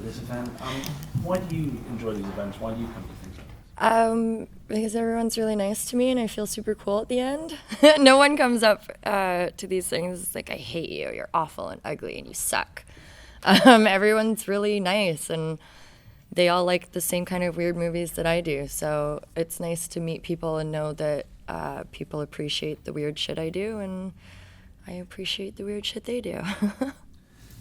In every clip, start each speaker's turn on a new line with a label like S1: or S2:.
S1: this event. Why do you enjoy these events? Why do you come to things like this?
S2: Because everyone's really nice to me and I feel super cool at the end. No one comes up to these things it's like, I hate you, you're awful and ugly and you suck. Everyone's really nice and they all like the same kind of weird movies that I do. So it's nice to meet people and know that people appreciate the weird shit I do and I appreciate the weird shit they do.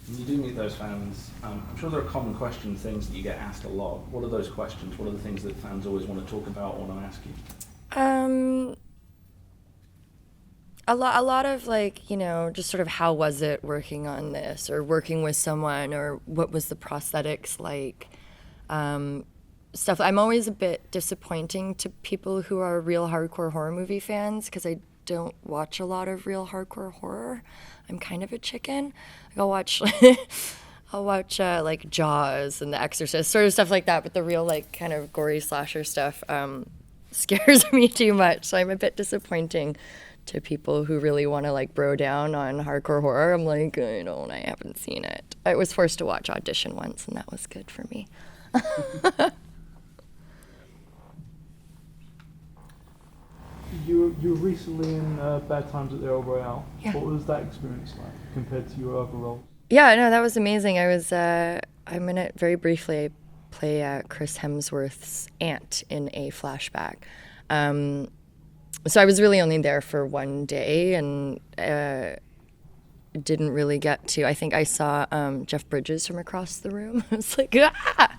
S1: When you do meet those fans, I'm sure there are common questions, things that you get asked a lot. What are those questions? What are the things that fans always want to talk about or want to ask you?
S2: A lot of like, you know, just sort of how was it working on this or working with someone or what was the prosthetics like? Stuff. I'm always a bit disappointing to people who are real hardcore horror movie fans because I don't watch a lot of real hardcore horror. I'm kind of a chicken. I'll watch like Jaws and The Exorcist, sort of stuff like that, but the real like kind of gory slasher stuff scares me too much. So I'm a bit disappointing to people who really want to like bro down on hardcore horror. I'm like, I haven't seen it. I was forced to watch Audition once and that was good for me.
S3: You were recently in Bad Times at the El Royale.
S2: Yeah.
S3: What was that experience like compared to your other roles?
S2: Yeah, no, that was amazing. I'm in it very briefly. I play Chris Hemsworth's aunt in a flashback. So I was really only there for one day and didn't really get to. I think I saw Jeff Bridges from across the room. I was like, ah!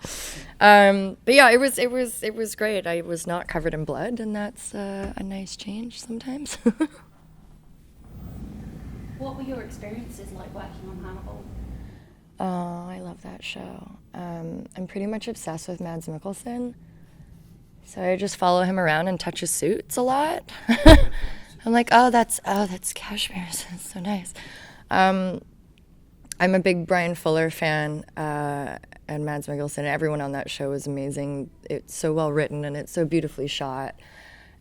S2: But yeah, it was great. I was not covered in blood, and that's a nice change sometimes.
S4: What were your experiences like working on Hannibal?
S2: Oh, I love that show. I'm pretty much obsessed with Mads Mikkelsen. So I just follow him around and touch his suits a lot. I'm like, oh, that's cashmere. It's so nice. I'm a big Brian Fuller fan, and Mads Mikkelsen. Everyone on that show is amazing. It's so well written and it's so beautifully shot.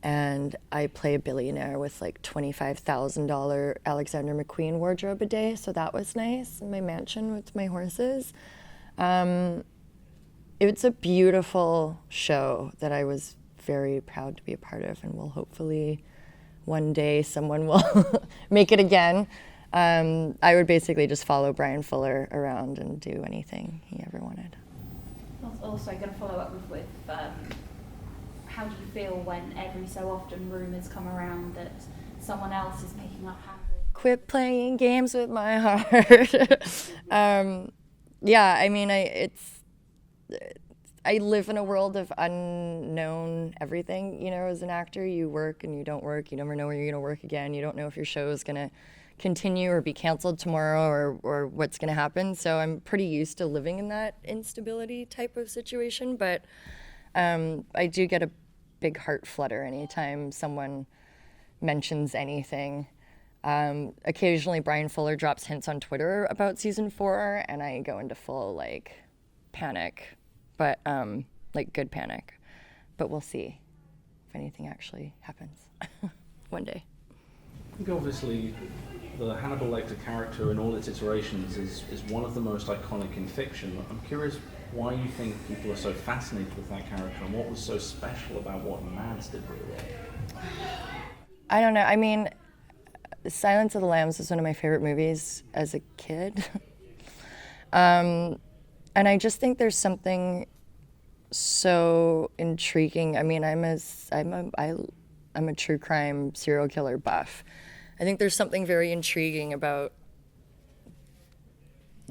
S2: And I play a billionaire with like $25,000 Alexander McQueen wardrobe a day, so that was nice. In my mansion with my horses. It's a beautiful show that I was very proud to be a part of, and will hopefully one day someone will make it again. I would basically just follow Brian Fuller around and do anything he ever wanted.
S4: I was also going to follow up with how do you feel when every so often rumours come around that someone else is picking up Hannibal?
S2: Quit playing games with my heart. Yeah, I mean, I live in a world of unknown everything. You know, as an actor, you work and you don't work. You never know where you're going to work again. You don't know if your show is going to continue or be canceled tomorrow or what's going to happen. So I'm pretty used to living in that instability type of situation. But I do get a big heart flutter anytime someone mentions anything. Occasionally, Brian Fuller drops hints on Twitter about season 4, and I go into full like panic. But like good panic. But we'll see if anything actually happens one day.
S1: I think obviously the Hannibal Lecter character in all its iterations is one of the most iconic in fiction. I'm curious why you think people are so fascinated with that character and what was so special about what Mads did really well.
S2: I don't know. I mean, Silence of the Lambs was one of my favorite movies as a kid. And I just think there's something so intriguing. I mean, I'm a true crime serial killer buff. I think there's something very intriguing about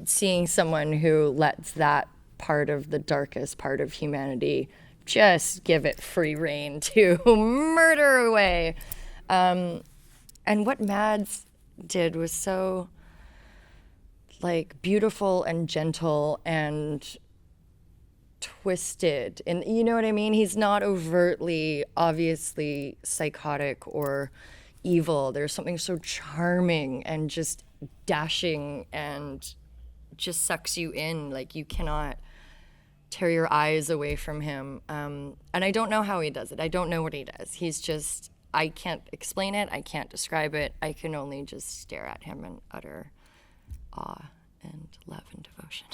S2: seeing someone who lets that part of the darkest part of humanity just give it free rein to murder away. And what Mads did was so like beautiful and gentle and twisted, and you know what I mean? He's not overtly, obviously psychotic or evil. There's something so charming and just dashing and just sucks you in. Like you cannot tear your eyes away from him. And I don't know how he does it. I don't know what he does. He's just, I can't explain it. I can't describe it. I can only just stare at him in utter awe and love and devotion.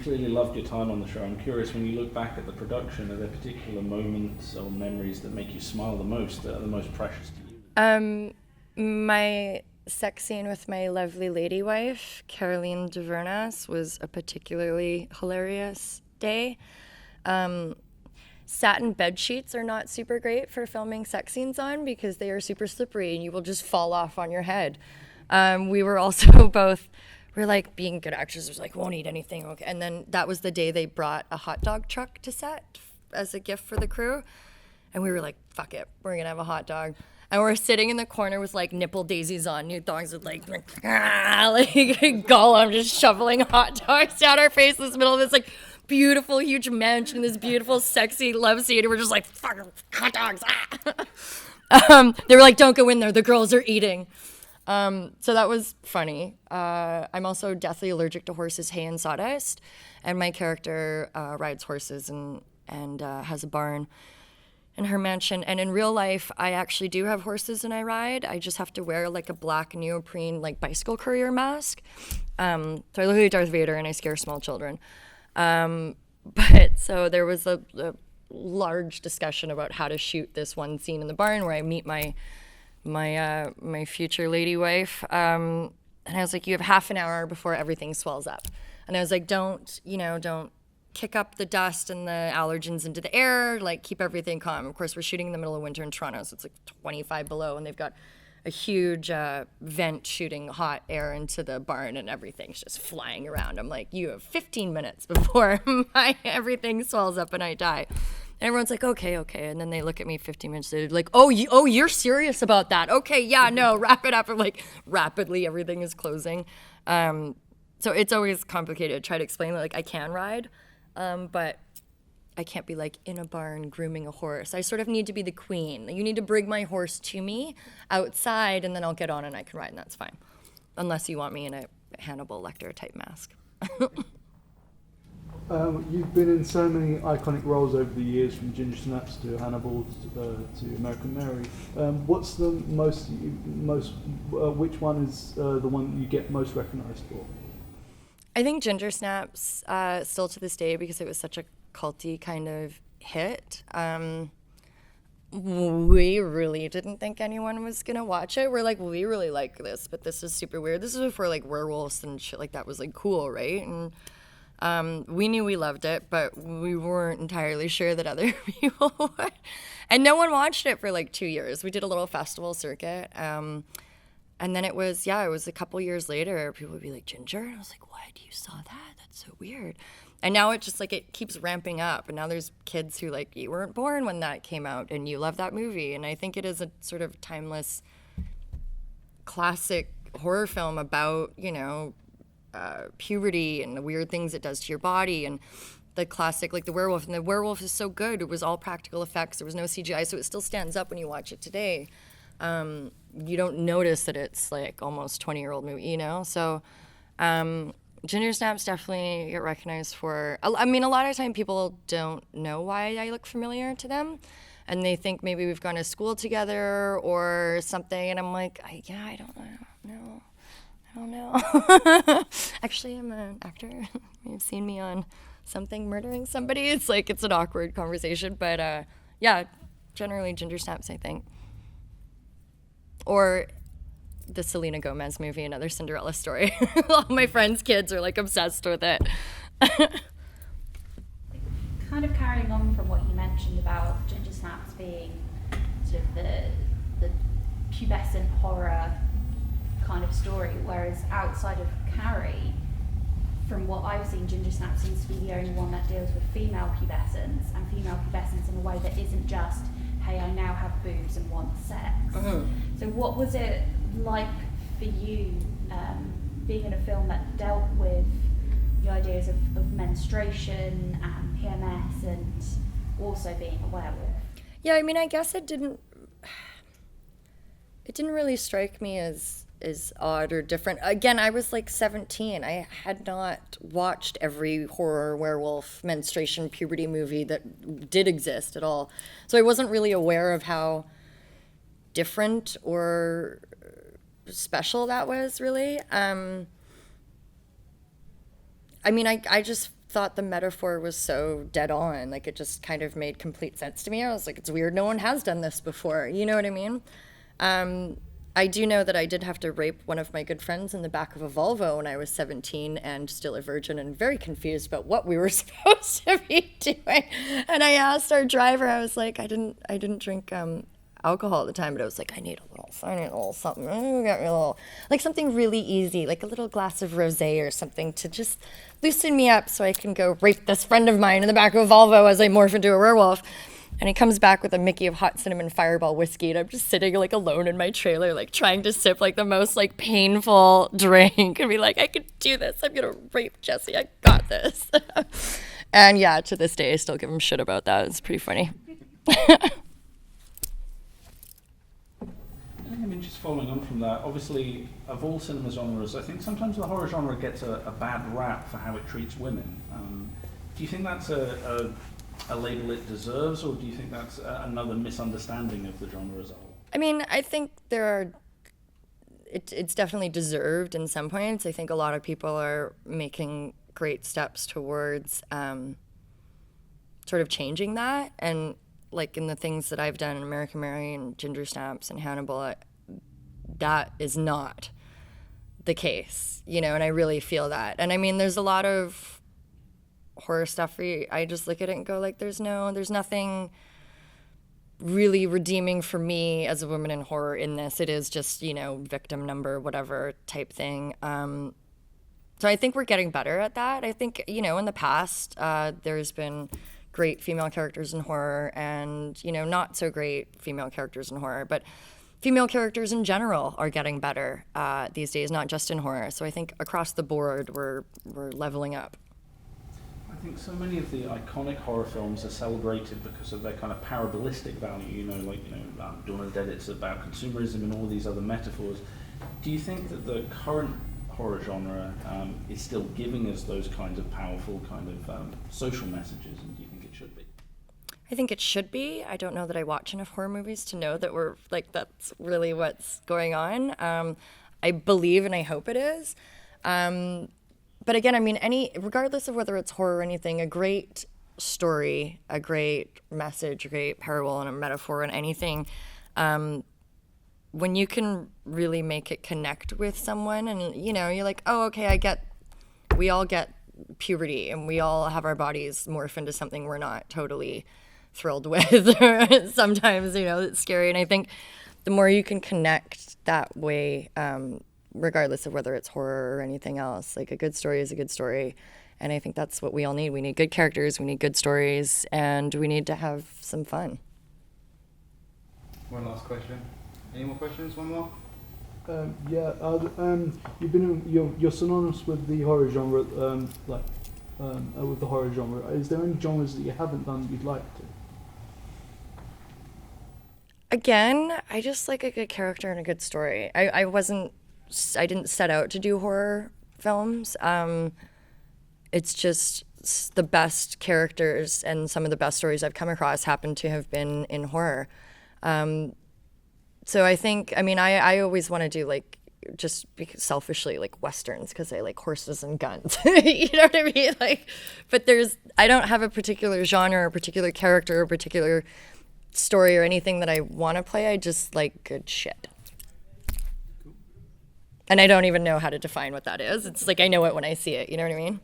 S1: clearly loved your time on the show. I'm curious, when you look back at the production, are there particular moments or memories that make you smile the most, that are the most precious to you?
S2: My sex scene with my lovely lady wife, Caroline Duvernas, was a particularly hilarious day. Satin bed sheets are not super great for filming sex scenes on because they are super slippery and you will just fall off on your head. We were also both, we're like, being good actors, was like, won't eat anything. Okay. And then that was the day they brought a hot dog truck to set as a gift for the crew. And we were like, fuck it, we're gonna have a hot dog. And we're sitting in the corner with like nipple daisies on, new thongs with like Gollum just shoveling hot dogs down our face in the middle of this like beautiful, huge mansion, this beautiful, sexy love scene. And we're just like, fucking hot dogs. They were like, don't go in there, the girls are eating. So that was funny. I'm also deathly allergic to horses, hay, and sawdust. And my character rides horses and has a barn in her mansion. And in real life, I actually do have horses and I ride. I just have to wear like a black neoprene like bicycle courier mask. So I look like Darth Vader and I scare small children. But so there was a large discussion about how to shoot this one scene in the barn where I meet my future lady wife. And I was like, you have half an hour before everything swells up. And I was like, don't kick up the dust and the allergens into the air, like keep everything calm. Of course, we're shooting in the middle of winter in Toronto, so it's like 25 below, and they've got a huge vent shooting hot air into the barn, and everything's just flying around. I'm like, you have 15 minutes before everything swells up and I die. And everyone's like, okay. And then they look at me 15 minutes later, like, oh, you're serious about that? Okay, yeah, no, wrap it up. And like, rapidly, everything is closing. So it's always complicated to try to explain, like, I can ride. But I can't be like in a barn grooming a horse. I sort of need to be the queen. You need to bring my horse to me outside and then I'll get on and I can ride and that's fine. Unless you want me in a Hannibal Lecter type mask.
S3: You've been in so many iconic roles over the years, from Ginger Snaps to Hannibal to American Mary. What's the which one is the one you get most recognized for?
S2: I think Ginger Snaps, still to this day, because it was such a culty kind of hit. We really didn't think anyone was gonna watch it. We're like, we really like this, but this is super weird. This is before like werewolves and shit like that was like cool, right? And we knew we loved it, but we weren't entirely sure that other people would. And no one watched it for like 2 years. We did a little festival circuit. And then it was a couple years later, people would be like, Ginger? And I was like, what? You saw that? That's so weird. And now it just like, it keeps ramping up. And now there's kids who like, you weren't born when that came out and you love that movie. And I think it is a sort of timeless classic horror film about, puberty and the weird things it does to your body. And the classic, like the werewolf. And the werewolf is so good. It was all practical effects. There was no CGI. So it still stands up when you watch it today. You don't notice that it's like almost 20-year-old movie, So Ginger Snaps definitely get recognized for, I mean, a lot of time people don't know why I look familiar to them. And they think maybe we've gone to school together or something. And I'm like, I don't know. Actually, I'm an actor. You've seen me on something murdering somebody. It's like, it's an awkward conversation. But yeah, generally Ginger Snaps, I think. Or the Selena Gomez movie, Another Cinderella Story. All my friends' kids are like obsessed with it.
S4: Kind of carrying on from what you mentioned about Ginger Snaps being sort of the pubescent horror kind of story, whereas outside of Carrie, from what I've seen, Ginger Snaps seems to be the only one that deals with female pubescence and female pubescence in a way that isn't just, hey, I now have boobs and want sex. So what was it like for you being in a film that dealt with the ideas of menstruation and PMS and also being a werewolf? Yeah,
S2: I mean, I guess it didn't really strike me as odd or different. Again, I was like 17. I had not watched every horror, werewolf, menstruation, puberty movie that did exist at all. So I wasn't really aware of how different or special that was, really. I mean, I just thought the metaphor was so dead on. Like, it just kind of made complete sense to me. I was like, it's weird, no one has done this before. You know what I mean? I do know that I did have to rape one of my good friends in the back of a Volvo when I was 17 and still a virgin and very confused about what we were supposed to be doing. And I asked our driver, I was like, I didn't drink alcohol at the time, but I was like, I need a little something. Oh, get me a little, like something really easy, like a little glass of rosé or something to just loosen me up so I can go rape this friend of mine in the back of a Volvo as I morph into a werewolf. And he comes back with a Mickey of hot cinnamon fireball whiskey, and I'm just sitting like alone in my trailer, like trying to sip like the most like painful drink and be like, I could do this. I'm gonna rape Jesse. I got this. And yeah, to this day, I still give him shit about that. It's pretty funny.
S1: I mean, just following on from that, obviously, of all cinema genres, I think sometimes the horror genre gets a bad rap for how it treats women. Do you think that's a label it deserves, or do you think that's another misunderstanding of the genre as a whole?
S2: I mean, I think it's definitely deserved in some points. I think a lot of people are making great steps towards sort of changing that. And like in the things that I've done in American Mary and Ginger Snaps and Hannibal, that is not the case, you know, and I really feel that. And I mean, there's a lot of horror stuff where I just look at it and go like, there's nothing really redeeming for me as a woman in horror in this. It is just, you know, victim number, whatever type thing. So I think we're getting better at that. I think, you know, in the past, there's been great female characters in horror and, you know, not so great female characters in horror, but female characters in general are getting better these days, not just in horror. So I think across the board, we're leveling up.
S1: I think so many of the iconic horror films are celebrated because of their kind of parabolistic value, you know, like, you know, Dawn of the Dead, it's about consumerism and all these other metaphors. Do you think that the current horror genre is still giving us those kinds of powerful kind of social messages, and do you think it should be?
S2: I think it should be. I don't know that I watch enough horror movies to know that we're like, that's really what's going on. I believe and I hope it is. But again, I mean, regardless of whether it's horror or anything, a great story, a great message, a great parable and a metaphor and anything, when you can really make it connect with someone and, you know, you're like, oh, okay, we all get puberty and we all have our bodies morph into something we're not totally thrilled with. Sometimes, you know, it's scary. And I think the more you can connect that way, regardless of whether it's horror or anything else, like a good story is a good story. And I think that's what we all need. We need good characters, we need good stories, and we need to have some fun.
S5: One last question. Any more questions? One more?
S3: You're synonymous with the horror genre, with the horror genre. Is there any genres that you haven't done that you'd like to?
S2: Again, I just like a good character and a good story. I didn't set out to do horror films. It's just the best characters and some of the best stories I've come across happen to have been in horror. So I think, I mean, I always want to do like, just because selfishly, like westerns, because I like horses and guns. You know what I mean? Like, but I don't have a particular genre or particular character or particular story or anything that I want to play. I just like good shit. And I don't even know how to define what that is. It's like I know it when I see it. You know what I mean?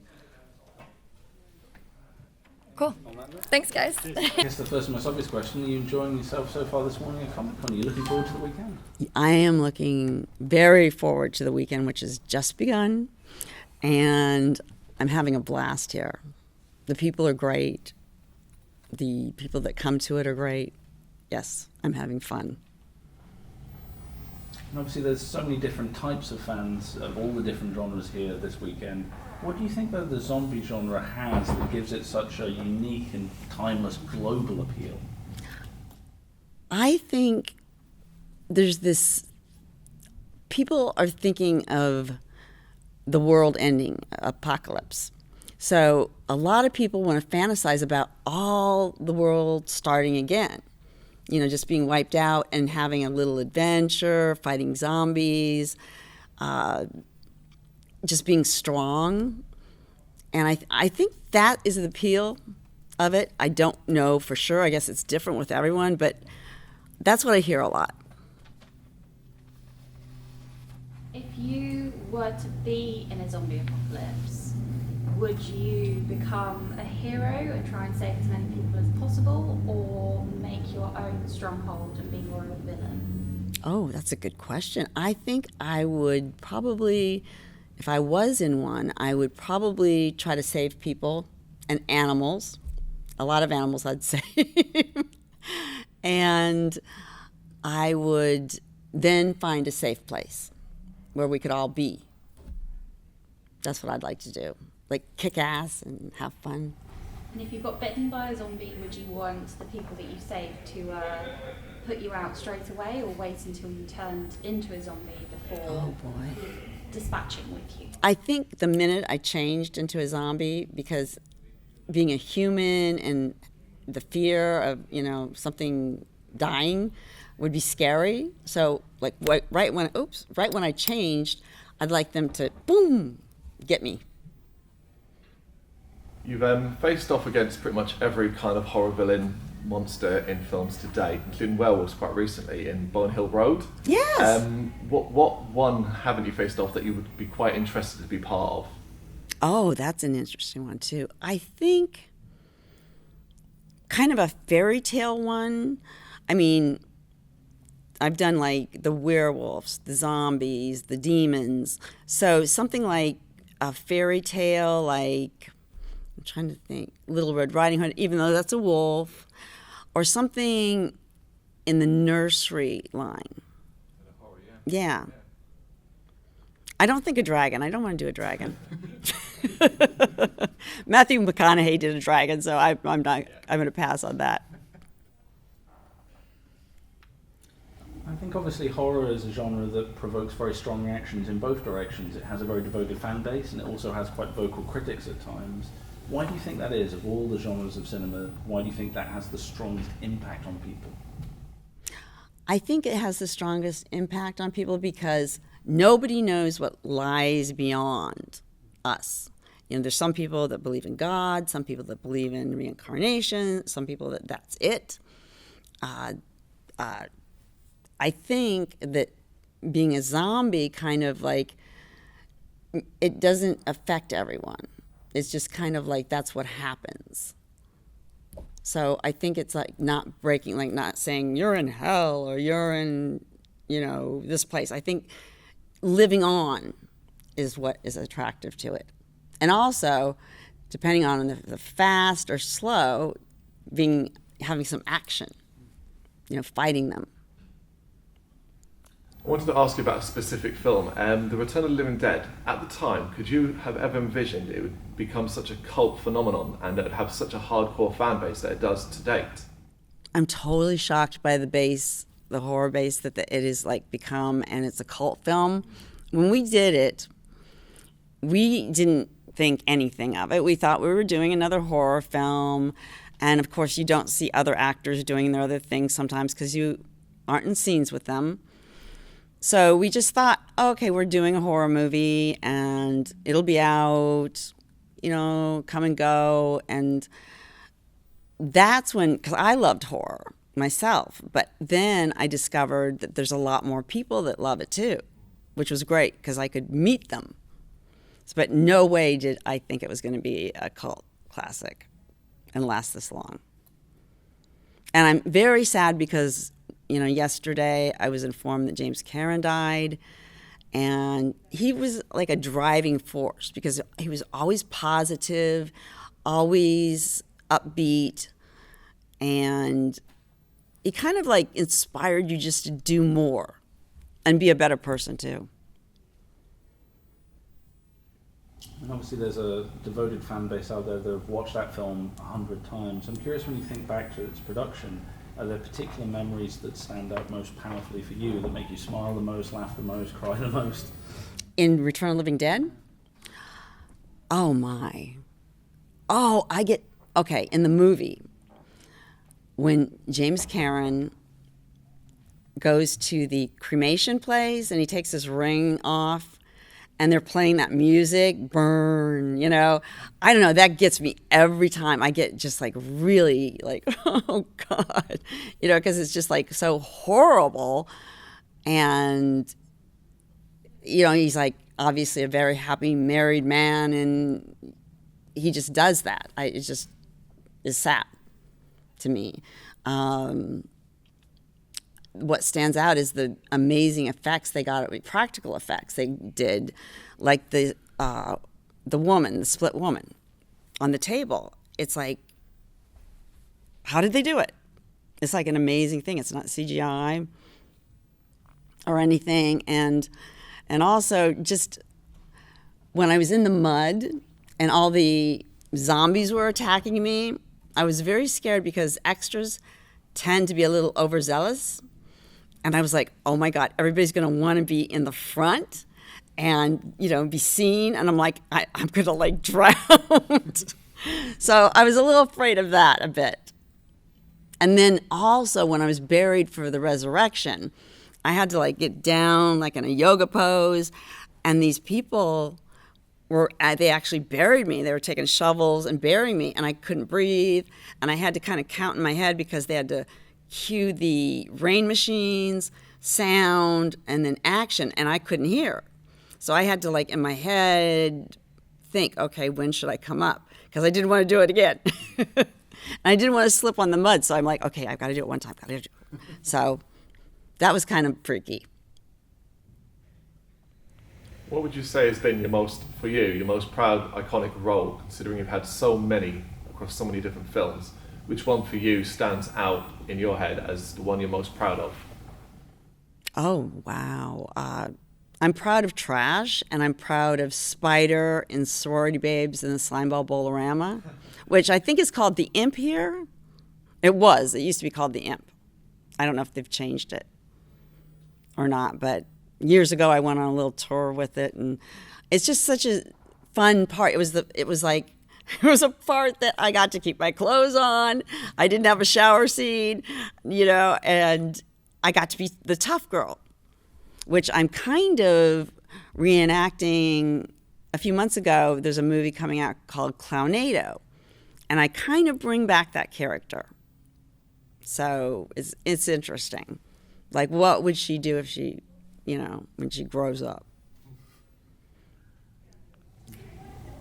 S2: Cool. Thanks, guys.
S1: I guess the first and most obvious question, are you enjoying yourself so far this morning at Comic Con? Are you looking forward to the weekend?
S6: I am looking very forward to the weekend, which has just begun. And I'm having a blast here. The people are great. The people that come to it are great. Yes, I'm having fun.
S1: And obviously there's so many different types of fans of all the different genres here this weekend. What do you think that the zombie genre has that gives it such a unique and timeless global appeal?
S6: I think there's this, people are thinking of the world ending, apocalypse. So a lot of people want to fantasize about all the world starting again. You know, just being wiped out and having a little adventure, fighting zombies, just being strong. And I think that is the appeal of it. I don't know for sure. I guess it's different with everyone, but that's what I hear a lot.
S4: If you were to be in a zombie apocalypse, would you become a hero and try and save as many people as possible, or make your own stronghold and be more of a villain?
S6: Oh, that's a good question. I think I would probably, if I was in one, I would probably try to save people and animals. A lot of animals I'd save. And I would then find a safe place where we could all be. That's what I'd like to do. Like kick ass and have fun.
S4: And if you got bitten by a zombie, would you want the people that you saved to put you out straight away, or wait until you turned into a zombie before dispatching with you?
S6: I think the minute I changed into a zombie, because being a human and the fear of, something dying would be scary. So like right when I changed, I'd like them to boom, get me.
S7: You've faced off against pretty much every kind of horror villain monster in films to date, including werewolves quite recently in Bone Hill Road.
S6: Yes.
S7: What one haven't you faced off that you would be quite interested to be part of?
S6: Oh, that's an interesting one too. I think kind of a fairy tale one. I mean, I've done like the werewolves, the zombies, the demons. So something like a fairy tale, like, I'm trying to think, Little Red Riding Hood, even though that's a wolf, or something in the nursery line. Yeah. I don't think a dragon. I don't want to do a dragon. Matthew McConaughey did a dragon, so I'm not. I'm going to pass on that.
S1: I think obviously horror is a genre that provokes very strong reactions in both directions. It has a very devoted fan base, and it also has quite vocal critics at times. Why do you think that is? Of all the genres of cinema, why do you think that has the strongest impact on people?
S6: I think it has the strongest impact on people because nobody knows what lies beyond us. There's some people that believe in God, some people that believe in reincarnation, some people that's it. I think that being a zombie kind of like, it doesn't affect everyone. It's just kind of like that's what happens. So I think it's like not breaking, like not saying you're in hell or you're in, this place. I think living on is what is attractive to it. And also, depending on the fast or slow, having some action, fighting them.
S7: I wanted to ask you about a specific film, The Return of the Living Dead. At the time, could you have ever envisioned it would become such a cult phenomenon and it would have such a hardcore fan base that it does to date?
S6: I'm totally shocked by the horror base that it is like become, and it's a cult film. When we did it, we didn't think anything of it. We thought we were doing another horror film, and of course you don't see other actors doing their other things sometimes because you aren't in scenes with them. So we just thought, okay, we're doing a horror movie and it'll be out, come and go. And that's when, because I loved horror myself, but then I discovered that there's a lot more people that love it too, which was great because I could meet them. But no way did I think it was going to be a cult classic and last this long. And I'm very sad because yesterday I was informed that James Cameron died, and he was like a driving force because he was always positive, always upbeat, and he kind of like inspired you just to do more and be a better person too.
S1: And obviously there's a devoted fan base out there that have watched that film 100 times. I'm curious, when you think back to its production, are there particular memories that stand out most powerfully for you, that make you smile the most, laugh the most, cry the most?
S6: In Return of the Living Dead? Oh my. In the movie, when James Cameron goes to the cremation place and he takes his ring off and they're playing that music, burn, you know. I don't know, that gets me every time. I get just like really like, oh God, you know, because it's just like so horrible. And, you know, he's like obviously a very happy married man, and he just does that. It just is sad to me. What stands out is the amazing effects they got, practical effects they did, like the woman, the split woman on the table. It's like, how did they do it? It's like an amazing thing. It's not CGI or anything. And also just when I was in the mud and all the zombies were attacking me, I was very scared because extras tend to be a little overzealous. And I was like, oh my God, everybody's going to want to be in the front and, you know, be seen. And I'm like, I'm going to like drown. So I was a little afraid of that a bit. And then also when I was buried for the resurrection, I had to like get down like in a yoga pose. And these people they actually buried me. They were taking shovels and burying me, and I couldn't breathe. And I had to kind of count in my head because they had to cue the rain machines, sound, and then action, and I couldn't hear. So I had to, like, in my head, think, okay, when should I come up? Because I didn't want to do it again. And I didn't want to slip on the mud, so I'm like, okay, I've got to do it one time. So that was kind of freaky.
S7: What would you say has been your most proud, iconic role, considering you've had so many across so many different films? Which one for you stands out in your head as the one you're most proud of?
S6: Oh, wow. I'm proud of Trash, and I'm proud of Spider in Sorority Babes in the Slimeball Bolorama, which I think is called The Imp here. It used to be called The Imp. I don't know if they've changed it or not, but years ago I went on a little tour with it, and it's just such a fun part. It was a part that I got to keep my clothes on. I didn't have a shower scene, you know, and I got to be the tough girl, which I'm kind of reenacting. A few months ago, there's a movie coming out called Clownado, and I kind of bring back that character. So it's interesting. Like, what would she do if she, you know, when she grows up?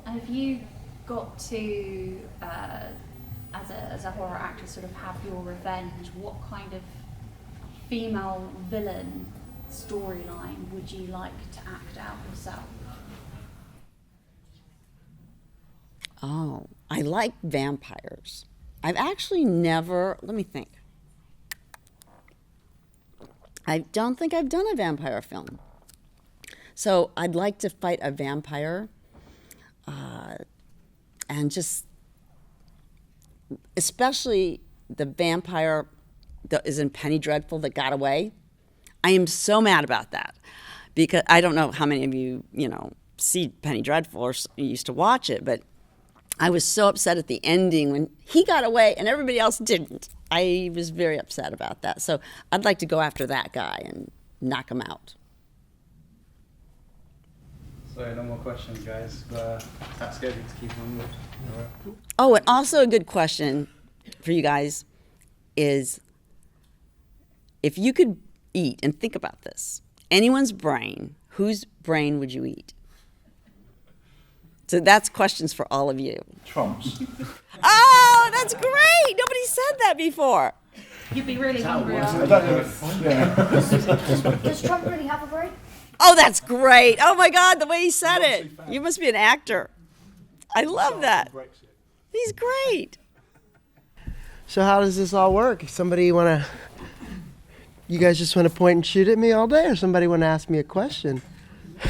S4: And have you got to, as a horror actress, sort of have your revenge? What kind of female villain storyline would you like to act out yourself?
S6: Oh, I like vampires. I've actually never, let me think. I don't think I've done a vampire film. So I'd like to fight a vampire and just, especially the vampire that is in Penny Dreadful that got away. I am so mad about that because I don't know how many of you, you know, see Penny Dreadful or used to watch it, but I was so upset at the ending when he got away and everybody else didn't. I was very upset about that. So I'd like to go after that guy and knock him out.
S5: So no more questions, guys. That's good to keep on with. All right.
S6: Oh, and also a good question for you guys is if you could eat, and think about this, anyone's brain, whose brain would you eat? So that's questions for all of you.
S3: Trump's.
S6: Oh, that's great. Nobody said that before.
S4: You'd be really hungry.
S8: Does Trump really have a brain?
S6: Oh, that's great. Oh, my God, the way he said it. You must be an actor. I love that. He's great.
S9: So how does this all work? You guys just want to point and shoot at me all day, or somebody want to ask me a question?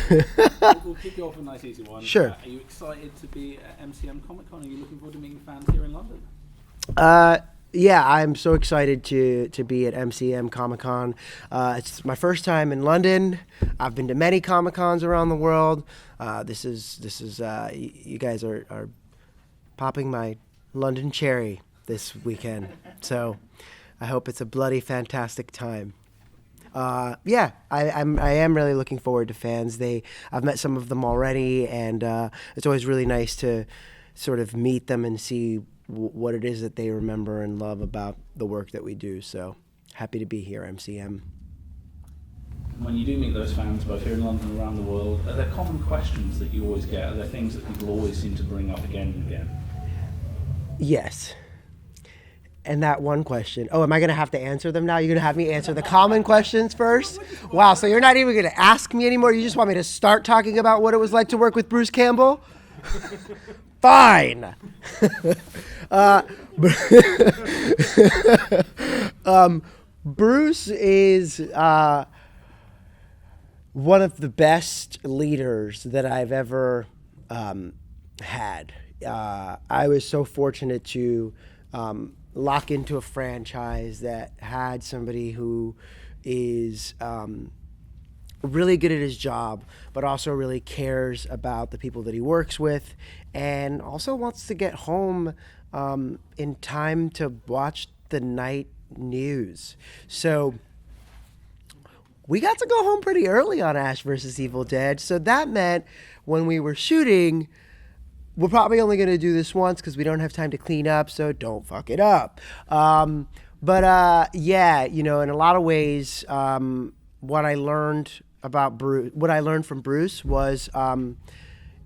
S1: We'll kick you off with a nice easy one.
S9: Sure.
S1: Are you excited to be at MCM Comic Con? Are you looking forward to meeting fans here in London?
S9: Yeah, I'm so excited to be at MCM Comic Con. It's my first time in London. I've been to many Comic Cons around the world. This is you guys are popping my London cherry this weekend. So I hope it's a bloody fantastic time. yeah, I am really looking forward to fans. I've met some of them already, and it's always really nice to sort of meet them and see what it is that they remember and love about the work that we do. So happy to be here, MCM.
S1: When you do meet those fans, both here in London and around the world, are there common questions that you always get? Are there things that people always seem to bring up again and again?
S9: Yes. And that one question. Oh, am I going to have to answer them now? You're going to have me answer the common questions first? Wow, so you're not even going to ask me anymore? You just want me to start talking about what it was like to work with Bruce Campbell? Fine. Bruce is one of the best leaders that I've ever had. I was so fortunate to lock into a franchise that had somebody who is really good at his job, but also really cares about the people that he works with, and also wants to get home in time to watch the night news. So we got to go home pretty early on Ash vs. Evil Dead. So that meant when we were shooting, we're probably only going to do this once because we don't have time to clean up, so don't fuck it up. Yeah, you know, in a lot of ways, what I learned from Bruce was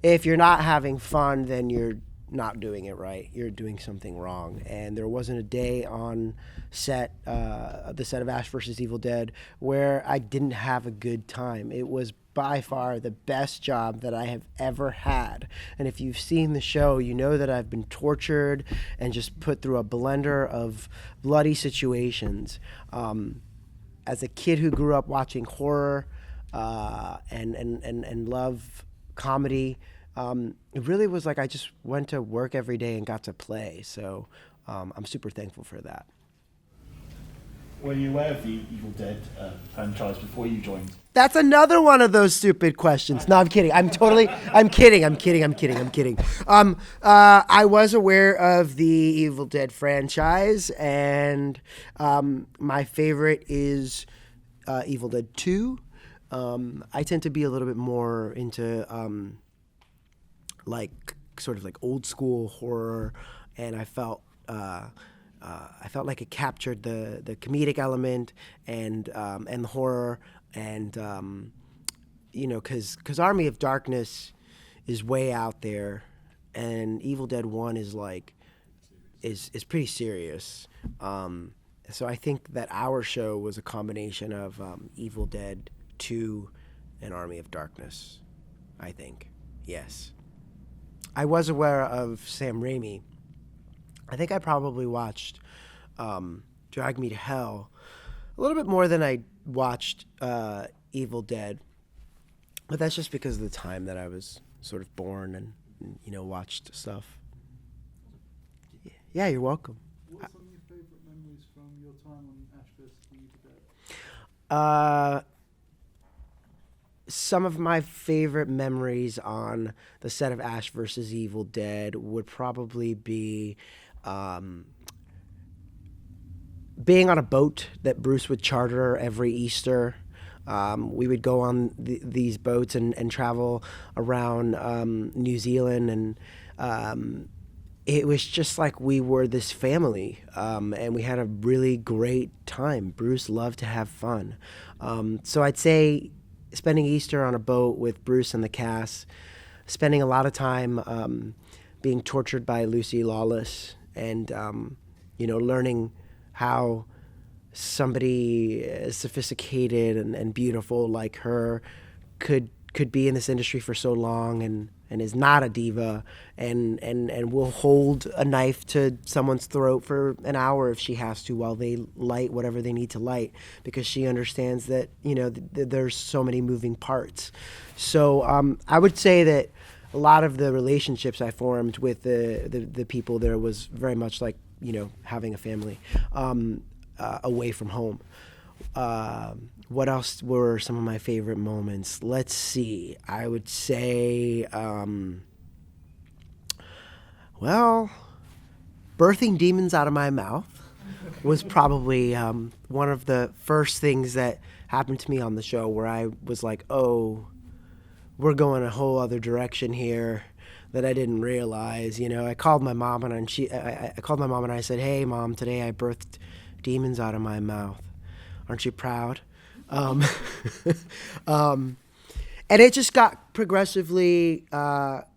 S9: if you're not having fun, then you're not doing it right. You're doing something wrong. And there wasn't a day on the set of Ash vs. Evil Dead where I didn't have a good time. It was by far the best job that I have ever had. And if you've seen the show, you know that I've been tortured and just put through a blender of bloody situations. As a kid who grew up watching horror and love comedy, it really was like I just went to work every day and got to play. So I'm super thankful for that.
S10: Were you aware of the Evil Dead franchise before you joined?
S9: That's another one of those stupid questions. No, I'm kidding. I'm kidding. I was aware of the Evil Dead franchise, and my favorite is Evil Dead 2. I tend to be a little bit more into sort of like old school horror, and I felt like it captured the comedic element and the horror, and you know, because Army of Darkness is way out there, and Evil Dead 1 is pretty serious. So I think that our show was a combination of Evil Dead 2 and Army of Darkness, I think. Yes. I was aware of Sam Raimi. I think I probably watched Drag Me to Hell a little bit more than I watched Evil Dead. But that's just because of the time that I was sort of born and you know, watched stuff. Yeah, you're welcome.
S3: What are some of your favourite memories from your time on Ash vs. Evil Dead?
S9: Some of my favorite memories on the set of Ash vs. Evil Dead would probably be being on a boat that Bruce would charter every Easter. We would go on these boats and travel around New Zealand, and it was just like we were this family, and we had a really great time. Bruce loved to have fun. So I'd say spending Easter on a boat with Bruce and the cast, spending a lot of time being tortured by Lucy Lawless, and you know, learning how somebody as sophisticated and beautiful like her could be in this industry for so long and is not a diva and will hold a knife to someone's throat for an hour if she has to while they light whatever they need to light, because she understands that, you know, there's so many moving parts. So I would say that a lot of the relationships I formed with the people there was very much like, you know, having a family away from home. What else were some of my favorite moments? Let's see. I would say, well, birthing demons out of my mouth was probably one of the first things that happened to me on the show, where I was like, oh, we're going a whole other direction here that I didn't realize. You know, I called my mom and I called my mom and I said, hey mom, today I birthed demons out of my mouth. Aren't you proud? And it just got progressively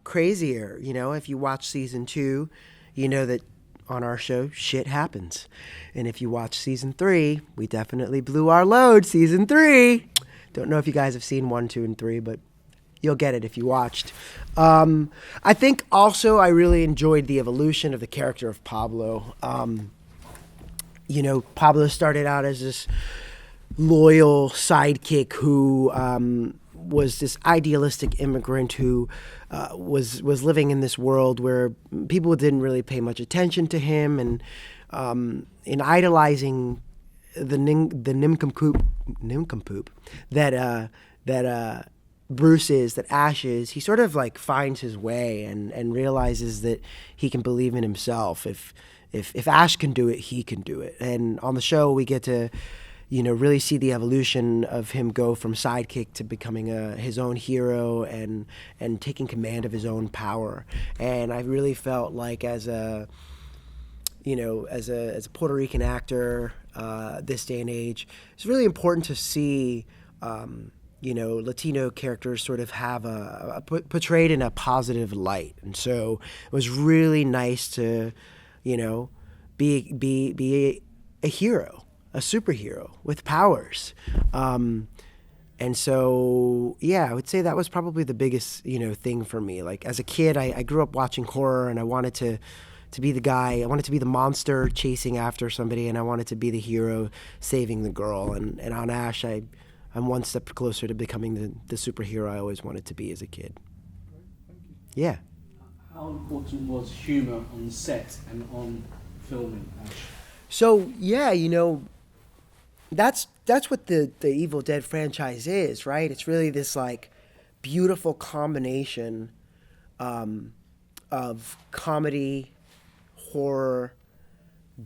S9: crazier. You know, if you watch season 2, you know that on our show, shit happens. And if you watch season 3, we definitely blew our load, season 3. Don't know if you guys have seen 1, 2, and 3, but you'll get it if you watched. I think also I really enjoyed the evolution of the character of Pablo. You know, Pablo started out as this loyal sidekick who was this idealistic immigrant who was living in this world where people didn't really pay much attention to him, and in idolizing the nincompoop that Bruce is, that Ash is, he sort of like finds his way and realizes that he can believe in himself. If Ash can do it, he can do it. And on the show, we get to, you know, really see the evolution of him go from sidekick to becoming his own hero and taking command of his own power. And I really felt like as a Puerto Rican actor, this day and age, it's really important to see, you know, Latino characters sort of have portrayed in a positive light. And so it was really nice to, you know, be a hero, a superhero with powers. And so, yeah, I would say that was probably the biggest, you know, thing for me. Like as a kid, I grew up watching horror, and I wanted to be the guy. I wanted to be the monster chasing after somebody, and I wanted to be the hero saving the girl. And on Ash, I'm one step closer to becoming the superhero I always wanted to be as a kid. Yeah.
S11: How important was humour on set and on filming, Ash?
S9: So, yeah, you know, that's what the Evil Dead franchise is, right? It's really this like beautiful combination of comedy, horror,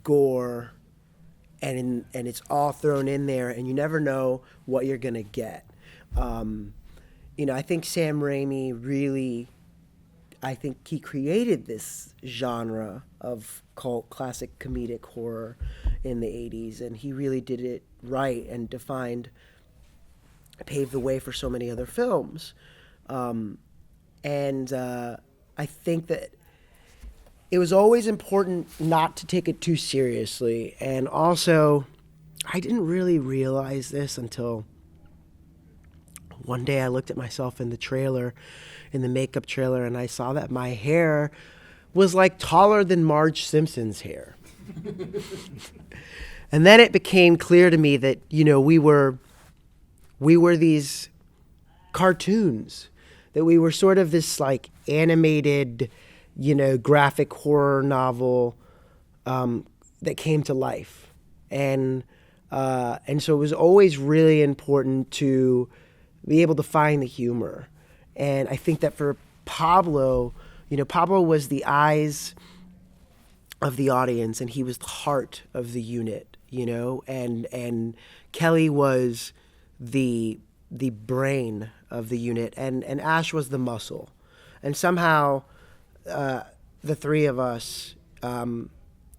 S9: gore, and it's all thrown in there, and you never know what you're gonna get. You know, I think Sam Raimi really, I think he created this genre of cult classic comedic horror in the 80s, and he really did it right and paved the way for so many other films. And I think that it was always important not to take it too seriously. And also, I didn't really realize this until one day I looked at myself in the trailer, in the makeup trailer, and I saw that my hair was like taller than Marge Simpson's hair. And then it became clear to me that, you know, we were these cartoons, that we were sort of this like animated, you know, graphic horror novel that came to life. And so it was always really important to be able to find the humor. And I think that for Pablo, you know, Pablo was the eyes of the audience, and he was the heart of the unit, you know, and Kelly was the brain of the unit, and Ash was the muscle. And somehow the three of us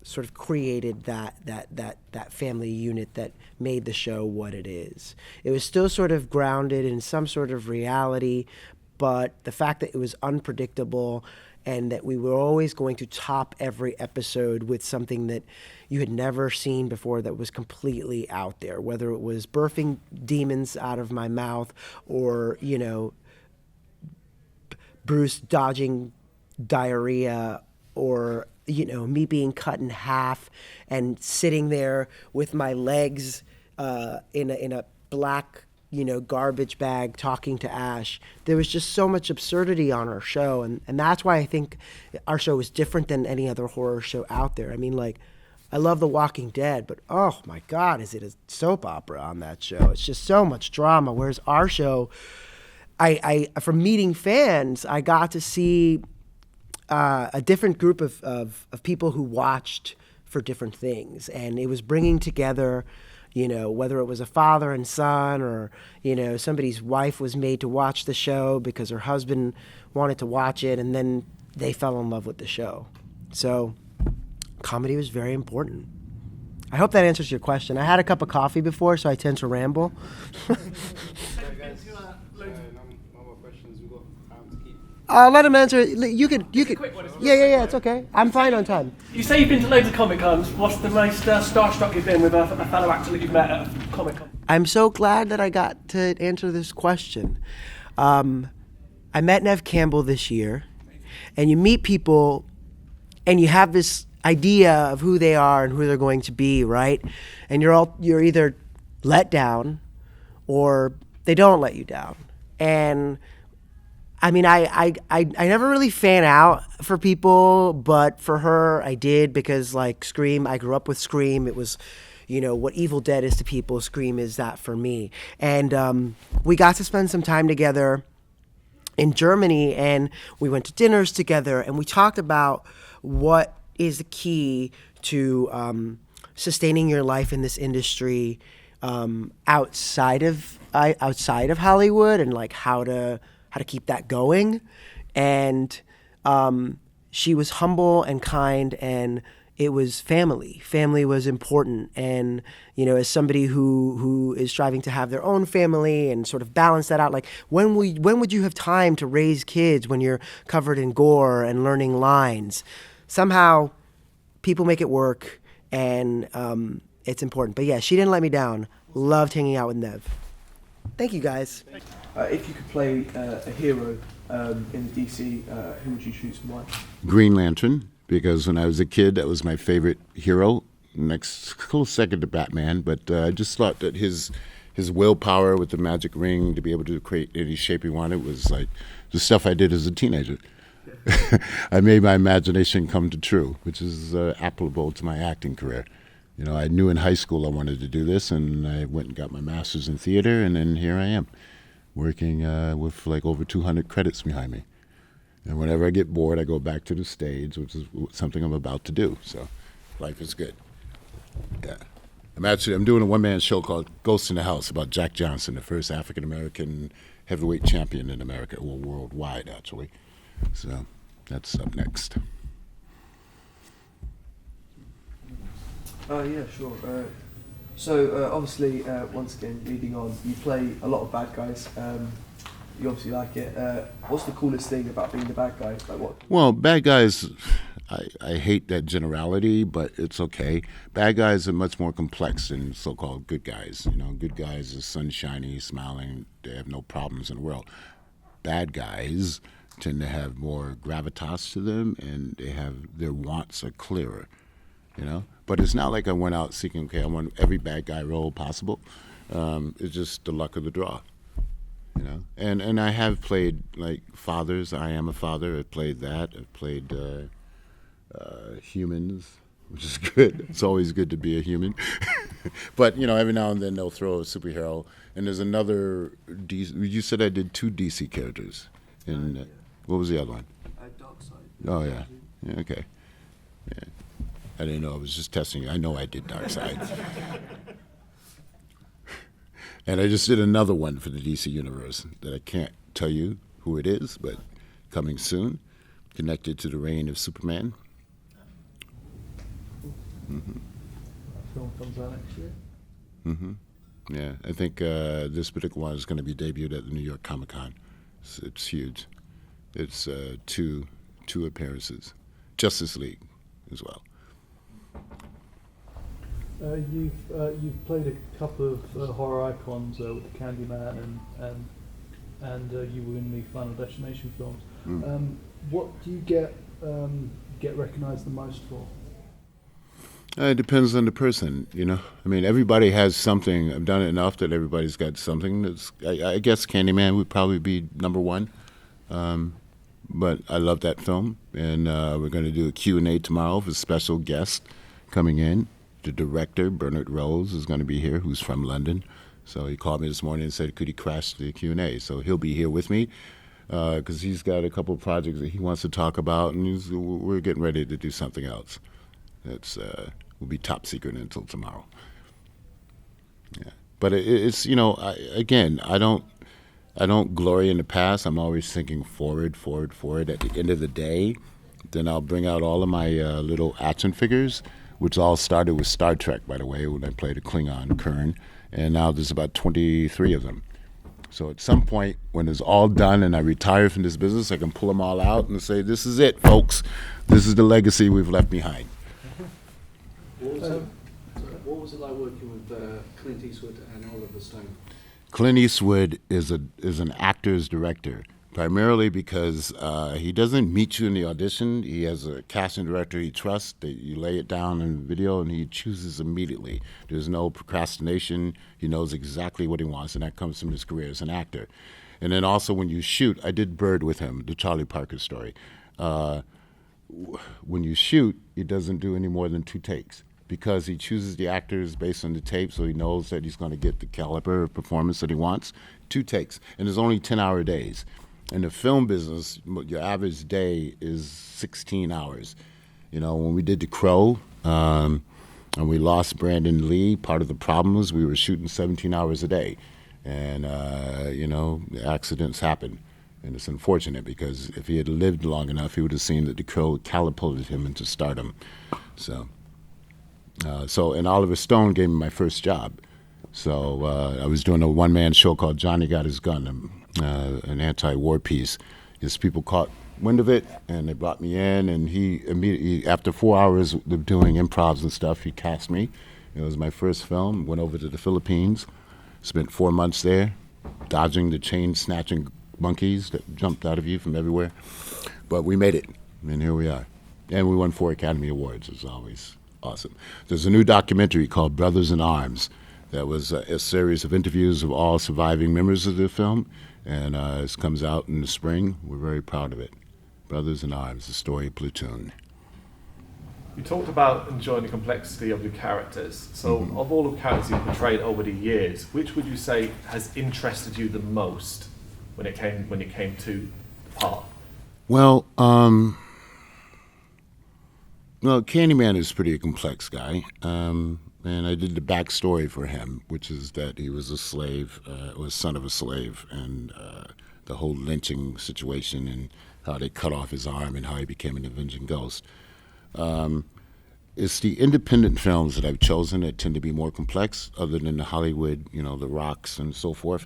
S9: sort of created that family unit that made the show what it is. It was still sort of grounded in some sort of reality, but the fact that it was unpredictable and that we were always going to top every episode with something that you had never seen before that was completely out there, whether it was birthing demons out of my mouth or, you know, Bruce dodging diarrhea, or, you know, me being cut in half and sitting there with my legs in a black, you know, garbage bag talking to Ash. There was just so much absurdity on our show, and that's why I think our show is different than any other horror show out there. I mean, like, I love The Walking Dead, but oh my God, is it a soap opera on that show? It's just so much drama, whereas our show, I from meeting fans, I got to see a different group of people who watched for different things. And it was bringing together, you know, whether it was a father and son, or, you know, somebody's wife was made to watch the show because her husband wanted to watch it, and then they fell in love with the show. So comedy was very important. I hope that answers your question. I had a cup of coffee before, so I tend to ramble. Let him answer. You could. Yeah, it's okay. I'm fine on time.
S12: You say you've been to loads of Comic Cons. What's the most starstruck you've been with a fellow actor that you've met at a Comic Con?
S9: I'm so glad that I got to answer this question. I met Nev Campbell this year, and you meet people, and you have this idea of who they are and who they're going to be, right? And you're either let down, or they don't let you down. And I mean, I never really fan out for people, but for her, I did, because like Scream, I grew up with Scream. It was, you know, what Evil Dead is to people, Scream is that for me. And we got to spend some time together in Germany, and we went to dinners together, and we talked about what is the key to sustaining your life in this industry outside of Hollywood, and like how to keep that going. And she was humble and kind, and it was family. Family was important. And, you know, as somebody who is striving to have their own family and sort of balance that out, like when would you have time to raise kids when you're covered in gore and learning lines? Somehow people make it work, and it's important. But yeah, she didn't let me down. Loved hanging out with Nev. Thank you, guys.
S13: If you could play a hero in the DC, who would you choose and why?
S14: Green Lantern, because when I was a kid, that was my favorite hero. Next, close second to Batman, but I just thought that his willpower with the magic ring to be able to create any shape he wanted was like the stuff I did as a teenager. I made my imagination come to true, which is applicable to my acting career. You know, I knew in high school I wanted to do this, and I went and got my master's in theater, and then here I am, working with like over 200 credits behind me. And whenever I get bored, I go back to the stage, which is something I'm about to do. So life is good. Yeah. I'm doing a one-man show called Ghost in the House about Jack Johnson, the first African-American heavyweight champion in America, or worldwide, actually. So that's up next.
S13: Yeah, sure. So obviously, once again, leading on, you play a lot of bad guys. You obviously like it. What's the coolest thing about being the bad guy? Like what?
S14: Well, bad guys, I hate that generality, but it's okay. Bad guys are much more complex than so-called good guys. You know, good guys are sunshiny, smiling, they have no problems in the world. Bad guys tend to have more gravitas to them, and their wants are clearer, you know? But it's not like I went out seeking, okay, I want every bad guy role possible. It's just the luck of the draw, you know? And I have played, like, fathers. I Am a Father. I've played that. I've played humans, which is good. It's always good to be a human. But, you know, every now and then they'll throw a superhero. And there's another, you said I did 2 DC characters. In, what was the other one?
S13: Darkseid.
S14: Oh, yeah. Yeah, okay. Yeah. I didn't know. I was just testing you. I know I did Darkseid. And I just did another one for the DC Universe that I can't tell you who it is, but coming soon, connected to the reign of Superman. Mm-hmm.
S3: Film comes out next year.
S14: Mm-hmm. Yeah, I think this particular one is going to be debuted at the New York Comic Con. It's huge. It's two appearances. Justice League as well.
S3: You've played a couple of horror icons with Candyman and you were in the Final Destination films.
S14: Mm.
S3: What do you get recognised the most for?
S14: It depends on the person, you know. I mean, everybody has something. I've done it enough that everybody's got something. I guess Candyman would probably be number one. But I love that film, and we're going to do a Q&A tomorrow with a special guest coming in. The director, Bernard Rose, is going to be here, who's from London. So he called me this morning and said, could he crash the Q&A? So he'll be here with me because he's got a couple of projects that he wants to talk about, and we're getting ready to do something else. That's will be top secret until tomorrow. Yeah, but it's I don't glory in the past. I'm always thinking forward. At the end of the day, then I'll bring out all of my little action figures, which all started with Star Trek, by the way, when I played a Klingon, Kern, and now there's about 23 of them. So at some point, when it's all done and I retire from this business, I can pull them all out and say, this is it, folks. This is the legacy we've left behind.
S11: What was it like working with Clint Eastwood and Oliver Stone?
S14: Clint Eastwood is an actor's director, primarily because he doesn't meet you in the audition. He has a casting director he trusts. That you lay it down in the video, and he chooses immediately. There's no procrastination. He knows exactly what he wants, and that comes from his career as an actor. And then also when you shoot, I did Bird with him, the Charlie Parker story. When you shoot, he doesn't do any more than 2 takes, because he chooses the actors based on the tape, so he knows that he's going to get the caliber of performance that he wants. 2 takes, and there's only 10-hour days. In the film business, your average day is 16 hours. When we did The Crow, and we lost Brandon Lee, part of the problem was we were shooting 17 hours a day. And, accidents happen. And it's unfortunate, because if he had lived long enough, he would have seen that The Crow catapulted him into stardom. And Oliver Stone gave me my first job. So I was doing a one-man show called Johnny Got His Gun, an anti-war piece. His people caught wind of it, and they brought me in, and he immediately, after 4 hours of doing improvs and stuff, he cast me. It was my first film. Went over to the Philippines, spent 4 months there, dodging the chain-snatching monkeys that jumped out of you from everywhere. But we made it, and here we are. And we won 4 Academy Awards. It's always awesome. There's a new documentary called Brothers in Arms. That was a series of interviews of all surviving members of the film, and it comes out in the spring. We're very proud of it. Brothers in Arms, the story of Platoon.
S7: You talked about enjoying the complexity of your characters. So of all the characters you've portrayed over the years, which would you say has interested you the most when it came to the part?
S14: Well, Candyman is pretty a complex guy. And I did the backstory for him, which is that he was a slave, was son of a slave, and the whole lynching situation and how they cut off his arm and how he became an avenging ghost. It's the independent films that I've chosen that tend to be more complex, other than the Hollywood, The Rocks and so forth,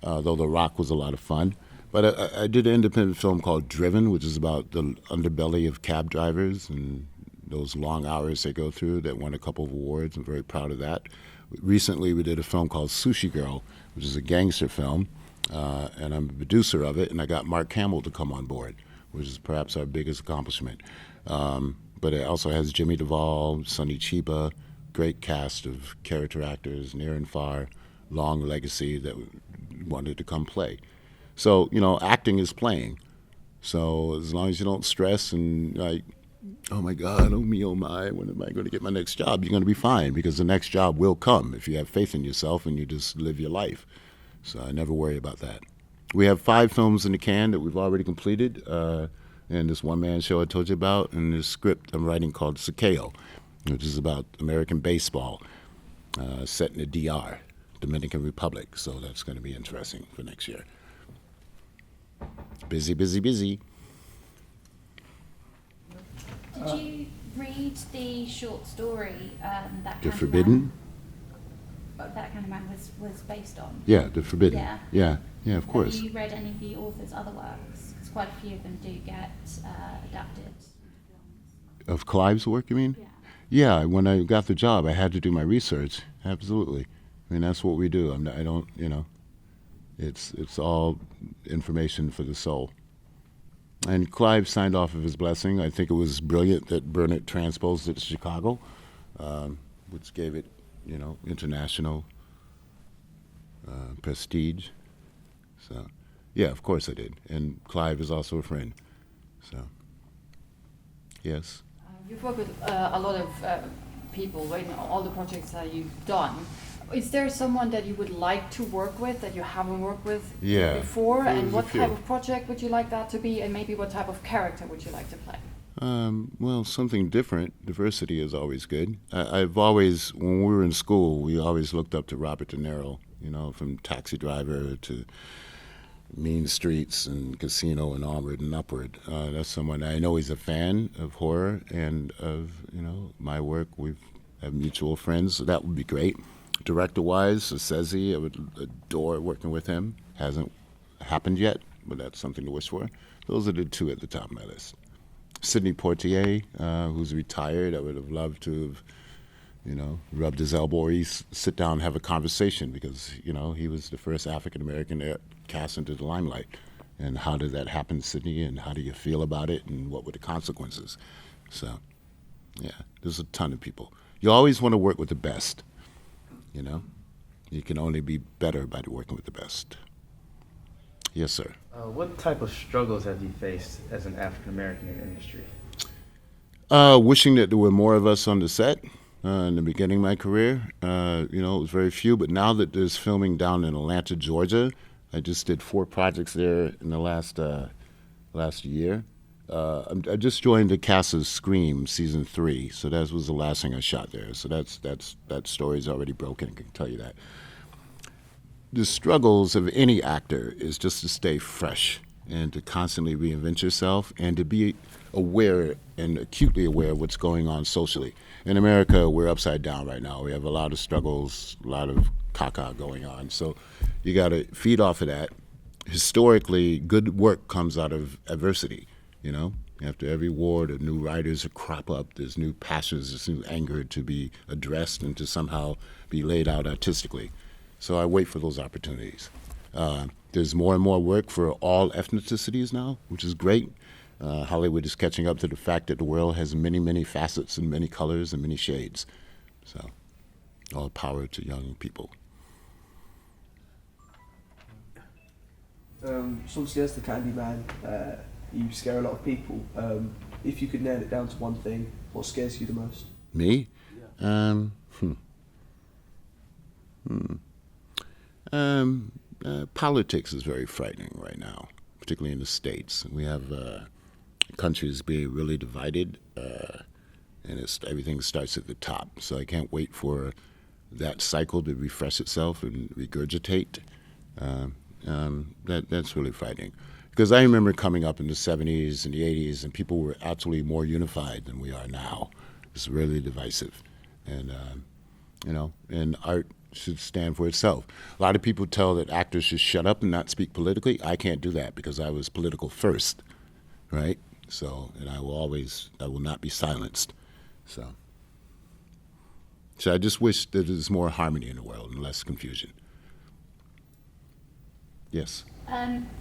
S14: though The Rock was a lot of fun. But I did an independent film called Driven, which is about the underbelly of cab drivers and those long hours they go through, that won a couple of awards. I'm very proud of that. Recently, we did a film called Sushi Girl, which is a gangster film, and I'm a producer of it, and I got Mark Hamill to come on board, which is perhaps our biggest accomplishment. But it also has Jimmy Duvall, Sonny Chiba, great cast of character actors, near and far, long legacy that wanted to come play. So, acting is playing. So as long as you don't stress and oh my God, oh me, oh my, when am I going to get my next job? You're going to be fine, because the next job will come if you have faith in yourself and you just live your life. So I never worry about that. We have 5 films in the can that we've already completed, and this one-man show I told you about, and this script I'm writing called Sakeo, which is about American baseball, set in the DR, Dominican Republic. So that's going to be interesting for next year. Busy, busy, busy.
S4: Did you read the short story that
S14: The
S4: Candyman,
S14: Forbidden?
S4: that Candyman was based on?
S14: Yeah, The Forbidden.
S4: Yeah.
S14: Yeah, of course.
S4: Have you read any of the author's other works? Because quite a few of them do get adapted.
S14: Of Clive's work, you mean? Yeah, when I got the job, I had to do my research. Absolutely. I mean, that's what we do. I don't, it's all information for the soul. And Clive signed off of his blessing. I think it was brilliant that Burnett transposed it to Chicago, which gave it, international prestige. So, yeah, of course I did. And Clive is also a friend. So, yes.
S15: You've worked with a lot of people in all the projects that you've done. Is there someone that you would like to work with that you haven't worked with before? And what type of project would you like that to be? And maybe what type of character would you like to play?
S14: Well, something different. Diversity is always good. I've always, when we were in school, we always looked up to Robert De Niro, you know, from Taxi Driver to Mean Streets and Casino and Onward and Upward. That's someone, I know he's a fan of horror and of, you know, my work. We have mutual friends, so that would be great. Director-wise, Scorsese, I would adore working with him. Hasn't happened yet, but that's something to wish for. Those are the two at the top of my list. Sidney Poitier, who's retired, I would have loved to have, you know, rubbed his elbow or sit down and have a conversation because, you know, he was the first African-American cast into the limelight. And how did that happen, Sidney, and how do you feel about it, and what were the consequences? So, yeah, there's a ton of people. You always want to work with the best, you know? You can only be better by working with the best. Yes, sir.
S5: What type of struggles have you faced as an African American in the industry?
S14: Wishing that there were more of us on the set in the beginning of my career. You know, it was very few, but now that there's filming down in Atlanta, Georgia, I just did 4 projects there in the last year. I just joined the cast of Scream season 3, so that was the last thing I shot there. So that story's already broken. I can tell you that. The struggles of any actor is just to stay fresh and to constantly reinvent yourself and to be aware and acutely aware of what's going on socially. In America, we're upside down right now. We have a lot of struggles, a lot of caca going on. So you got to feed off of that. Historically, good work comes out of adversity, you know? After every war, the new writers crop up. There's new passions, there's new anger to be addressed and to somehow be laid out artistically. So I wait for those opportunities. There's more and more work for all ethnicities now, which is great. Hollywood is catching up to the fact that the world has many, many facets and many colors and many shades. So all power to young people.
S13: So obviously as the Candyman, you scare a lot of people. If you could nail it down to one thing, what scares you the most?
S14: Me? Politics is very frightening right now, particularly in the States. We have countries being really divided, and everything starts at the top. So I can't wait for that cycle to refresh itself and regurgitate. That's really frightening. Because I remember coming up in the 70s and the 80s, and people were absolutely more unified than we are now. It's really divisive. And, you know, and art should stand for itself. A lot of people tell that actors should shut up and not speak politically. I can't do that because I was political first, right? So, and I will not be silenced. So I just wish that there's more harmony in the world and less confusion. Yes?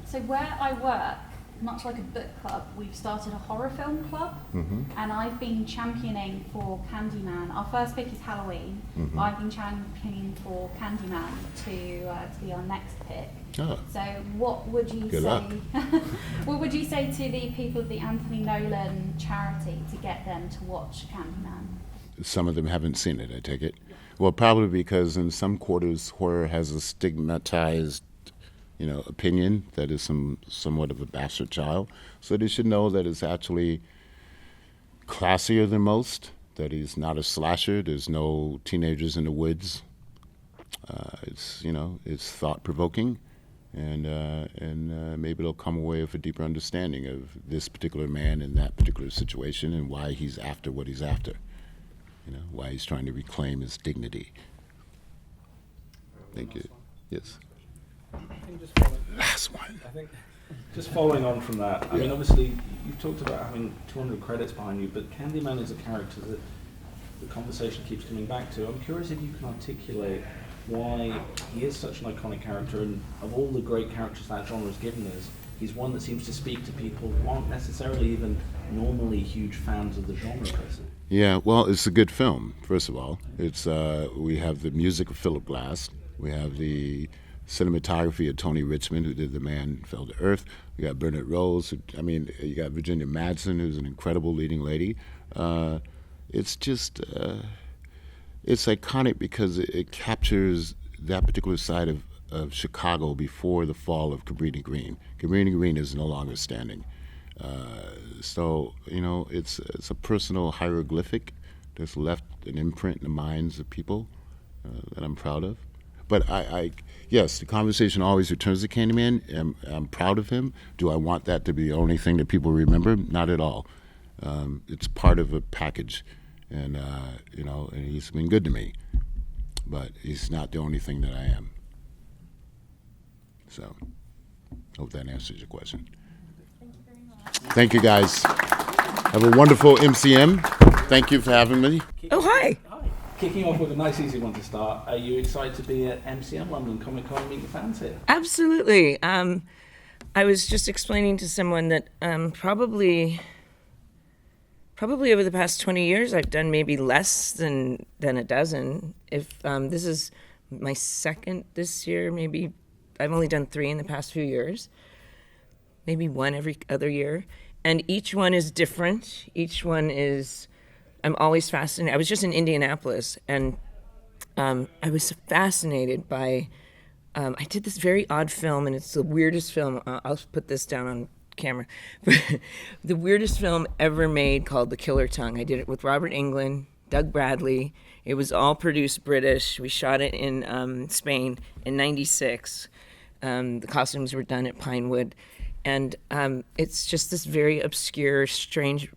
S4: So where I work, much like a book club, we've started a horror film club, and I've been championing for Candyman. Our first pick is Halloween. I've been championing for Candyman to be our next pick.
S14: Oh.
S4: So what would you
S14: Good
S4: say?
S14: luck.
S4: What would you say to the people of the Anthony Nolan charity to get them to watch Candyman?
S14: Some of them haven't seen it, I take it. Well, probably because in some quarters, horror has a stigmatized, you know, opinion that is somewhat of a bastard child. So they should know that it's actually classier than most, that he's not a slasher. There's no teenagers in the woods. It's, you know, it's thought-provoking, and maybe they'll come away with a deeper understanding of this particular man in that particular situation and why he's after what he's after, you know, why he's trying to reclaim his dignity. Thank you. Yes. Last one.
S1: I think just following on from that, I mean, obviously, you've talked about having 200 credits behind you, but Candyman is a character that the conversation keeps coming back to. I'm curious if you can articulate why he is such an iconic character, and of all the great characters that genre has given us, he's one that seems to speak to people who aren't necessarily even normally huge fans of the genre, person.
S14: Yeah, well, it's a good film, first of all. It's we have the music of Philip Glass. We have the cinematography of Tony Richmond, who did The Man Fell to Earth. We got Bernard Rose. You got Virginia Madsen, who's an incredible leading lady. It's just, it's iconic because it captures that particular side of Chicago before the fall of Cabrini Green. Cabrini Green is no longer standing. So, you know, it's a personal hieroglyphic that's left an imprint in the minds of people that I'm proud of. But yes, the conversation always returns to Candyman. I'm proud of him. Do I want that to be the only thing that people remember? Not at all. It's part of a package, and you know, and he's been good to me. But he's not the only thing that I am. So, hope that answers your question. Thank you, guys. Have a wonderful MCM. Thank you for having me.
S1: Oh, hi. Hi. Kicking off with a nice, easy one to start. Are you excited to be at MCM London Comic Con and meet your fans here?
S16: Absolutely. I was just explaining to someone that probably over the past 20 years, I've done maybe less than a dozen. If this is my second this year, maybe I've only done 3 in the past few years, maybe 1 every other year. And each one is different. Each one is, I'm always fascinated. I was just in Indianapolis, and I was fascinated by, I did this very odd film, and it's the weirdest film. I'll put this down on camera. The weirdest film ever made, called The Killer Tongue. I did it with Robert Englund, Doug Bradley. It was all produced British. We shot it in Spain in '96. The costumes were done at Pinewood. And it's just this very obscure, strange,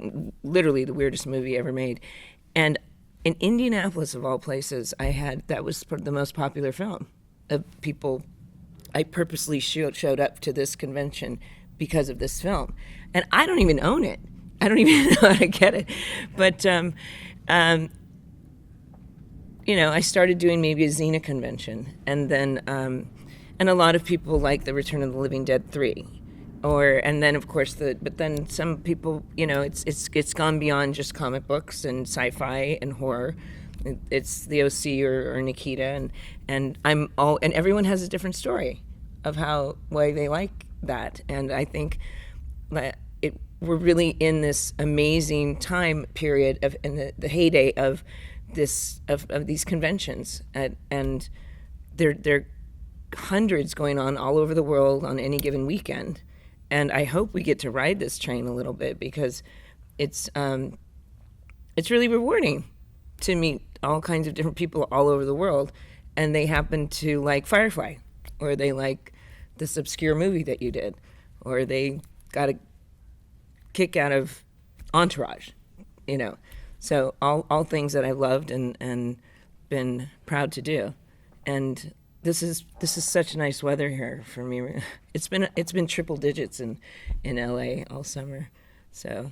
S16: literally the weirdest movie ever made. And in Indianapolis, of all places, that was the most popular film of people. I purposely showed up to this convention because of this film. And I don't even own it. I don't even know how to get it. But, you know, I started doing maybe a Xena convention. And then, and a lot of people like the Return of the Living Dead 3. And then of course but then some people, you know, it's gone beyond just comic books and sci-fi and horror. It's the OC or Nikita, and everyone has a different story of why they like that. And I think that we're really in this amazing time period in the heyday of these conventions, and there are hundreds going on all over the world on any given weekend. And I hope we get to ride this train a little bit, because it's really rewarding to meet all kinds of different people all over the world, and they happen to like Firefly, or they like this obscure movie that you did, or they got a kick out of Entourage, you know. So all things that I've loved and been proud to do. And this is such nice weather here for me. It's been triple digits in LA all summer. So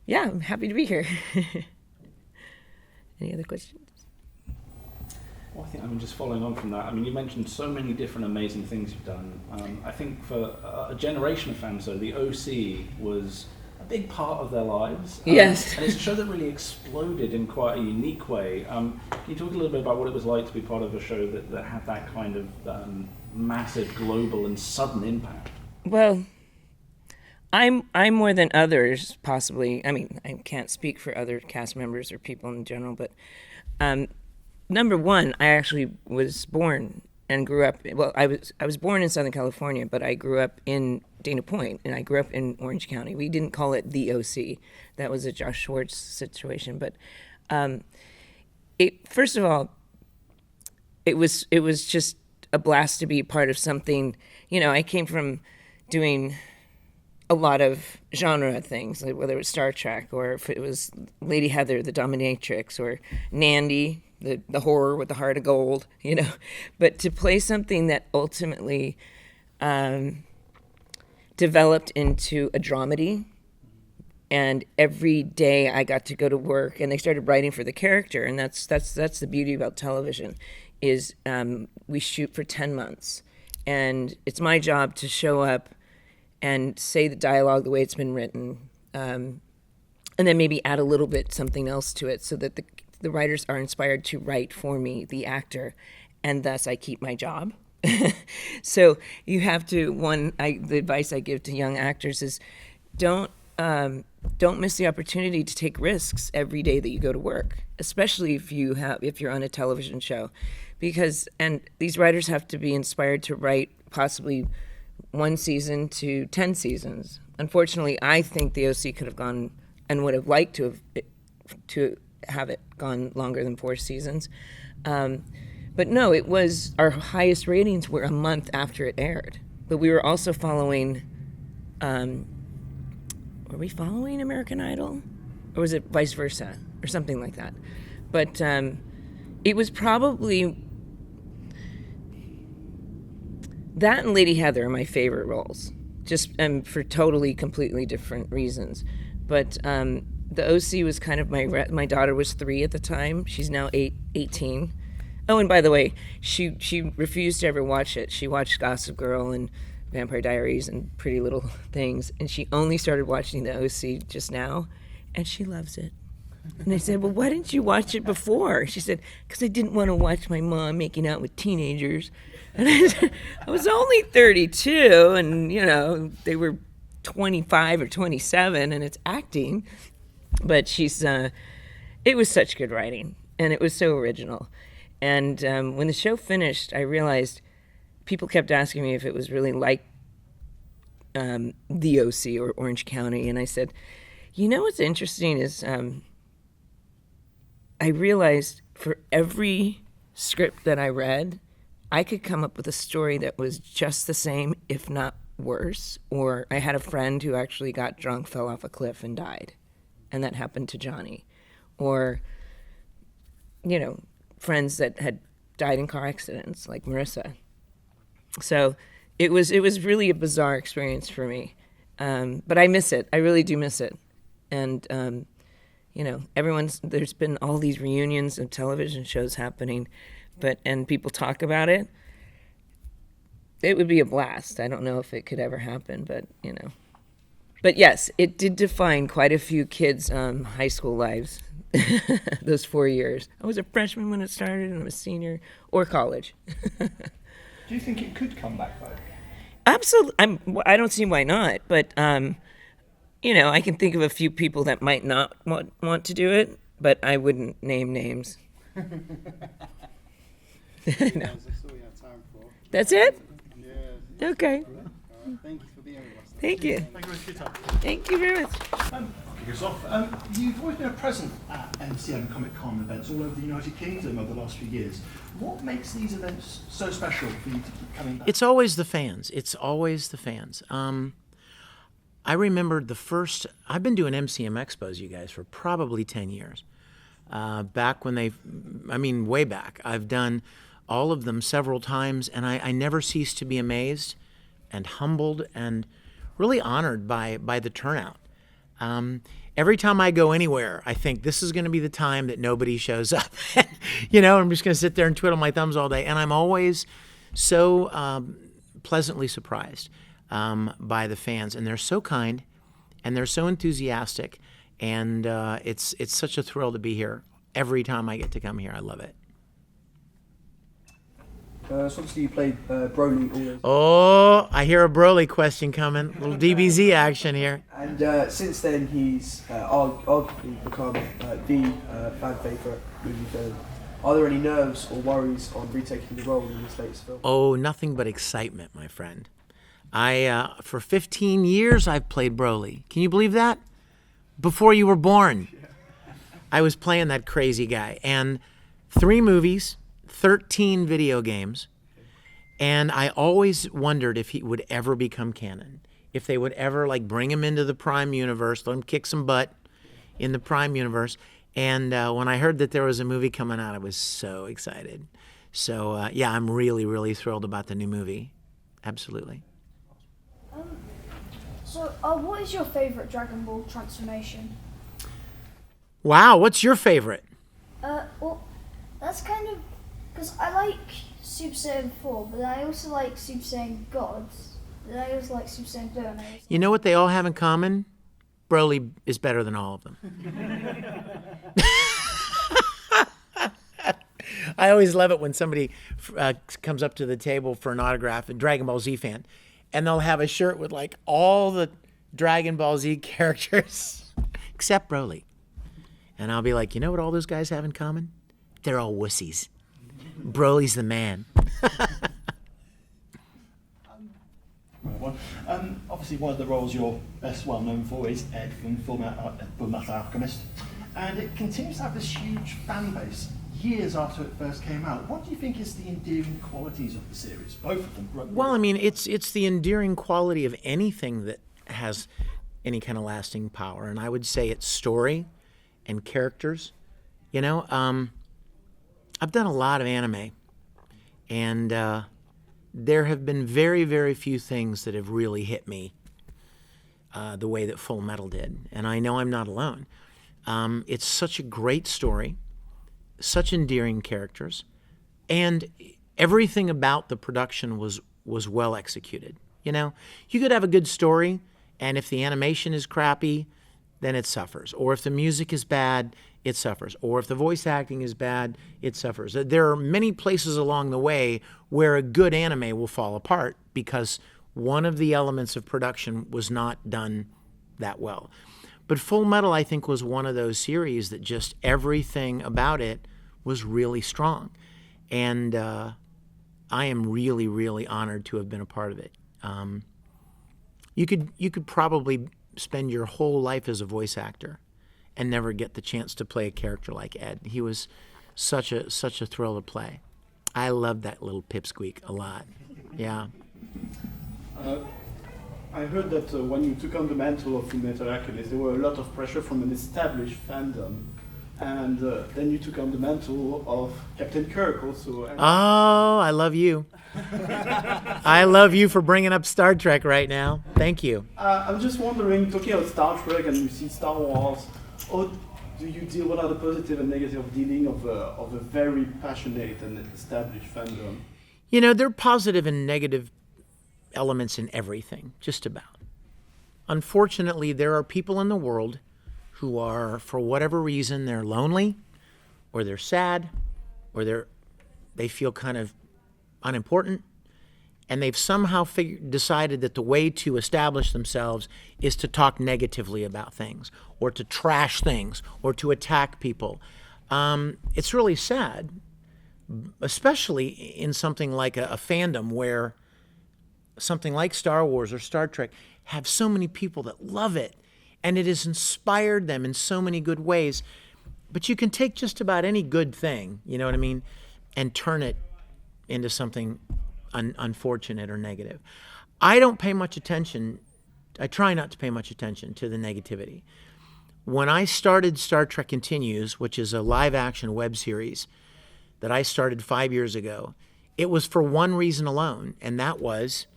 S16: yeah, I'm happy to be here. Any other questions?
S1: Well, I mean, just following on from that, I mean, you mentioned so many different amazing things you've done. I think for a generation of fans, though, the OC was a big part of their lives.
S16: Yes.
S1: And it's a show that really exploded in quite a unique way. Can you talk a little bit about what it was like to be part of a show that had that kind of massive, global, and sudden impact?
S16: Well, I'm more than others, possibly. I mean, I can't speak for other cast members or people in general, but number one, I actually was born and grew up. Well, I was born in Southern California, but I grew up in Dana Point, and I grew up in Orange County. We didn't call it the OC. That was a Josh Schwartz situation. But first of all, it was just a blast to be part of something. You know, I came from doing a lot of genre things, like whether it was Star Trek, or if it was Lady Heather, the dominatrix, or Nandy, the horror with the heart of gold, you know. But to play something that ultimately developed into a dramedy, and every day I got to go to work, and they started writing for the character, and that's the beauty about television, is we shoot for 10 months, and it's my job to show up and say the dialogue the way it's been written, and then maybe add a little bit something else to it, so that the writers are inspired to write for me, the actor, and thus I keep my job. So you have to, the advice I give to young actors is don't miss the opportunity to take risks every day that you go to work, especially if you're on a television show, and these writers have to be inspired to write possibly 1 season to 10 seasons. Unfortunately, I think the OC could have gone and would have liked to have it gone longer than 4 seasons. But no, it was, our highest ratings were a month after it aired. But we were also following, were we following American Idol? Or was it vice versa? Or something like that. But it was probably, that and Lady Heather are my favorite roles. Just for totally, completely different reasons. But the OC was kind of my daughter was 3 at the time. She's now 18. Oh, and by the way, she refused to ever watch it. She watched Gossip Girl and Vampire Diaries and Pretty Little Things, and she only started watching the OC just now, and she loves it. And I said, well, why didn't you watch it before? She said, because I didn't want to watch my mom making out with teenagers. And I said, I was only 32, and, you know, they were 25 or 27, and it's acting. But it was such good writing, and it was so original. And when the show finished, I realized people kept asking me if it was really like the OC or Orange County. And I said, you know what's interesting is I realized for every script that I read, I could come up with a story that was just the same, if not worse. Or I had a friend who actually got drunk, fell off a cliff, and died. And that happened to Johnny. Or, you know, friends that had died in car accidents, like Marissa. So it was really a bizarre experience for me. But I miss it. I really do miss it. And, you know, there's been all these reunions of television shows happening, and people talk about it. It would be a blast. I don't know if it could ever happen, but, you know. But yes, it did define quite a few kids' high school lives, those 4 years. I was a freshman when it started, and I'm a senior, or college.
S10: Do you think it could come back, though?
S16: Absolutely. I don't see why not, but, you know, I can think of a few people that might not want to do it, but I wouldn't name names. No.
S5: That's all we have time for.
S16: That's it?
S5: Yeah.
S16: Okay.
S5: Thank you for being with us.
S16: Thank you.
S10: Thank you very much for your time.
S16: Thank you very much.
S10: I'll kick us off. You've always been a present at MCM Comic Con events all over the United Kingdom over the last few years. What makes these events so special for you to keep coming back?
S17: It's always the fans. It's always the fans. I remembered I've been doing MCM Expos, you guys, for probably 10 years. Back when way back. I've done all of them several times, and I never cease to be amazed and humbled and really honored by the turnout. Every time I go anywhere, I think this is going to be the time that nobody shows up. You know, I'm just going to sit there and twiddle my thumbs all day. And I'm always so pleasantly surprised by the fans. And they're so kind, and they're so enthusiastic. And it's such a thrill to be here. Every time I get to come here, I love it.
S13: So obviously you played Broly all those.
S17: Oh, I hear a Broly question coming. A little DBZ action here.
S13: And since then he's arguably become the fan favourite movie villain. Are there any nerves or worries on retaking the role in this latest film?
S17: Oh, nothing but excitement, my friend. For 15 years I've played Broly. Can you believe that? Before you were born. I was playing that crazy guy. And 3 movies, 13 video games, and I always wondered if he would ever become canon, if they would ever bring him into the Prime universe, let him kick some butt in the Prime universe. And when I heard that there was a movie coming out, I was so excited. So yeah, I'm really, really thrilled about the new movie. Absolutely.
S8: So, what is your favourite Dragon Ball transformation?
S17: Wow, what's your favorite?
S8: Well, that's kind of because I like Super Saiyan 4, but I also like Super Saiyan Gods. But I also like Super Saiyan Blue.
S17: You know what they all have in common? Broly is better than all of them. I always love it when somebody comes up to the table for an autograph, a Dragon Ball Z fan, and they'll have a shirt with all the Dragon Ball Z characters except Broly. And I'll be like, you know what all those guys have in common? They're all wussies. Broly's the man.
S10: One well. Obviously, one of the roles you're best well known for is Ed from Fullmetal Alchemist, and it continues to have this huge fan base years after it first came out. What do you think is the endearing qualities of the series, both of them?
S17: Well, I mean, it's the endearing quality of anything that has any kind of lasting power, and I would say it's story and characters. You know, I've done a lot of anime, and there have been very, very few things that have really hit me the way that Full Metal did, and I know I'm not alone. It's such a great story, such endearing characters, and everything about the production was well executed. You know, you could have a good story, and if the animation is crappy, then it suffers. Or if the music is bad, it suffers. Or if the voice acting is bad, it suffers. There are many places along the way where a good anime will fall apart because one of the elements of production was not done that well. But Full Metal, I think, was one of those series that just everything about it was really strong. And I am really, really honored to have been a part of it. You could probably spend your whole life as a voice actor and never get the chance to play a character like Ed. He was such a thrill to play. I loved that little pipsqueak a lot. Yeah.
S11: I heard that when you took on the mantle of Fullmetal Alchemist, there were a lot of pressure from an established fandom. And then you took on the mantle of Captain Kirk also.
S17: Oh, I love you. I love you for bringing up Star Trek right now. Thank you.
S11: I'm just wondering, talking about Star Trek and you see Star Wars, how do you deal with the positive and negative dealing of a very passionate and established fandom?
S17: You know, there are positive and negative elements in everything, just about. Unfortunately, there are people in the world who are, for whatever reason, they're lonely, or they're sad, or they feel kind of unimportant, and they've somehow decided that the way to establish themselves is to talk negatively about things, or to trash things, or to attack people. It's really sad, especially in something like a fandom where something like Star Wars or Star Trek have so many people that love it, and it has inspired them in so many good ways. But you can take just about any good thing, you know what I mean, and turn it into something unfortunate or negative. I don't pay much attention, I try not to pay much attention to the negativity. When I started Star Trek Continues, which is a live-action web series that I started 5 years ago, it was for one reason alone, and that was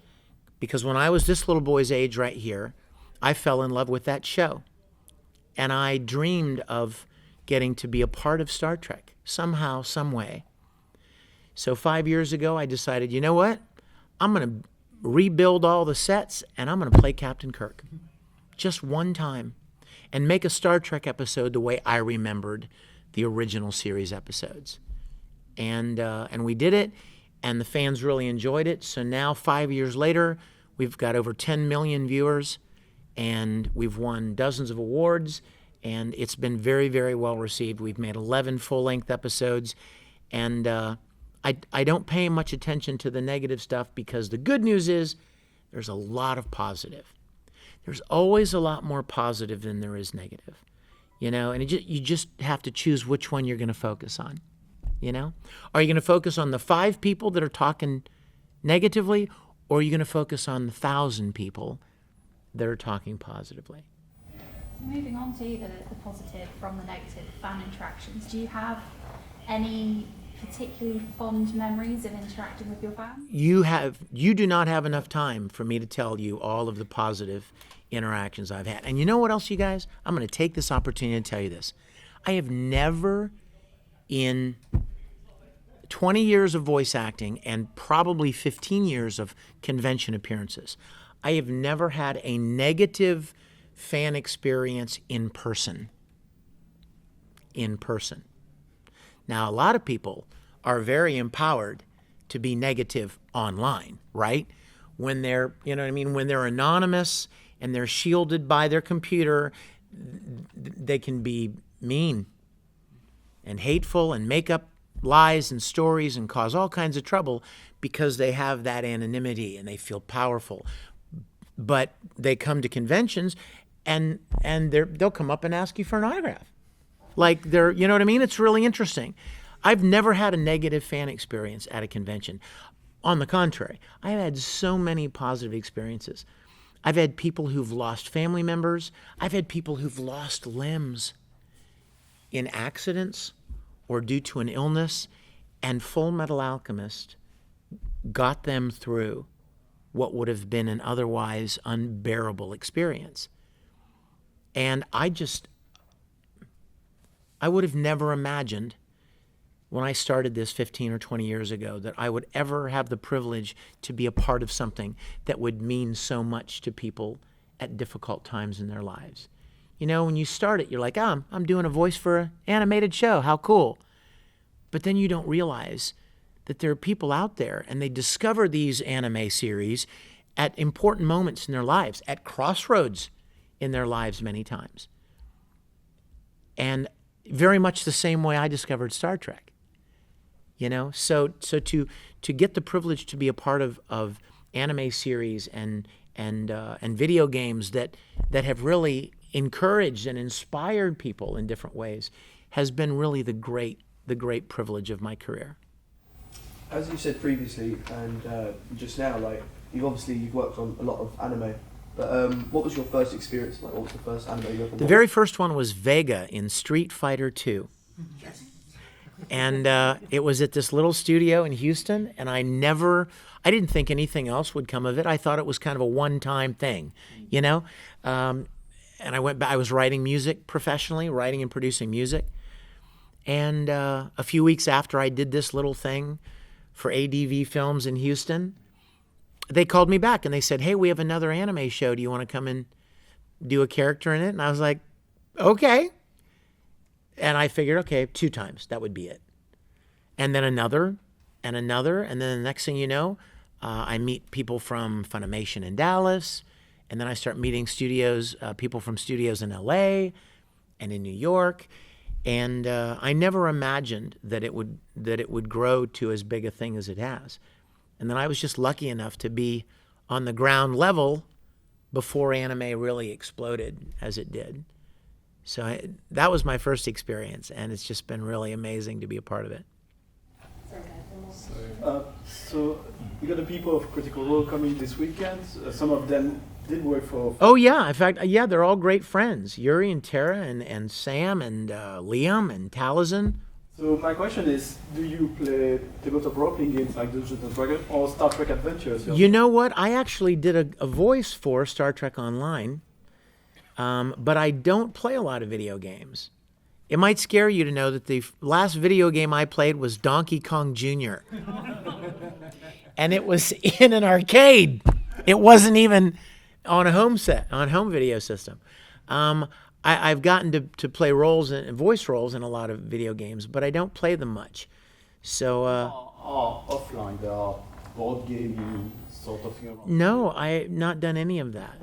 S17: because when I was this little boy's age right here, I fell in love with that show. And I dreamed of getting to be a part of Star Trek, somehow, some way. So 5 years ago, I decided, you know what? I'm going to rebuild all the sets, and I'm going to play Captain Kirk. Just one time. And make a Star Trek episode the way I remembered the original series episodes. And we did it, and the fans really enjoyed it. So now, 5 years later, we've got over 10 million viewers, and we've won dozens of awards, and it's been very, very well received. We've made 11 full-length episodes, and I don't pay much attention to the negative stuff because the good news is there's a lot of positive. There's always a lot more positive than there is negative, you know, and you just have to choose which one you're going to focus on, you know? Are you going to focus on the 5 people that are talking negatively, or are you going to focus on the 1,000 people that are talking positively?
S4: So moving on to the positive from the negative fan interactions, do you have any particularly fond memories of interacting with your fans?
S17: You do not have enough time for me to tell you all of the positive interactions I've had. And you know what else, you guys? I'm going to take this opportunity to tell you this. I have never, in 20 years of voice acting and probably 15 years of convention appearances, I have never had a negative fan experience in person. In person. Now, a lot of people are very empowered to be negative online, right? When they're, you know what I mean, when they're anonymous and they're shielded by their computer, they can be mean and hateful and make up lies and stories and cause all kinds of trouble because they have that anonymity and they feel powerful. but they come to conventions, and they'll come up and ask you for an autograph. Like you know what I mean? It's really interesting. I've never had a negative fan experience at a convention. On the contrary, I've had so many positive experiences. I've had people who've lost family members. I've had people who've lost limbs in accidents or due to an illness, and Full Metal Alchemist got them through what would have been an otherwise unbearable experience. And I would have never imagined when I started this 15 or 20 years ago that I would ever have the privilege to be a part of something that would mean so much to people at difficult times in their lives. You know, when you start it, you're like, oh, I'm doing a voice for an animated show. How cool. But then you don't realize that there are people out there, and they discover these anime series at important moments in their lives, at crossroads in their lives many times. And very much the same way I discovered Star Trek. You know, so to get the privilege to be a part of anime series and video games that have really encouraged and inspired people in different ways has been really the great privilege of my career.
S13: As you said previously and just now, like you've worked on a lot of anime, but what was your first experience like? What was the first anime you ever watched?
S17: The very first one was Vega in Street Fighter II. Yes. And it was at this little studio in Houston, and I didn't think anything else would come of it. I thought it was kind of a one-time thing, you know? And I was writing music professionally, writing and producing music. And a few weeks after I did this little thing for ADV Films in Houston, they called me back and they said, hey, we have another anime show. Do you want to come and do a character in it? And I was like, okay. And I figured, okay, 2 times, that would be it. And then another, and another, and then the next thing you know, I meet people from Funimation in Dallas, and then I start meeting studios, people from studios in LA and in New York, and I never imagined that it would grow to as big a thing as it has. And then I was just lucky enough to be on the ground level before anime really exploded as it did. So that was my first experience, and it's just been really amazing to be a part of it.
S11: So we got the people of Critical Role coming this weekend. Some of them did work for...
S17: Oh, yeah. In fact, yeah, they're all great friends. Yuri and Tara and Sam and Liam and Taliesin.
S11: So my question is, do you play tabletop role-playing games like Dungeons & Dragons or Star Trek Adventures?
S17: You know what? I actually did a voice for Star Trek Online. But I don't play a lot of video games. It might scare you to know that the last video game I played was Donkey Kong Jr. And it was in an arcade. It wasn't even on a home video system. I've gotten to play roles and voice roles in a lot of video games, but I don't play them much. So
S11: offline, there are board gaming sort of thing.
S17: No, I've not done any of that.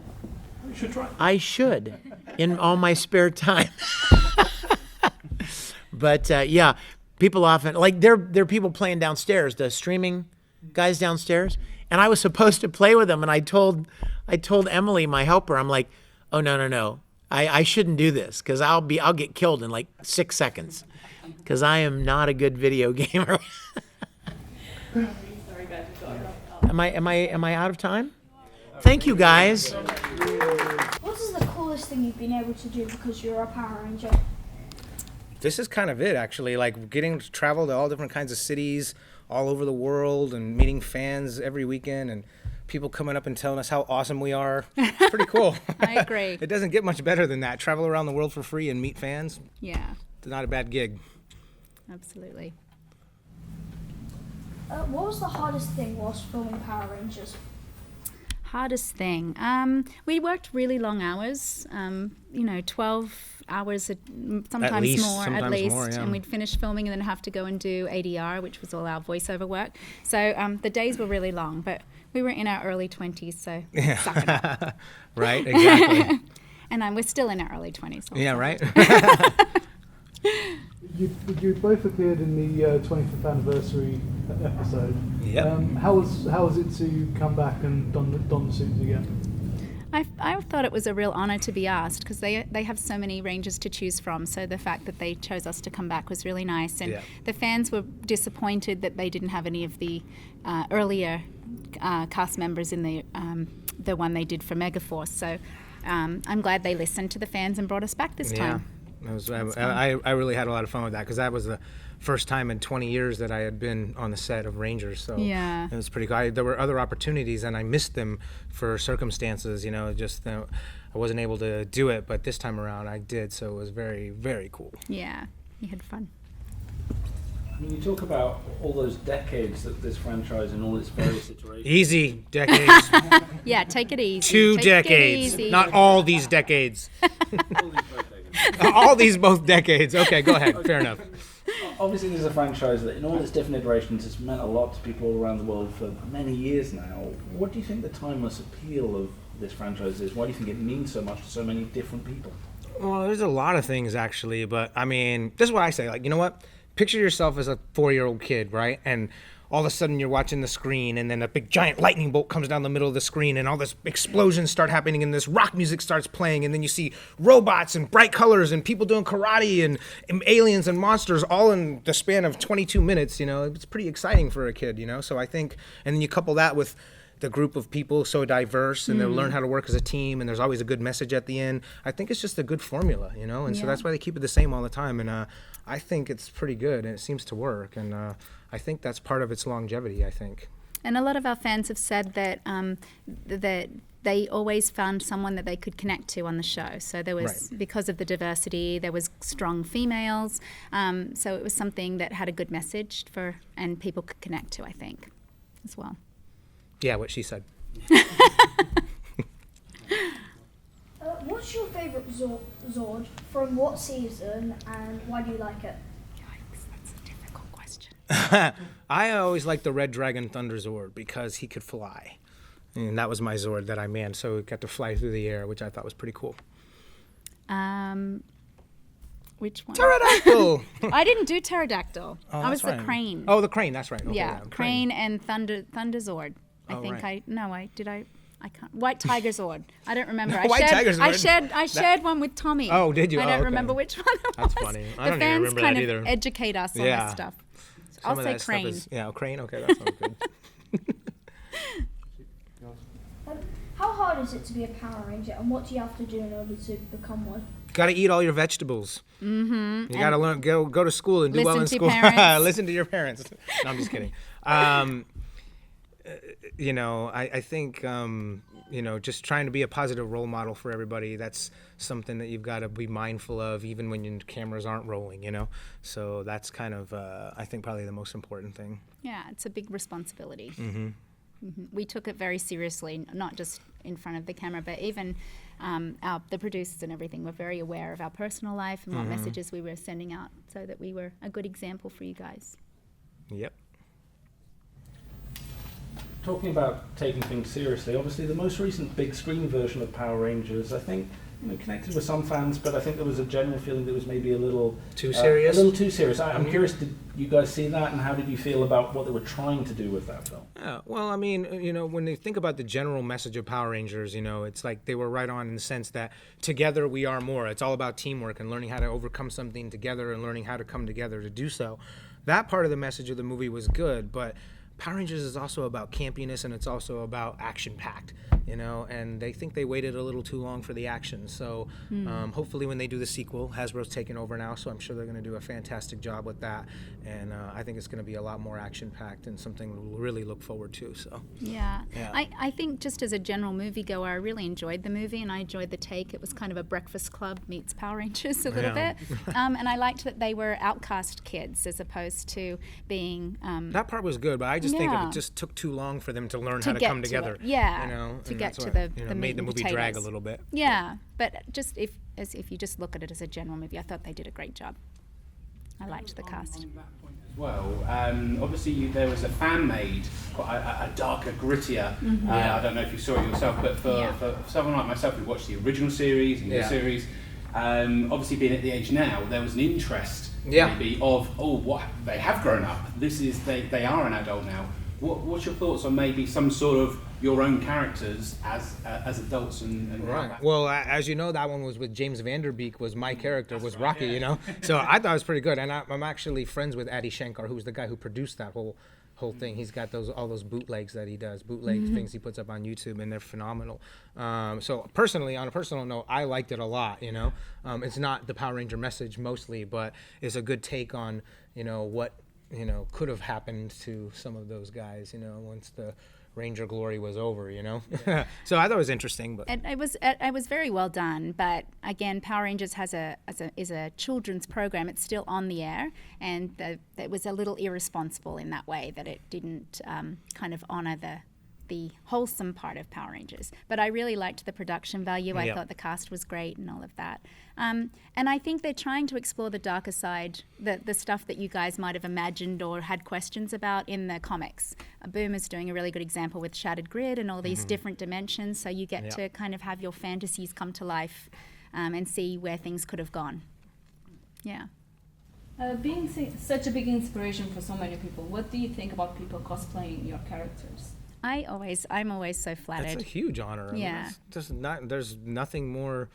S11: You should try.
S17: I should, in all my spare time. But yeah, people often there are people playing downstairs, the streaming guys downstairs, and I was supposed to play with them, and I told Emily, my helper, I'm like, oh no, I shouldn't do this because I'll get killed in like 6 seconds because I am not a good video gamer. Am I out of time? Thank you, guys.
S8: What is the coolest thing you've been able to do because you're a Power Ranger?
S18: This is kind of it, actually, like getting to travel to all different kinds of cities all over the world and meeting fans every weekend and people coming up and telling us how awesome we are. It's pretty cool.
S19: I agree.
S18: It doesn't get much better than that. Travel around the world for free and meet fans.
S19: Yeah.
S18: It's not a bad gig.
S19: Absolutely.
S8: What was the hardest thing whilst filming Power Rangers?
S19: Hardest thing. We worked really long hours, 12 hours, sometimes more, and we'd finish filming and then have to go and do ADR, which was all our voiceover work. So the days were really long, but we were in our early 20s, so suck it up.
S18: Right, exactly.
S19: And we're still in our early 20s. Also.
S18: Yeah, right.
S3: You both appeared in the 25th anniversary episode.
S18: Yep.
S3: How was it to come back and don the suits again?
S19: I thought it was a real honour to be asked, because they have so many Rangers to choose from. So the fact that they chose us to come back was really nice. And the fans were disappointed that they didn't have any of the earlier cast members in the one they did for Megaforce. So I'm glad they listened to the fans and brought us back this time.
S18: I really had a lot of fun with that, because that was the first time in 20 years that I had been on the set of Rangers, so it was pretty cool. There were other opportunities and I missed them for circumstances, I wasn't able to do it, but this time around I did, so it was very, very cool.
S19: Yeah, you had fun.
S1: I mean, you talk about all those decades that this franchise and all its various iterations.
S18: Easy, decades.
S19: Yeah, take it easy.
S18: 2 decades, not all these decades. All these both decades. Okay, go ahead. Fair enough.
S1: Obviously, there's a franchise that, in all its different iterations, has meant a lot to people all around the world for many years now. What do you think the timeless appeal of this franchise is? Why do you think it means so much to so many different people?
S18: Well, there's a lot of things, actually, but I mean, this is what I say. Like, you know what? Picture yourself as a 4-year-old kid, right? And all of a sudden you're watching the screen, and then a big giant lightning bolt comes down the middle of the screen, and all this explosions start happening, and this rock music starts playing, and then you see robots and bright colors and people doing karate and aliens and monsters all in the span of 22 minutes. It's pretty exciting for a kid. So I think, and then you couple that with the group of people so diverse, and they'll learn how to work as a team, and there's always a good message at the end. I think it's just a good formula, and so that's why they keep it the same all the time. And I think it's pretty good, and it seems to work, and I think that's part of its longevity, I think.
S19: And a lot of our fans have said that that they always found someone that they could connect to on the show. So there was, because of the diversity, there was strong females. So it was something that had a good message and people could connect to, I think, as well.
S18: Yeah, what she said.
S8: What's your favourite Zord from what season, and why do you like it?
S19: That's a difficult question.
S18: I always liked the Red Dragon Thunder Zord because he could fly. And that was my Zord that I manned, so it got to fly through the air, which I thought was pretty cool.
S19: Which one?
S18: Pterodactyl!
S19: I didn't do Pterodactyl.
S18: Oh,
S19: I was
S18: right.
S19: the Crane.
S18: Oh, the Crane, that's right. Okay,
S19: yeah, Crane and Thunder Zord. I think I can't. White Tiger Zord. I don't remember.
S18: Tiger Zord.
S19: I shared one with Tommy.
S18: Oh, did you?
S19: I don't remember which one it was.
S18: That's funny. I
S19: don't even remember that either. The fans kind of educate us on this stuff. So I'll say Crane.
S18: Crane. Okay, that sounds good.
S8: How hard is it to be a Power Ranger, and what do you have to do in order to become one?
S18: Got to eat all your vegetables. Mm-hmm. You got to learn, go to school and do well in school. Listen to your parents. No, I'm just kidding. I think, just trying to be a positive role model for everybody, that's something that you've got to be mindful of even when your cameras aren't rolling, So that's kind of, I think, probably the most important thing.
S19: Yeah, it's a big responsibility.
S18: Mm-hmm.
S19: Mm-hmm. We took it very seriously, not just in front of the camera, but even the producers and everything were very aware of our personal life and what messages we were sending out, so that we were a good example for you guys.
S18: Yep.
S1: Talking about taking things seriously, obviously the most recent big screen version of Power Rangers, I think, connected with some fans, but I think there was a general feeling that it was maybe a little
S18: too serious.
S1: I'm curious, did you guys see that, and how did you feel about what they were trying to do with that film?
S18: Yeah, well, I mean, when they think about the general message of Power Rangers, it's like they were right on in the sense that together we are more. It's all about teamwork and learning how to overcome something together and learning how to come together to do so. That part of the message of the movie was good, but Power Rangers is also about campiness, and it's also about action-packed, and they think they waited a little too long for the action. So hopefully when they do the sequel, Hasbro's taken over now, so I'm sure they're going to do a fantastic job with that. And I think it's going to be a lot more action-packed and something we'll really look forward to. So
S19: Yeah. I think just as a general moviegoer, I really enjoyed the movie, and I enjoyed the take. It was kind of a Breakfast Club meets Power Rangers a little bit. And I liked that they were outcast kids as opposed to being...
S18: that part was good, but I just think it just took too long for them to learn how to come together.
S19: To get to the
S18: made the movie
S19: potatoes.
S18: drag a little bit.
S19: Yeah, but just if you just look at it as a general movie, I thought they did a great job. I liked the cast.
S5: Well, obviously there was a fan-made, a darker, grittier. I don't know if you saw it yourself, but for someone like myself who watched the original series and your series, obviously being at the age now, there was an interest maybe of what they have grown up. They are an adult now. What's your thoughts on maybe some sort of your own characters as adults and
S18: right. Well, as you know, that one was with James Vanderbeek. Was my character was Rocky, you know. So I thought it was pretty good, and I'm actually friends with Adi Shankar, who's the guy who produced that whole thing. He's got all those bootlegs that he does, things he puts up on YouTube, and they're phenomenal. So personally, on a personal note, I liked it a lot. You know, it's not the Power Ranger message mostly, but it's a good take on what could have happened to some of those guys. Once the Ranger glory was over, So I thought it was interesting, but
S19: it was very well done. But again, Power Rangers is a children's program. It's still on the air, and it was a little irresponsible in that way that it didn't kind of honor the wholesome part of Power Rangers. But I really liked the production value. I thought the cast was great and all of that. And I think they're trying to explore the darker side, the stuff that you guys might have imagined or had questions about in the comics. Boom is doing a really good example with Shattered Grid and all these different dimensions, so you get to kind of have your fantasies come to life and see where things could have gone. Yeah.
S15: Being such a big inspiration for so many people, what do you think about people cosplaying your characters?
S19: I'm always so flattered.
S18: That's a huge honor.
S19: Yeah.
S18: There's nothing more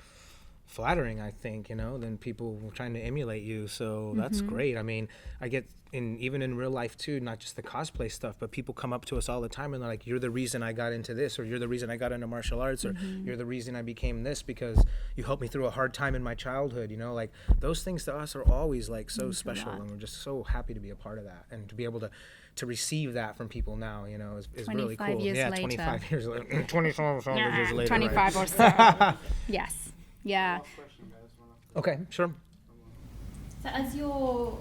S18: flattering, I think, than people trying to emulate you. So that's great. I mean, I get even in real life too, not just the cosplay stuff, but people come up to us all the time and they're like, "You're the reason I got into this," or "You're the reason I got into martial arts," or "You're the reason I became this because you helped me through a hard time in my childhood." Like those things to us are always like so special, and we're just so happy to be a part of that and to be able to receive that from people now, is really cool.
S19: 25 years later.
S18: 25 years later. 25 years later.
S19: 25
S18: right?
S19: or so. Yes. Yeah.
S18: Okay, sure.
S4: So as your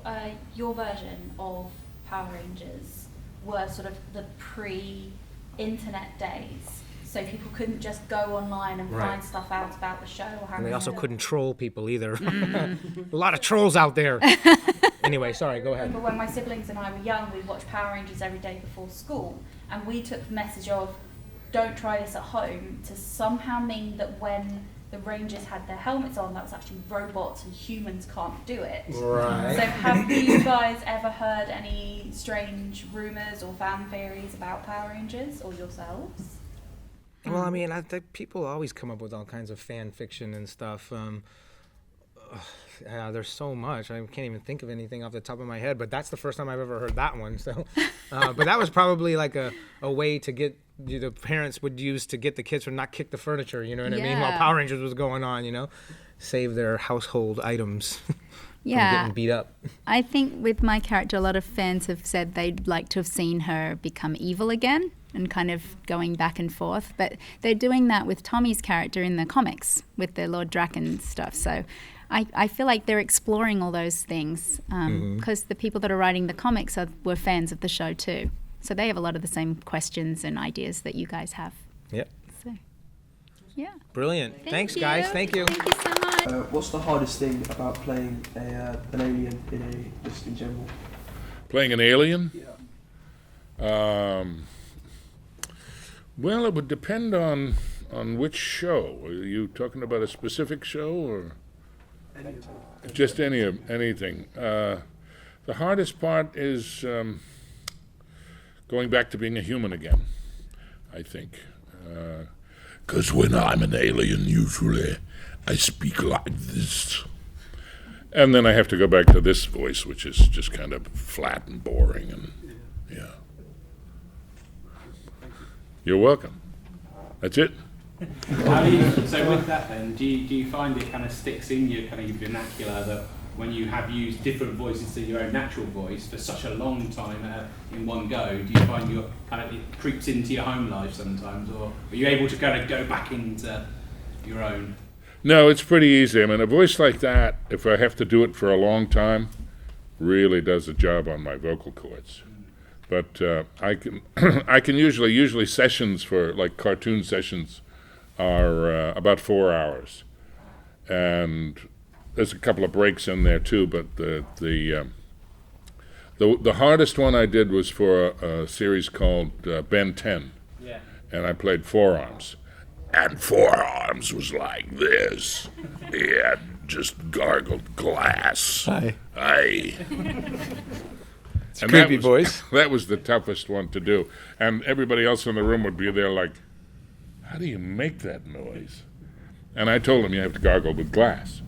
S4: version of Power Rangers were sort of the pre-internet days, so people couldn't just go online and find stuff out about the show.
S18: And they also couldn't troll people either. A lot of trolls out there. Anyway, sorry, go ahead.
S4: But when my siblings and I were young, we'd watch Power Rangers every day before school, and we took the message of "don't try this at home" to somehow mean that when the Rangers had their helmets on, that was actually robots and humans can't do it.
S18: Right.
S4: So have you guys ever heard any strange rumours or fan theories about Power Rangers or yourselves?
S18: Well, I mean, I think people always come up with all kinds of fan fiction and stuff. There's so much. I can't even think of anything off the top of my head, but that's the first time I've ever heard that one. So, but that was probably like a way to get the parents would use to get the kids to not kick the furniture, you know what I mean? While Power Rangers was going on, save their household items from getting beat up.
S19: I think with my character, a lot of fans have said they'd like to have seen her become evil again and kind of going back and forth. But they're doing that with Tommy's character in the comics with the Lord Draken stuff. So I feel like they're exploring all those things because the people that are writing the comics were fans of the show too. So they have a lot of the same questions and ideas that you guys have.
S18: Yep.
S19: So, yeah.
S18: Brilliant. Thanks, guys. Thank you.
S19: Thank you so much.
S13: What's the hardest thing about playing an alien just in general?
S20: Playing an alien? Yeah. Well, it would depend on which show. Are you talking about a specific show or just anything? The hardest part is going back to being a human again, I think. 'Cause when I'm an alien, usually I speak like this. And then I have to go back to this voice, which is just kind of flat and boring, and yeah. You're welcome. That's it.
S5: So with that then, do you find it kind of sticks in your kind of your vernacular that when you have used different voices to your own natural voice for such a long time in one go, do you find it creeps into your home life sometimes, or are you able to kind of go back into your own?
S20: No, it's pretty easy. I mean, a voice like that, if I have to do it for a long time, really does a job on my vocal cords. But I can usually sessions for like cartoon sessions are about 4 hours, and there's a couple of breaks in there too. But the hardest one I did was for a series called Ben 10, and I played Forearms, and Forearms was like this. He had just gargled glass. Hi. It's a
S21: creepy voice.
S20: That was the toughest one to do. And everybody else in the room would be there like, how do you make that noise? And I told him you have to gargle with glass.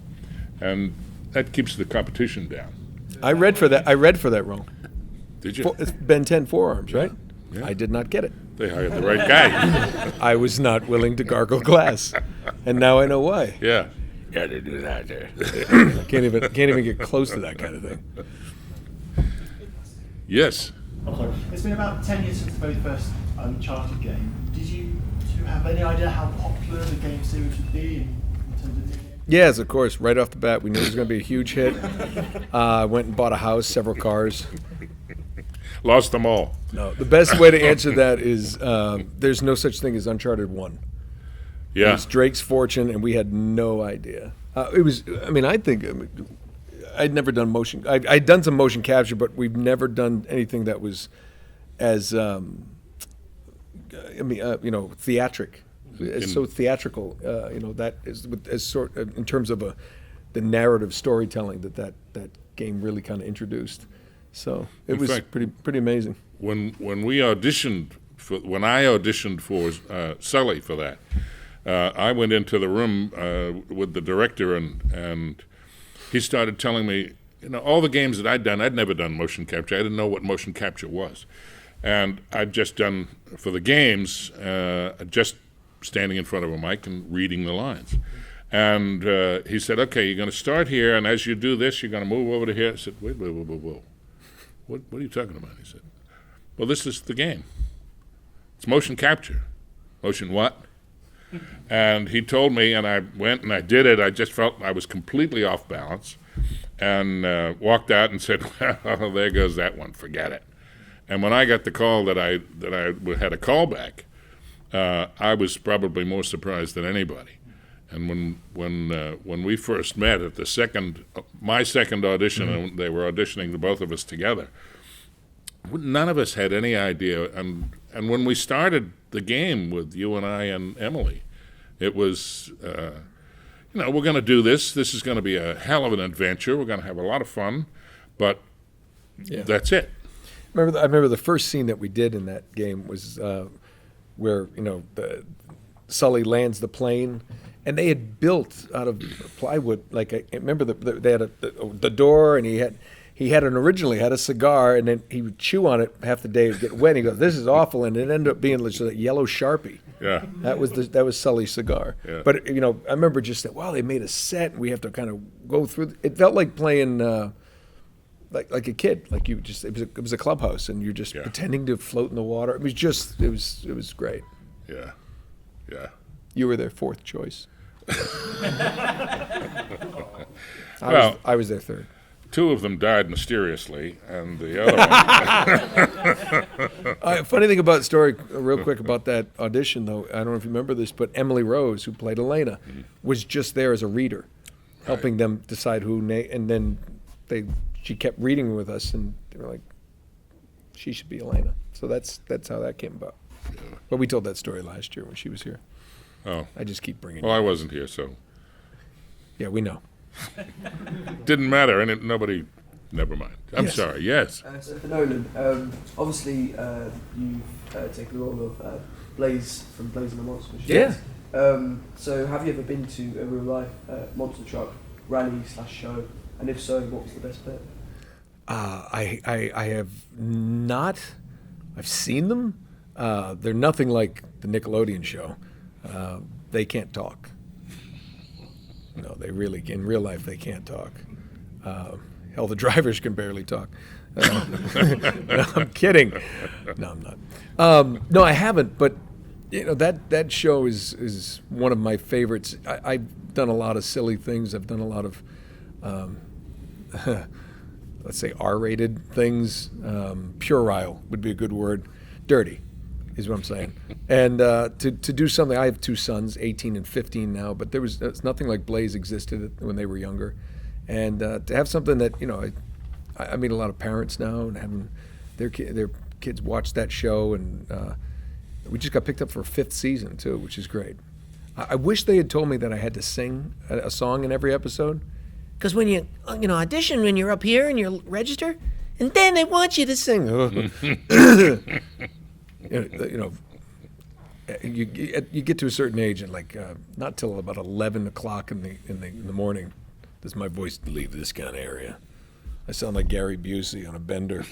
S20: And that keeps the competition down.
S21: I read for that role.
S20: Did you?
S21: It's Ben 10 forearms, right?
S20: Yeah.
S21: I did not get it.
S20: They hired the right guy.
S21: I was not willing to gargle glass. And now I know why.
S20: Yeah.
S21: Yeah, they do that there. can't even get close to that kind of thing.
S20: Yes.
S10: I'm sorry. It's been about 10 years since the very first Uncharted game. Did you have any idea how popular the game series would be in terms of new games?
S21: Yes, of course. Right off the bat, we knew it was going to be a huge hit. I went and bought a house, several cars.
S20: Lost them all.
S21: No, the best way to answer that is there's no such thing as Uncharted 1.
S20: Yeah.
S21: It was Drake's fortune, and we had no idea. It was, I mean, I'd never done motion. I'd done some motion capture, but we've never done anything that was as, theatric. It's so theatrical, that is as sort of, in terms of the narrative storytelling that game really kind of introduced. So it was pretty amazing.
S20: When I auditioned for Sully for that, I went into the room with the director and he started telling me, all the games that I'd done, I'd never done motion capture. I didn't know what motion capture was. And I'd just done, for the games, just standing in front of a mic and reading the lines. And he said, okay, you're going to start here, and as you do this, you're going to move over to here. I said, wait. What are you talking about? He said, well, this is the game. It's motion capture. Motion what? And he told me, and I went and I did it. I just felt I was completely off balance and walked out and said, well, there goes that one. Forget it. And when I got the call that I had a callback, I was probably more surprised than anybody. And when we first met at my second audition, and they were auditioning the both of us together, none of us had any idea. And when we started the game with you and I and Emily, it was, we're going to do this. This is going to be a hell of an adventure. We're going to have a lot of fun, but that's it.
S21: I remember the first scene that we did in that game was where Sully lands the plane, and they had built out of plywood. Like I remember they had the door, and he had originally had a cigar, and then he would chew on it half the day. It would get wet. And he goes, "This is awful," and it ended up being like a yellow Sharpie.
S20: Yeah,
S21: that was Sully's cigar. Yeah. But I remember just that. Wow, they made a set. And we have to kind of go through. It felt like playing. Like a kid, like it was a clubhouse, and you're just pretending to float in the water. It was great.
S20: Yeah.
S21: You were their fourth choice. I was their third.
S20: Two of them died mysteriously, and the other one.
S21: Funny thing about the story, real quick about that audition, though. I don't know if you remember this, but Emily Rose, who played Elena, was just there as a reader, helping them decide who. And then she kept reading with us, and they were like, she should be Elena. So that's how that came about. Yeah. But we told that story last year when she was here.
S20: Oh.
S21: I just keep bringing it
S20: Well,
S21: up.
S20: I wasn't here, so.
S21: Yeah, we know.
S20: Didn't matter, and nobody. Never mind. I'm sorry. Yes.
S13: So for Nolan, obviously you've taken the role of Blaze from Blaze and the Monster Machine.
S21: Yeah.
S13: So have you ever been to a real life monster truck rally/show? And if so, what was the best bit?
S21: I have not. I've seen them. They're nothing like the Nickelodeon show. They can't talk. No, they really, in real life, they can't talk. Hell, the drivers can barely talk. No, I'm kidding. No, I'm not. No, I haven't, but that show is one of my favorites. I've done a lot of silly things. I've done a lot of let's say R-rated things. Puerile would be a good word. Dirty is what I'm saying. And to do something, I have two sons, 18 and 15 now, but it's nothing like Blaze existed when they were younger. And to have something that, I meet a lot of parents now and having their kids watch that show, and we just got picked up for a 5th season too, which is great. I wish they had told me that I had to sing a song in every episode.
S22: Because when you audition, when you're up here and you register,
S21: and then I want you to sing. You get to a certain age, and not till about 11 o'clock in the morning does my voice leave this kind of area. I sound like Gary Busey on a bender,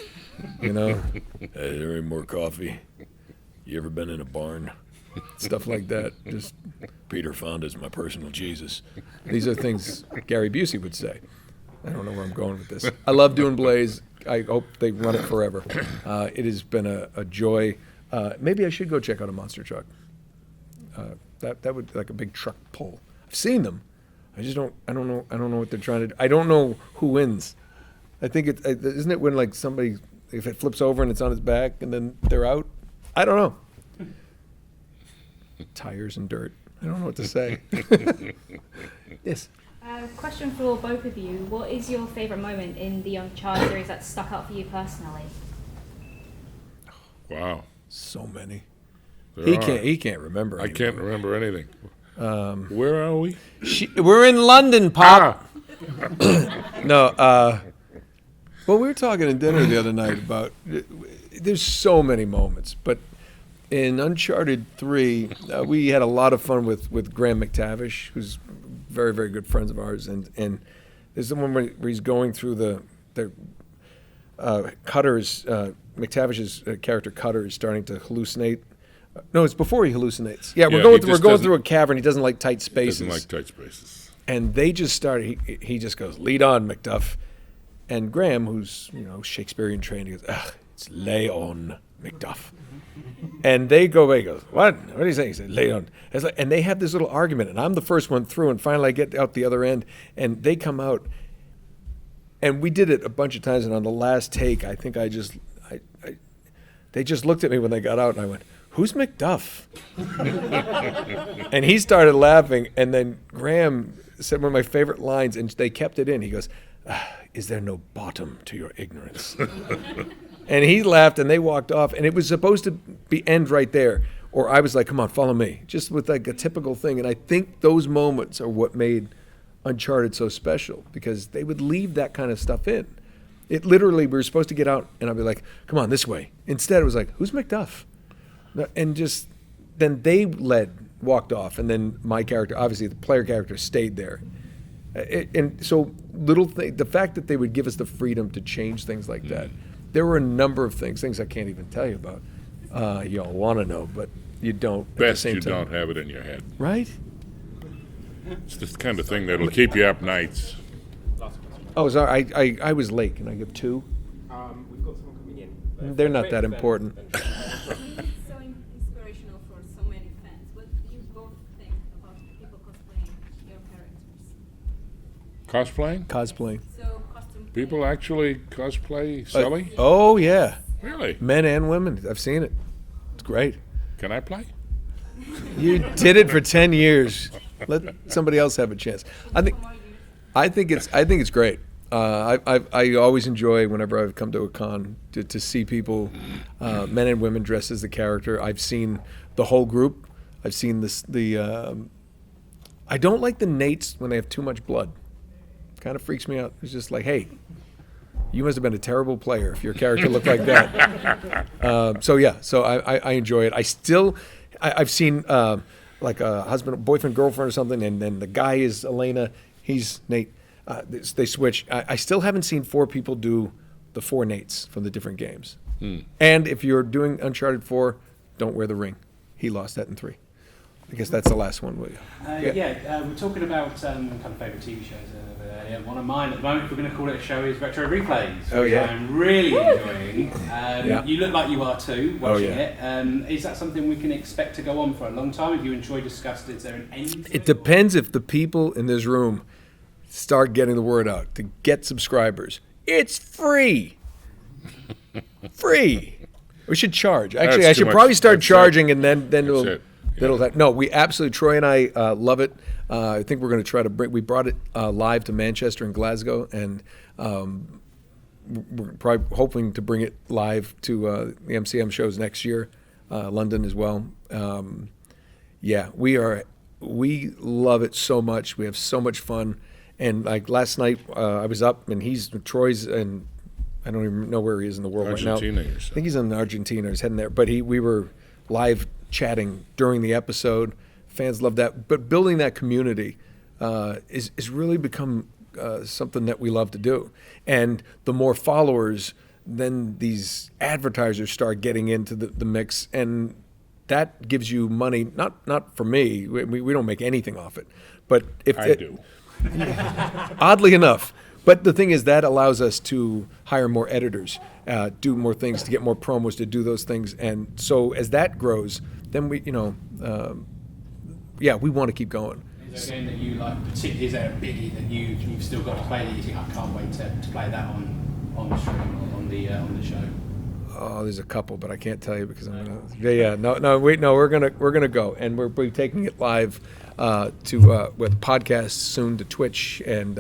S21: Hey, there ain't more coffee. You ever been in a barn? Stuff like that. Just Peter Fonda's my personal Jesus. These are things Gary Busey would say. I don't know where I'm going with this. I love doing Blaze. I hope they run it forever. It has been a joy. Maybe I should go check out a monster truck. That would like a big truck pull. I've seen them. I just don't. I don't know what they're trying to do. I don't know who wins. I think isn't it when somebody, if it flips over and it's on its back and then they're out. I don't know. Tires and dirt. I don't know what to say. Yes.
S2: Question for both of you. What is your favourite moment in the Uncharted series that stuck out for you personally?
S20: Wow.
S21: So many.
S20: He
S21: can't remember.
S20: I can't remember anything. Where are we?
S21: We're in London, Pop. No. Well, we were talking at dinner the other night about. There's so many moments, but in Uncharted 3, we had a lot of fun with Graham McTavish, who's very, very good friends of ours, and there's the one where he's going through the Cutter's McTavish's character Cutter is starting to hallucinate. No, it's before he hallucinates. Yeah, we're going through a cavern. He doesn't like tight spaces.
S20: Doesn't like tight spaces.
S21: And they just started. He just goes, "Lead on, McDuff," and Graham, who's Shakespearean trained, he goes, "Ugh, it's lay on, McDuff." And they go away. He goes, "What? What are you saying?" He said, "Lay on." And they have this little argument, and I'm the first one through, and finally I get out the other end, and they come out, and we did it a bunch of times, and on the last take, I think they just looked at me when they got out, and I went, "Who's McDuff?" And he started laughing, and then Graham said one of my favorite lines, and they kept it in. He goes, "Is there no bottom to your ignorance?" And he laughed, and they walked off, and it was supposed to end right there. Or I was like, "Come on, follow me," just with like a typical thing. And I think those moments are what made Uncharted so special, because they would leave that kind of stuff in. It literally, we were supposed to get out, and I'd be like, "Come on, this way." Instead, it was like, "Who's McDuff?" And just then they walked off, and then my character, obviously the player character, stayed there. And so the fact that they would give us the freedom to change things like that. There were a number of things I can't even tell you about. Y'all want to know, but you don't.
S20: Best you don't have it in your head.
S21: Right?
S20: It's the kind of thing that'll keep you up nights.
S21: Oh, sorry. I was late. Can I give two?
S22: We've got someone coming in.
S21: They're not that important.
S23: So inspirational for so many fans. What do you both think about people cosplaying your characters?
S20: Cosplaying?
S23: So costume.
S20: People actually cosplay Sully?
S21: Oh, yeah.
S20: Really?
S21: Men and women. I've seen it. It's great.
S20: Can I play?
S21: You did it for 10 years. Let somebody else have a chance. I think it's great. I always enjoy whenever I've come to a con to see people, men and women dressed as the character. I've seen the whole group. I've seen I don't like the Nates when they have too much blood. Kind of freaks me out. It's just like, hey, you must have been a terrible player if your character looked like that. So I enjoy it. I've seen like a husband, boyfriend, girlfriend or something, and then the guy is Elena, he's Nate. They switch. I still haven't seen 4 people do the 4 Nates from the different games. And if you're doing Uncharted 4, don't wear the ring. He lost that in 3. I guess that's the last one, will you?
S5: We're talking about kind of favourite TV shows. One of mine at the moment, if we're going to call it a show, is Retro Replays, which I'm really enjoying. You look like you are too, watching it. Is that something we can expect to go on for a long time? Have you enjoyed discussed? Is there an end?
S21: It depends if the people in this room start getting the word out to get subscribers. It's free. Free. We should charge. Actually, I should probably start charging, and then it'll. No, we absolutely. Troy and I love it. I think we're going to try to we brought it live to Manchester and Glasgow, and we're probably hoping to bring it live to the MCM shows next year, London as well. We love it so much. We have so much fun, and like last night I was up, and Troy's and I don't even know where he is in the world right now.
S20: Argentina, you're saying.
S21: I think he's in Argentina. He's heading there. But we were live chatting during the episode. Fans love that. But building that community is really become something that we love to do. And the more followers, then these advertisers start getting into the mix, and that gives you money. Not for me. We don't make anything off it. But if
S20: I do.
S21: Oddly enough. But the thing is, that allows us to hire more editors, do more things, to get more promos, to do those things. And so as that grows, then we, we want to keep going.
S5: Is there a game that you like, particularly, is there a biggie that you've still got to play that you think, I can't wait to play that on the stream, on the show?
S21: Oh, there's a couple, but I can't tell you because I'm gonna. We're gonna go, and we're taking it live with podcasts soon to Twitch and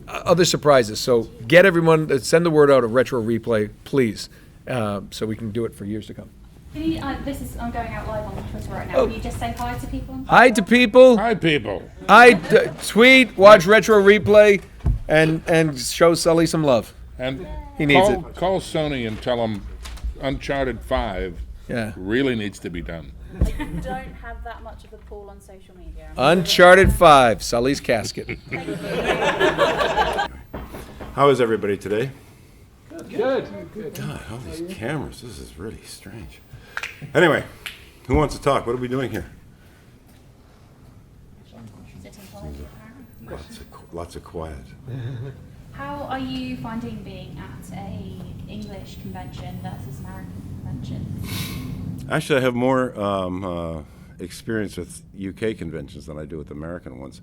S21: other surprises. So get everyone, send the word out of Retro Replay, please, so we can do it for years to come.
S4: Can you, I'm going out live on Twitter right now. Can you just say hi to people?
S21: Hi to people.
S20: Hi, people.
S21: Tweet, watch Retro Replay, and show Sully some love.
S20: And
S21: he needs it.
S20: Call Sony and tell them Uncharted 5 really needs to be done.
S4: I don't have that much of a pull on social media.
S21: Uncharted 5, Sully's casket.
S6: How is everybody today?
S21: Good.
S6: God, all these cameras, this is really strange. Anyway, who wants to talk? What are we doing here? Lots of quiet.
S4: How are you finding being at a English convention versus American convention?
S6: Actually, I have more experience with UK conventions than I do with American ones.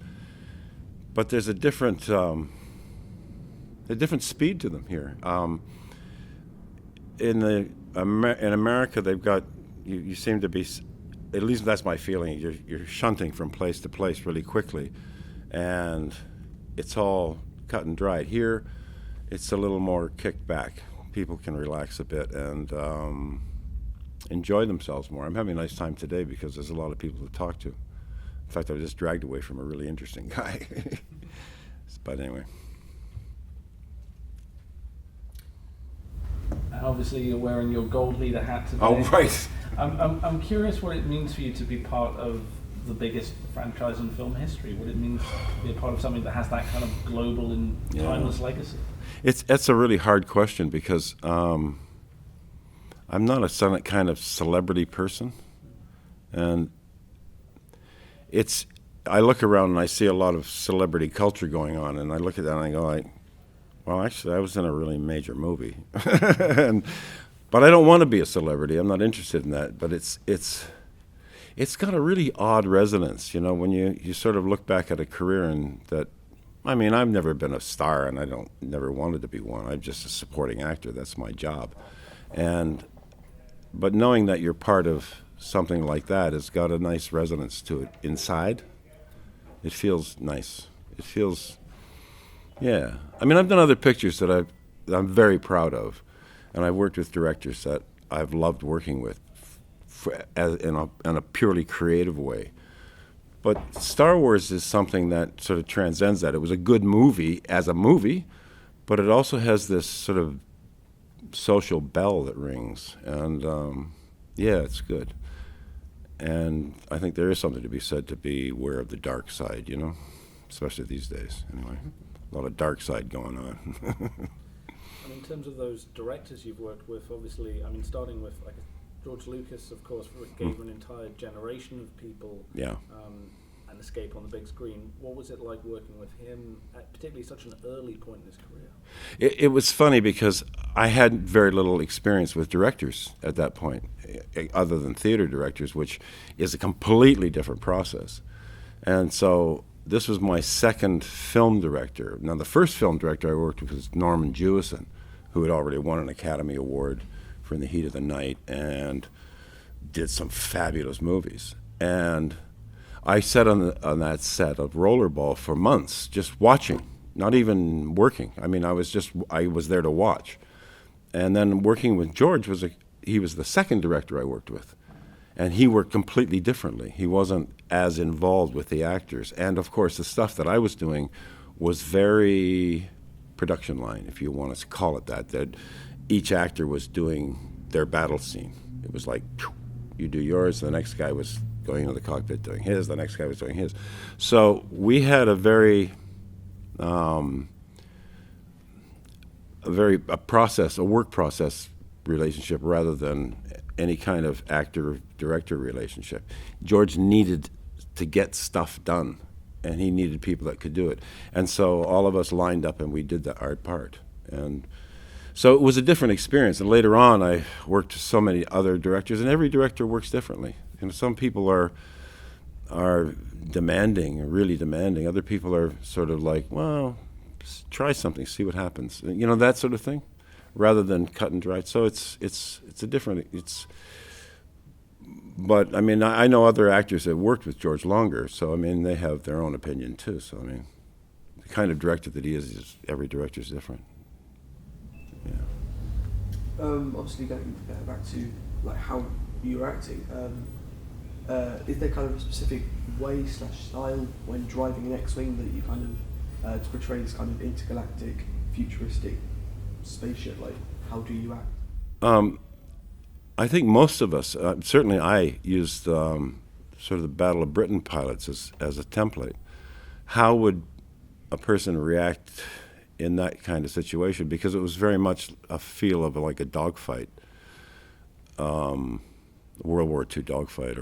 S6: But there's a different speed to them here. In America, they've got, you seem to be, at least that's my feeling, you're shunting from place to place really quickly, and it's all cut and dried. Here, it's a little more kicked back. People can relax a bit and enjoy themselves more. I'm having a nice time today because there's a lot of people to talk to. In fact, I was just dragged away from a really interesting guy. But anyway.
S1: And obviously you're wearing your gold leader hat today.
S6: Oh, right.
S1: I'm curious what it means for you to be part of the biggest franchise in film history, what it means to be a part of something that has that kind of global and timeless legacy.
S6: That's a really hard question because I'm not a kind of celebrity person. And I look around and I see a lot of celebrity culture going on, and I look at that and I go well, actually, I was in a really major movie. But I don't want to be a celebrity. I'm not interested in that. But it's got a really odd resonance, when you sort of look back at a career and that, I've never been a star and I never wanted to be one. I'm just a supporting actor. That's my job. But knowing that you're part of something like that has got a nice resonance to it inside. It feels nice. It feels, I've done other pictures that I'm very proud of, and I've worked with directors that I've loved working with in a purely creative way. But Star Wars is something that sort of transcends that. It was a good movie as a movie, but it also has this sort of social bell that rings, and it's good. And I think there is something to be said to be aware of the dark side, especially these days. Anyway, a lot of dark side going on.
S1: And in terms of those directors you've worked with, obviously, starting with George Lucas, of course, gave an entire generation of people an escape on the big screen. What was it like working with him at particularly such an early point in his career?
S6: It was funny because I had very little experience with directors at that point, other than theater directors, which is a completely different process. And so this was my second film director. Now, the first film director I worked with was Norman Jewison, who had already won an Academy Award for In the Heat of the Night and did some fabulous movies. And I sat on that set of Rollerball for months, just watching, not even working. I was there to watch. And then working with George he was the second director I worked with. And he worked completely differently. He wasn't as involved with the actors. And of course, the stuff that I was doing was very production line, if you want to call it that, that each actor was doing their battle scene. It was like, you do yours, the next guy was going into the cockpit doing his, the next guy was doing his. So we had a work process relationship rather than any kind of actor-director relationship. George needed to get stuff done, and he needed people that could do it. And so all of us lined up and we did the art part. And so it was a different experience. And later on, I worked with so many other directors, and every director works differently. You know, some people are demanding, really demanding. Other people are sort of like, well, just try something, see what happens. You know, that sort of thing, rather than cut and dry. So it's a different, but I mean, I know other actors that worked with George longer, so I mean, they have their own opinion too. So I mean, the kind of director that he is every director is different. Yeah.
S13: Obviously, going back to like how you're acting, is there kind of a specific way / style when driving an X-wing that you kind of to portray this kind of intergalactic, futuristic spaceship? Like, how do you act?
S6: I think most of us, certainly I used sort of the Battle of Britain pilots as a template. How would a person react in that kind of situation? Because it was very much a feel of like a dogfight, World War II dogfight,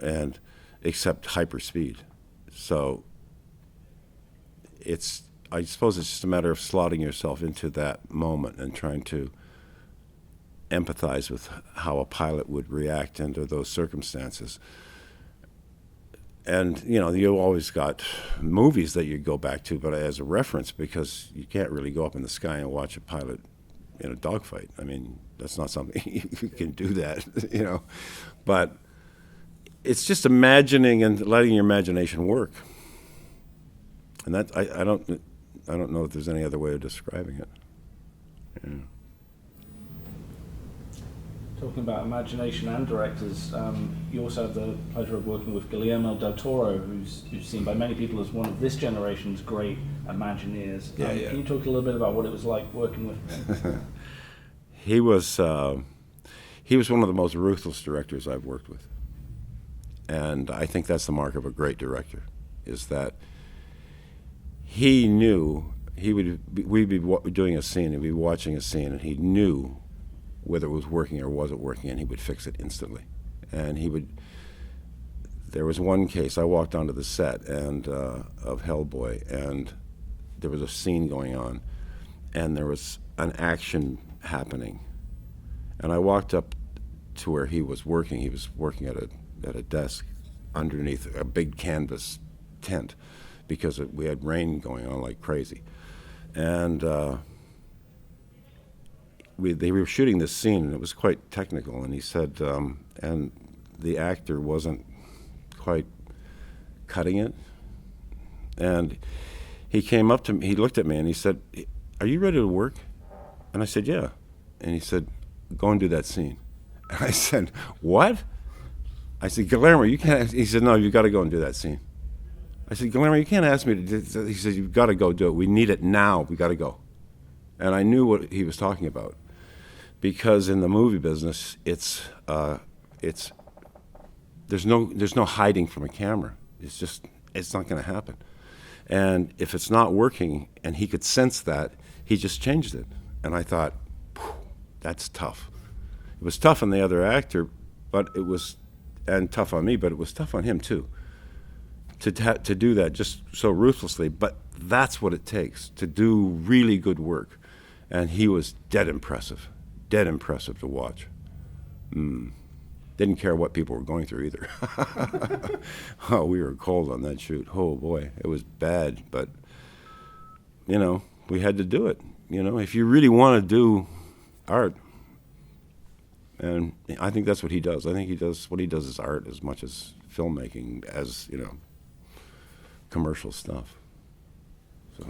S6: and except hyperspeed. So I suppose it's just a matter of slotting yourself into that moment and trying to empathize with how a pilot would react under those circumstances. And, you know, you always got movies that you go back to, but as a reference, because you can't really go up in the sky and watch a pilot in a dogfight. I mean, that's not something you can do that, you know. But it's just imagining and letting your imagination work. And that I don't know if there's any other way of describing it. Yeah.
S1: Talking about imagination and directors, you also had the pleasure of working with Guillermo del Toro, who's seen by many people as one of this generation's great Imagineers. Can you talk a little bit about what it was like working with him?
S6: He was one of the most ruthless directors I've worked with, and I think that's the mark of a great director, is that he knew we'd be doing a scene, and we'd be watching a scene, and he knew whether it was working or wasn't working, and he would fix it instantly. And there was one case, I walked onto the set of Hellboy, and there was a scene going on, and there was an action happening. And I walked up to where he was working. He was working at a desk underneath a big canvas tent, because we had rain going on like crazy. And they were shooting this scene, and it was quite technical, and he said, and the actor wasn't quite cutting it. And he came up to me, he looked at me, and he said, "Are you ready to work?" And I said, "Yeah." And he said, "Go and do that scene." And I said, "What?" I said, "Guillermo, you can't." He said, "No, you got to go and do that scene." I said, "Guillermo, you can't ask me to do this." He said, "You've got to go do it. We need it now. We got to go." And I knew what he was talking about, because in the movie business, there's no hiding from a camera. It's not going to happen. And if it's not working, and he could sense that, he just changed it. And I thought, that's tough. It was tough on the other actor, and tough on me, but it was tough on him too, to do that just so ruthlessly. But that's what it takes to do really good work. And he was dead impressive to watch. Didn't care what people were going through either. Oh, we were cold on that shoot. Oh boy, it was bad, but you know, we had to do it. You know, if you really want to do art, and I think that's what he does. I think what he does is art as much as filmmaking, as, you know, commercial stuff. So.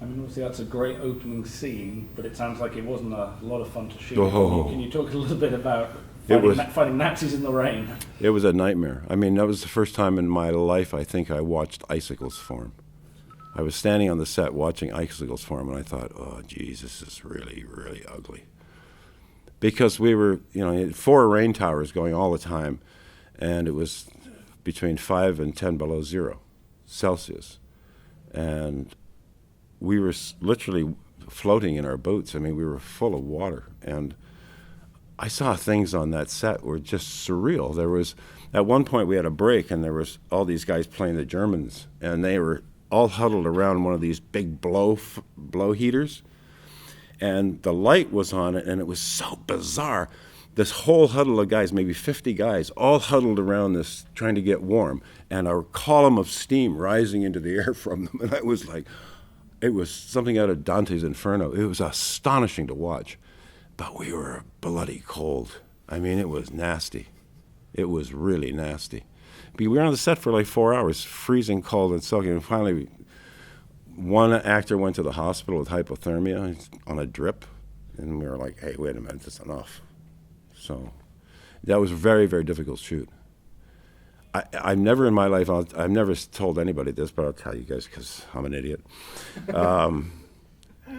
S1: I mean, obviously that's a great opening scene, but it sounds like it wasn't a lot of fun to shoot.
S6: Oh.
S1: Can you talk a little bit about fighting Nazis in the rain?
S6: It was a nightmare. I mean, that was the first time in my life I think I watched icicles form. I was standing on the set watching icicles form, and I thought, oh, geez, this is really, really ugly. Because we were, 4 rain towers going all the time, and it was between 5 and 10 below 0 Celsius. And we were literally floating in our boots. I mean, we were full of water. And I saw things on that set were just surreal. There was, at one point we had a break, and there was all these guys playing the Germans, and they were all huddled around one of these big blow heaters. And the light was on it, and it was so bizarre. This whole huddle of guys, maybe 50 guys, all huddled around this, trying to get warm, and a column of steam rising into the air from them. And I was like, it was something out of Dante's Inferno. It was astonishing to watch. But we were bloody cold. I mean, it was nasty. It was really nasty. We were on the set for like 4 hours, freezing cold and soaking, and finally one actor went to the hospital with hypothermia on a drip, and we were like, hey, wait a minute, that's enough. So that was a very, very difficult shoot. I've never in my life, I've never told anybody this, but I'll tell you guys because I'm an idiot.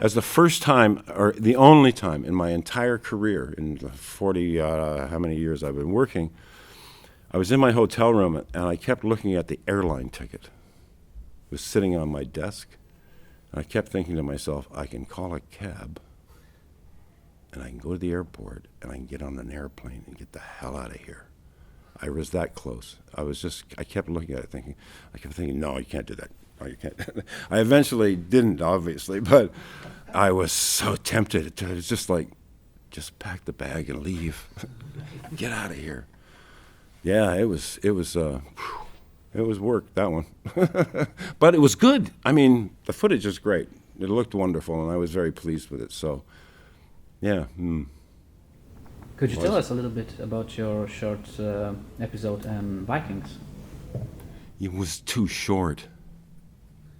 S6: As the first time, or the only time in my entire career, in the 40, how many years I've been working, I was in my hotel room, and I kept looking at the airline ticket. It was sitting on my desk. And I kept thinking to myself, I can call a cab, and I can go to the airport, and I can get on an airplane and get the hell out of here. I was that close. I kept looking at it I kept thinking, no, you can't do that. No, you can't. I eventually didn't, obviously, but I was so tempted. It was just like, just pack the bag and leave. Get out of here. Yeah, it was work, that one. But it was good. I mean, the footage is great. It looked wonderful, and I was very pleased with it. So, yeah.
S7: Could you tell us a little bit about your short episode, Vikings?
S6: It was too short.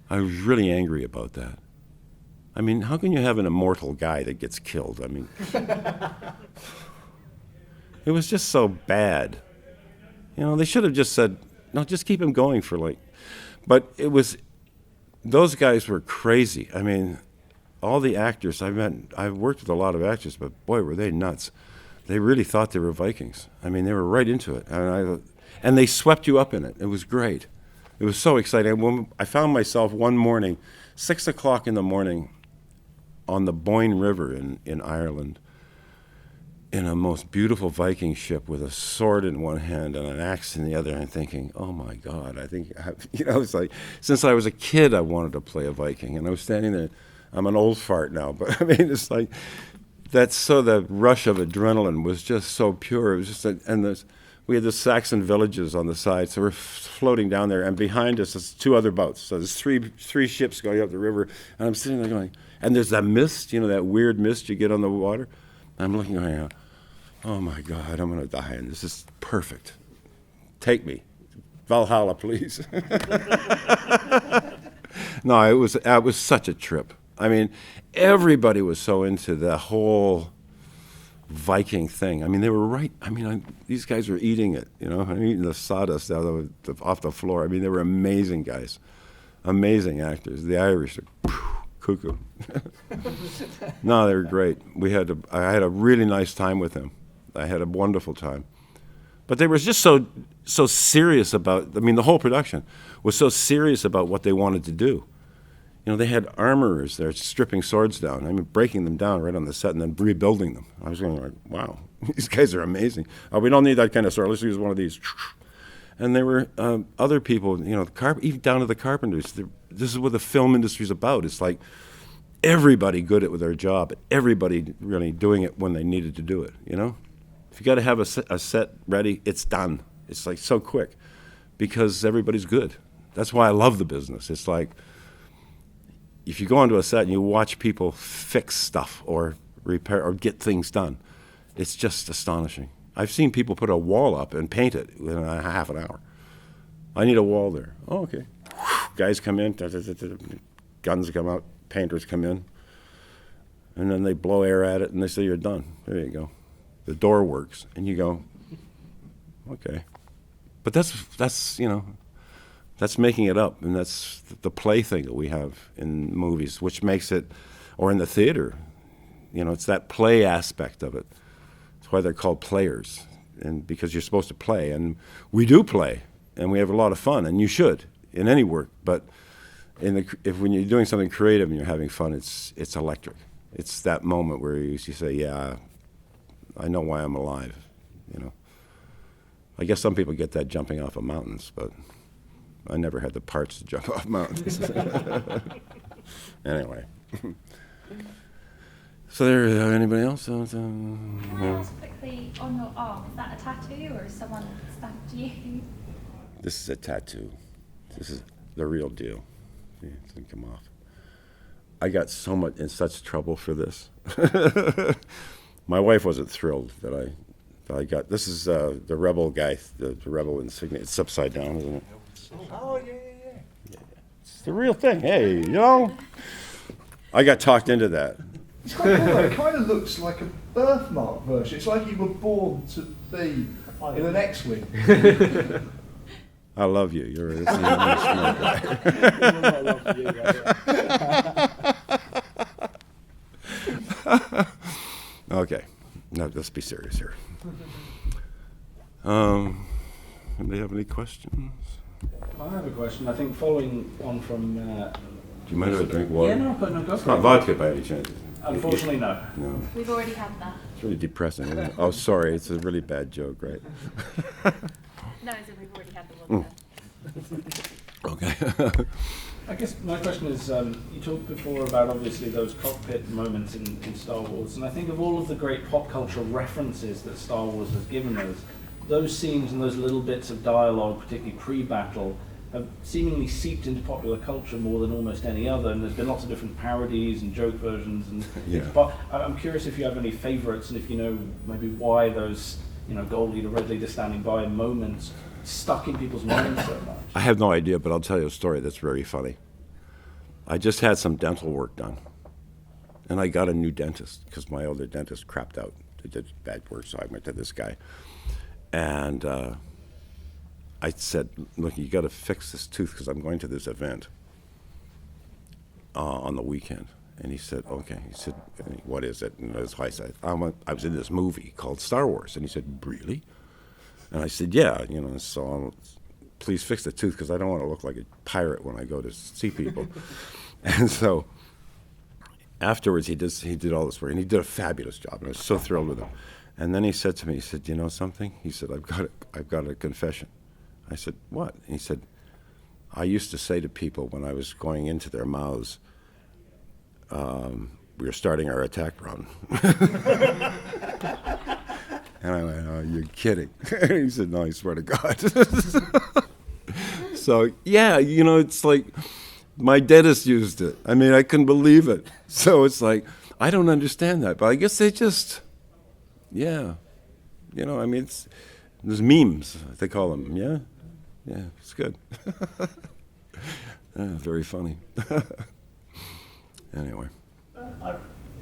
S6: I was really angry about that. I mean, how can you have an immortal guy that gets killed? I mean, it was just so bad. They should have just said, no, just keep him going for but it was, those guys were crazy. I mean, all the actors I've worked with a lot of actors, but boy, were they nuts. They really thought they were Vikings. I mean, they were right into it. And they swept you up in it. It was great. It was so exciting. When I found myself one morning, 6 o'clock in the morning, on the Boyne River in Ireland, in a most beautiful Viking ship with a sword in one hand and an axe in the other, and thinking, oh my God, it's like, since I was a kid, I wanted to play a Viking. And I was standing there, I'm an old fart now, but I mean, it's like, the rush of adrenaline was just so pure. It was just, we had the Saxon villages on the side, so we're floating down there, and behind us is 2 other boats. So there's three ships going up the river, and I'm sitting there going, and there's that mist, that weird mist you get on the water. I'm looking going, oh my God, I'm going to die, and this is perfect. Take me. Valhalla, please. No, it was such a trip. I mean, everybody was so into the whole Viking thing. I mean, they were right. I mean, these guys were eating it, I'm eating the sawdust off the floor. I mean, they were amazing guys, amazing actors. The Irish are cuckoo. No, they were great. I had a really nice time with them. I had a wonderful time. But they were just so serious about, the whole production was so serious about what they wanted to do. They had armorers there stripping swords down, breaking them down right on the set and then rebuilding them. I was going like, wow, these guys are amazing. Oh, we don't need that kind of sword. Let's use one of these. And there were other people, even down to the carpenters. This is what the film industry's about. It's like everybody good at their job, everybody really doing it when they needed to do it, If you got to have a set ready, it's done. It's like so quick because everybody's good. That's why I love the business. It's like, if you go onto a set and you watch people fix stuff or repair or get things done, it's just astonishing. I've seen people put a wall up and paint it within a half an hour. I need a wall there. Oh, okay. Guys come in, guns come out, painters come in, and then they blow air at it and they say, you're done. There you go. The door works. And you go, okay. But that's That's making it up, and that's the play thing that we have in movies, which makes it, or in the theater, you know, it's that play aspect of it. That's why they're called players, and because you're supposed to play, and we do play, and we have a lot of fun, and you should in any work. But when you're doing something creative and you're having fun, it's electric. It's that moment where you say, "Yeah, I know why I'm alive," you know. I guess some people get that jumping off of mountains, but I never had the parts to jump off mountains. Anyway. So there, anybody else?
S4: Can I ask quickly, on your arm, is that a tattoo or has someone stamped you?
S6: This is a tattoo. This is the real deal. See, it doesn't come off. I got in such trouble for this. My wife wasn't thrilled that I got. This is the rebel guy, the rebel insignia. It's upside down, isn't it?
S10: Oh, yeah.
S6: It's the real thing. Hey, you know, I got talked into that.
S10: It's quite cool. It kind of looks like a birthmark version. It's like you were born to be in an X-wing.
S6: I love you. You're a smart guy. Okay, now let's be serious here. Anybody have any questions?
S1: I have a question. I think following on from.
S6: Do you mind if I drink water?
S1: Yeah, no, go for it.
S6: It's not vodka by any chance.
S1: Unfortunately, no.
S6: No.
S4: We've already had that.
S6: It's really depressing, isn't it? Oh, sorry. It's a really bad joke, right?
S4: No, so we've already had the water.
S6: Okay.
S1: I guess my question is, you talked before about obviously those cockpit moments in Star Wars, and I think of all of the great pop culture references that Star Wars has given us, those scenes and those little bits of dialogue, particularly pre-battle, have seemingly seeped into popular culture more than almost any other, and there's been lots of different parodies and joke versions. And
S6: yeah.
S1: But I'm curious if you have any favourites, and if you know maybe why those, you know, gold leader, red leader standing by moments stuck in people's minds so much.
S6: I have no idea, but I'll tell you a story that's very funny. I just had some dental work done, and I got a new dentist because my other dentist crapped out. They did bad work, so I went to this guy. And I said, look, you got to fix this tooth because I'm going to this event on the weekend. And he said, okay. He said, what is it? And I said, I was in this movie called Star Wars. And he said, really? And I said, yeah, you know, so please fix the tooth because I don't want to look like a pirate when I go to see people. And so afterwards, he did all this work, and he did a fabulous job, and I was so thrilled with him. And then he said to me, he said, you know something? He said, I've got a confession. I said, what? And he said, I used to say to people when I was going into their mouths, we were starting our attack run. And I went, oh, you're kidding. He said, no, I swear to God. So, yeah, you know, it's like my dentist used it. I mean, I couldn't believe it. So it's like, I don't understand that. But I guess they just, yeah. You know, I mean, there's memes, they call them, yeah? Yeah, it's good. Very funny. Anyway.
S10: I've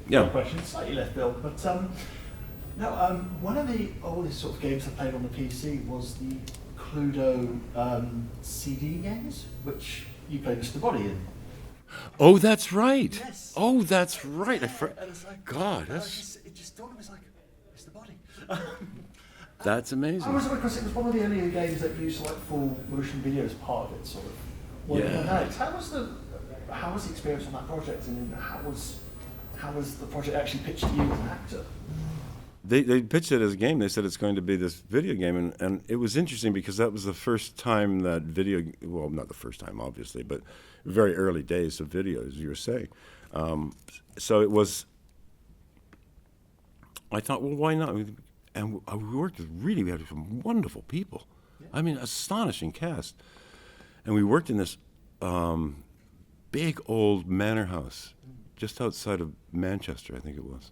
S6: Yeah.
S10: got a question, slightly left field, but one of the oldest sort of games I played on the PC was the Cluedo CD games, which you played Mr. Body in.
S6: Oh, that's right.
S10: Yes.
S6: Oh, that's right.
S10: And it's like,
S6: God,
S10: it just dawned on me, it's like, Mr. Body.
S6: That's amazing.
S10: I was because it was one of the earlier games that used like full motion video as part of it, sort of.
S6: Yeah.
S10: How was the experience on that project, and how was the project actually pitched to you as an actor?
S6: They pitched it as a game. They said it's going to be this video game, and it was interesting because that was the first time that well, not the first time, obviously, but very early days of video, as you were saying. So it was, I thought, well, why not? And we worked with we had some wonderful people. Yeah. I mean, astonishing cast. And we worked in this big old manor house just outside of Manchester, I think it was.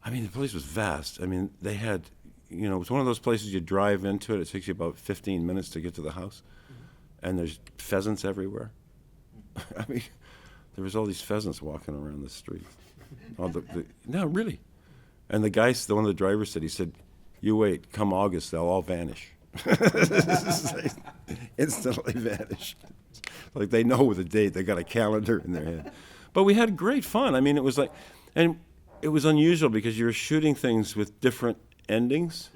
S6: I mean, the place was vast. I mean, they had, you know, it was one of those places you drive into it. It takes you about 15 minutes to get to the house. Mm-hmm. And there's pheasants everywhere. I mean, there was all these pheasants walking around the street. No, really. And the guy, one of the drivers said, he said, you wait, come August, they'll all vanish. Instantly vanish. Like they know the date, they got a calendar in their head. But we had great fun. I mean, it was like, and it was unusual because you were shooting things with different endings.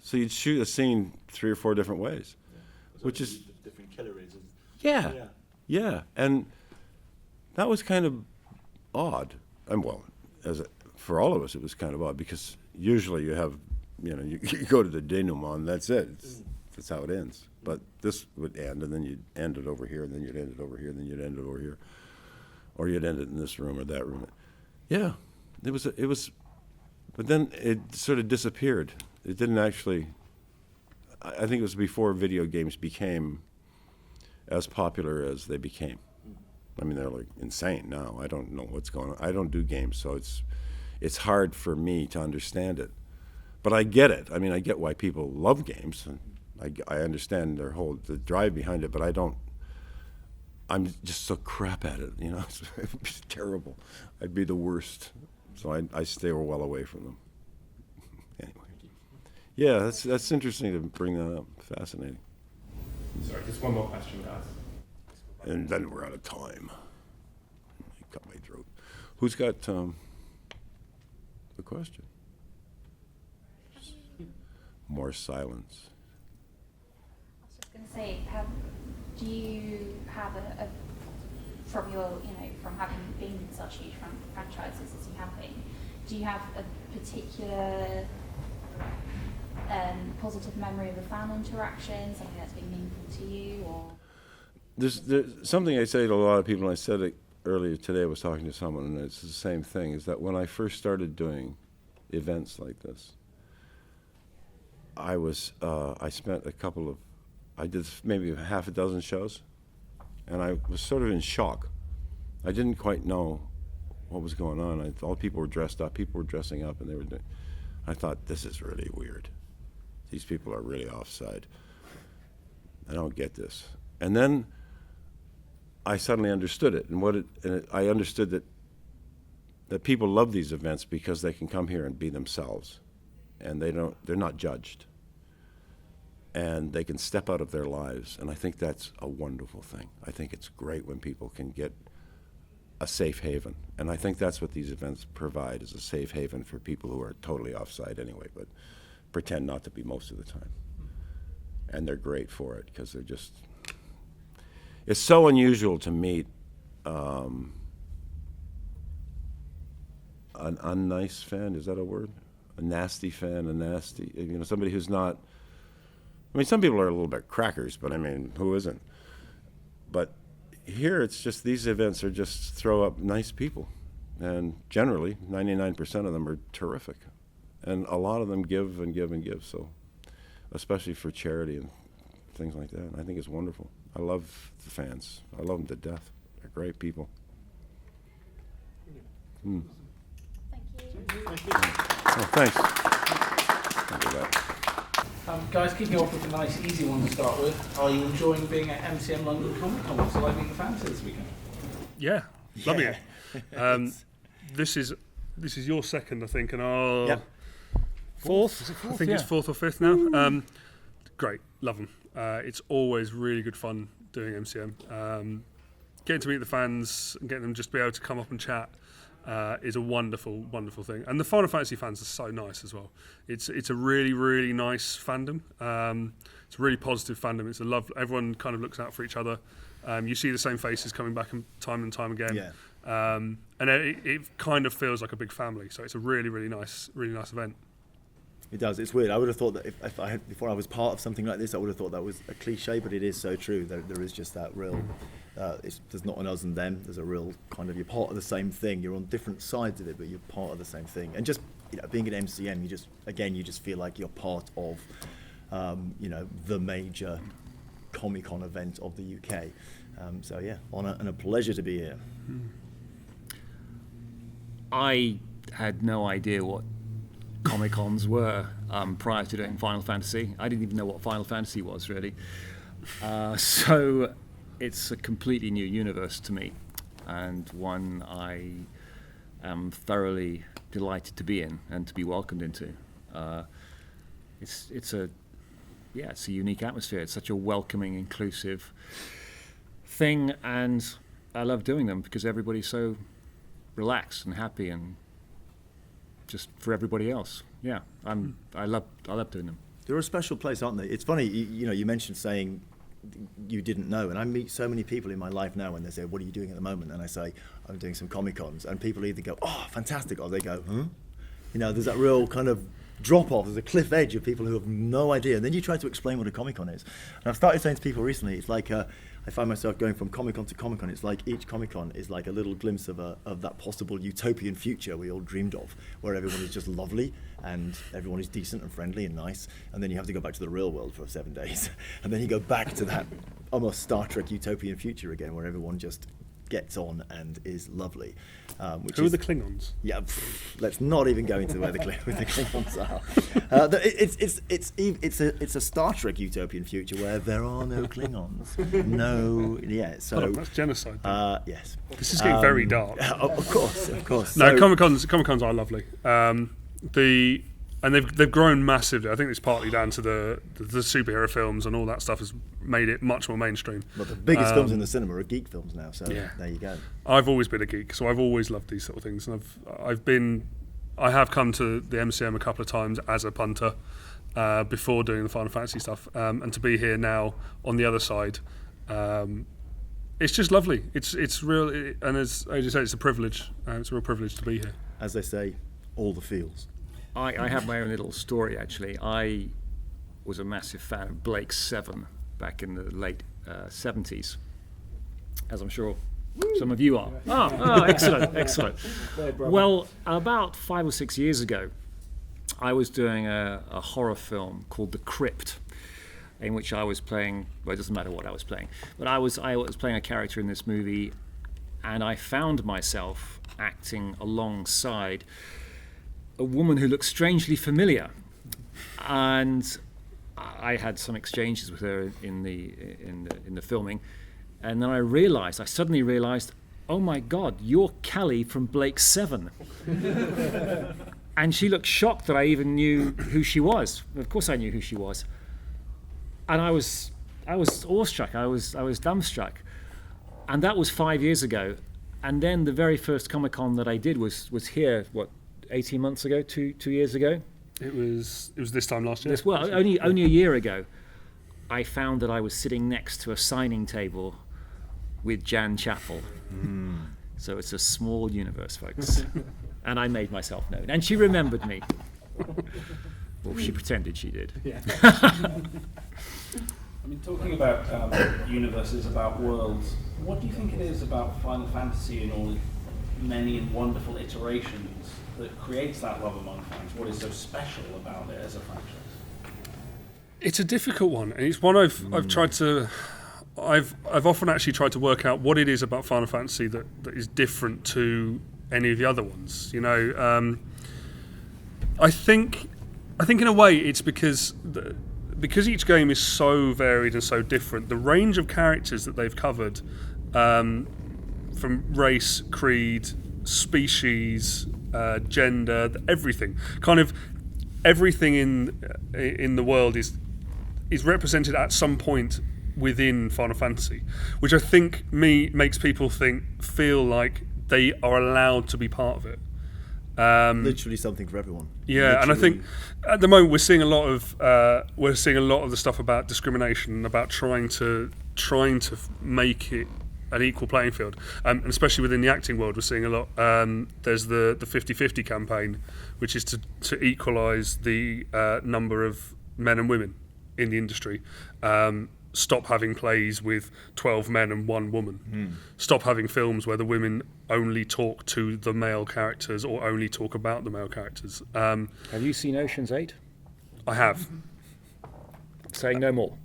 S6: So you'd shoot a scene 3 or 4 different ways, which is
S9: different killer is.
S6: Yeah, and that was kind of odd. And well, for all of us, it was kind of odd because usually you have, you go to the denouement, that's it. That's how it ends. But this would end, and then you'd end it over here, and then you'd end it over here, and then you'd end it over here, or you'd end it in this room or that room. Yeah, it was, but then it sort of disappeared. It didn't actually. I think it was before video games became as popular as they became. I mean, they're like insane now. I don't know what's going on. I don't do games, so it's hard for me to understand it. But I get it. I mean, I get why people love games, and I understand the drive behind it, but I don't. I'm just so crap at it, It's terrible. I'd be the worst. So I stay well away from them. Anyway. Yeah, that's interesting to bring that up. Fascinating.
S12: Sorry, just one more question, guys.
S6: And then we're out of time. I cut my throat. Who's got the question? More silence.
S4: I was just going to say, do you have from your, from having been in such huge franchises as you have been, do you have a particular positive memory of a fan interaction, something that's been meaningful to you, or?
S6: There's something I say to a lot of people, and I said it earlier today. I was talking to someone, and it's the same thing, is that when I first started doing events like this, I spent I did maybe half a dozen shows, and I was sort of in shock. I didn't quite know what was going on. All people were dressed up, people were dressing up, and I thought, this is really weird. These people are really offside. I don't get this. And then I suddenly understood it, and I understood that people love these events because they can come here and be themselves, and they're not judged, and they can step out of their lives, and I think that's a wonderful thing. I think it's great when people can get a safe haven, and I think that's what these events provide, is a safe haven for people who are totally offside anyway, but pretend not to be most of the time. And they're great for it because they're just. It's so unusual to meet an unnice fan. Is that a word? A nasty fan, somebody who's not. I mean, some people are a little bit crackers, but I mean, who isn't? But here, it's just these events are just throw up nice people, and generally, 99% of them are terrific, and a lot of them give and give and give. So, especially for charity and things like that, and I think it's wonderful. I love the fans. I love them to death. They're great people. Mm.
S4: Thank you.
S6: Oh, thanks. Thank you, that.
S1: Guys, kicking off with a nice, easy one to start with. Are you enjoying being at MCM London Comic Con? What's it like being the fans this weekend?
S12: Yeah, loving it. This is your second, I think, and our fourth. I think it's fourth or fifth now. Great, love them. It's always really good fun doing MCM. Getting to meet the fans and getting them just to be able to come up and chat is a wonderful, wonderful thing. And the Final Fantasy fans are so nice as well. It's a really, really nice fandom. It's a really positive fandom. It's a love. Everyone kind of looks out for each other. You see the same faces coming back time and time again. Yeah. And it kind of feels like a big family. So it's a really, really nice event.
S9: It does. It's weird. I would have thought that before I was part of something like this, I would have thought that was a cliche, but it is so true. There is just that real. There's not an us and them. There's a real kind of, you're part of the same thing. You're on different sides of it, but you're part of the same thing. And just being at MCM, you just feel like you're part of the major Comic Con event of the UK. So yeah, honour and a pleasure to be here.
S14: I had no idea what Comic Cons were prior to doing Final Fantasy. I didn't even know what Final Fantasy was, really. So it's a completely new universe to me, and one I am thoroughly delighted to be in and to be welcomed into. It's a yeah, it's a unique atmosphere. It's such a welcoming, inclusive thing, and I love doing them because everybody's so relaxed and happy and just for everybody else. Yeah, I love doing them.
S9: They're a special place, aren't they? It's funny, you mentioned saying you didn't know, and I meet so many people in my life now when they say, what are you doing at the moment? And I say, I'm doing some Comic Cons, and people either go, oh, fantastic, or they go, huh? There's that real kind of drop off, there's a cliff edge of people who have no idea, and then you try to explain what a Comic Con is. And I've started saying to people recently, it's like, I find myself going from Comic Con to Comic Con. It's like each Comic Con is like a little glimpse of that possible utopian future we all dreamed of, where everyone is just lovely and everyone is decent and friendly and nice, and then you have to go back to the real world for 7 days, and then you go back to that almost Star Trek utopian future again, where everyone just gets on and is lovely.
S12: Who are the Klingons?
S9: Yeah, let's not even go into where the Klingons are. It's a Star Trek utopian future where there are no Klingons. So
S12: that's genocide.
S9: Yes.
S12: This is getting very dark.
S9: Of course.
S12: No, Comic Cons are lovely. And they've grown massively. I think it's partly down to the superhero films and all that stuff has made it much more mainstream.
S9: But the biggest films in the cinema are geek films now, so
S12: yeah.
S9: There you go.
S12: I've always been a geek, so I've always loved these sort of things, and I have come to the MCM a couple of times as a punter before doing the Final Fantasy stuff, and to be here now on the other side, it's just lovely. It's real, and as you say, it's a privilege. It's a real privilege to be here.
S9: As they say, all the feels.
S14: I have my own little story, actually. I was a massive fan of Blake 7 back in the late 70s, as I'm sure some of you are. Oh, excellent. Well, about 5 or 6 years ago, I was doing a horror film called The Crypt, in which I was playing, well, it doesn't matter what I was playing, but I was playing a character in this movie, and I found myself acting alongside a woman who looked strangely familiar, and I had some exchanges with her in the filming, and then I suddenly realized, oh my God, you're Callie from Blake 7. And she looked shocked that I even knew who she was. Of course I knew who she was, and I was awestruck. I was dumbstruck, and that was 5 years ago. And then the very first Comic Con that I did was here. 18 months ago, two years ago.
S12: It was this time last year.
S14: Only a year ago, I found that I was sitting next to a signing table with Jan Chappell. So it's a small universe, folks. And I made myself known, and she remembered me. Well, she pretended she did.
S1: Yeah. I mean, talking about universes, about worlds, what do you think it is about Final Fantasy and all many and wonderful iterations that creates that love among fans? What is so special about it as a franchise?
S12: It's a difficult one, and it's one I've tried to. I've often actually tried to work out what it is about Final Fantasy that is different to any of the other ones. I think in a way it's because each game is so varied and so different. The range of characters that they've covered, from race, creed, species, gender, everything. Kind of everything in the world is represented at some point within Final Fantasy, which I think makes people feel like they are allowed to be part of it.
S9: Literally something for everyone.
S12: Yeah, literally. And I think at the moment we're seeing a lot of the stuff about discrimination and about trying to make it an equal playing field, and especially within the acting world, we're seeing a lot. There's the 50-50 campaign, which is to equalise the number of men and women in the industry. Stop having plays with 12 men and 1 woman. Stop having films where the women only talk to the male characters or only talk about the male characters.
S14: Have you seen Ocean's 8?
S12: I have.
S14: Saying no more.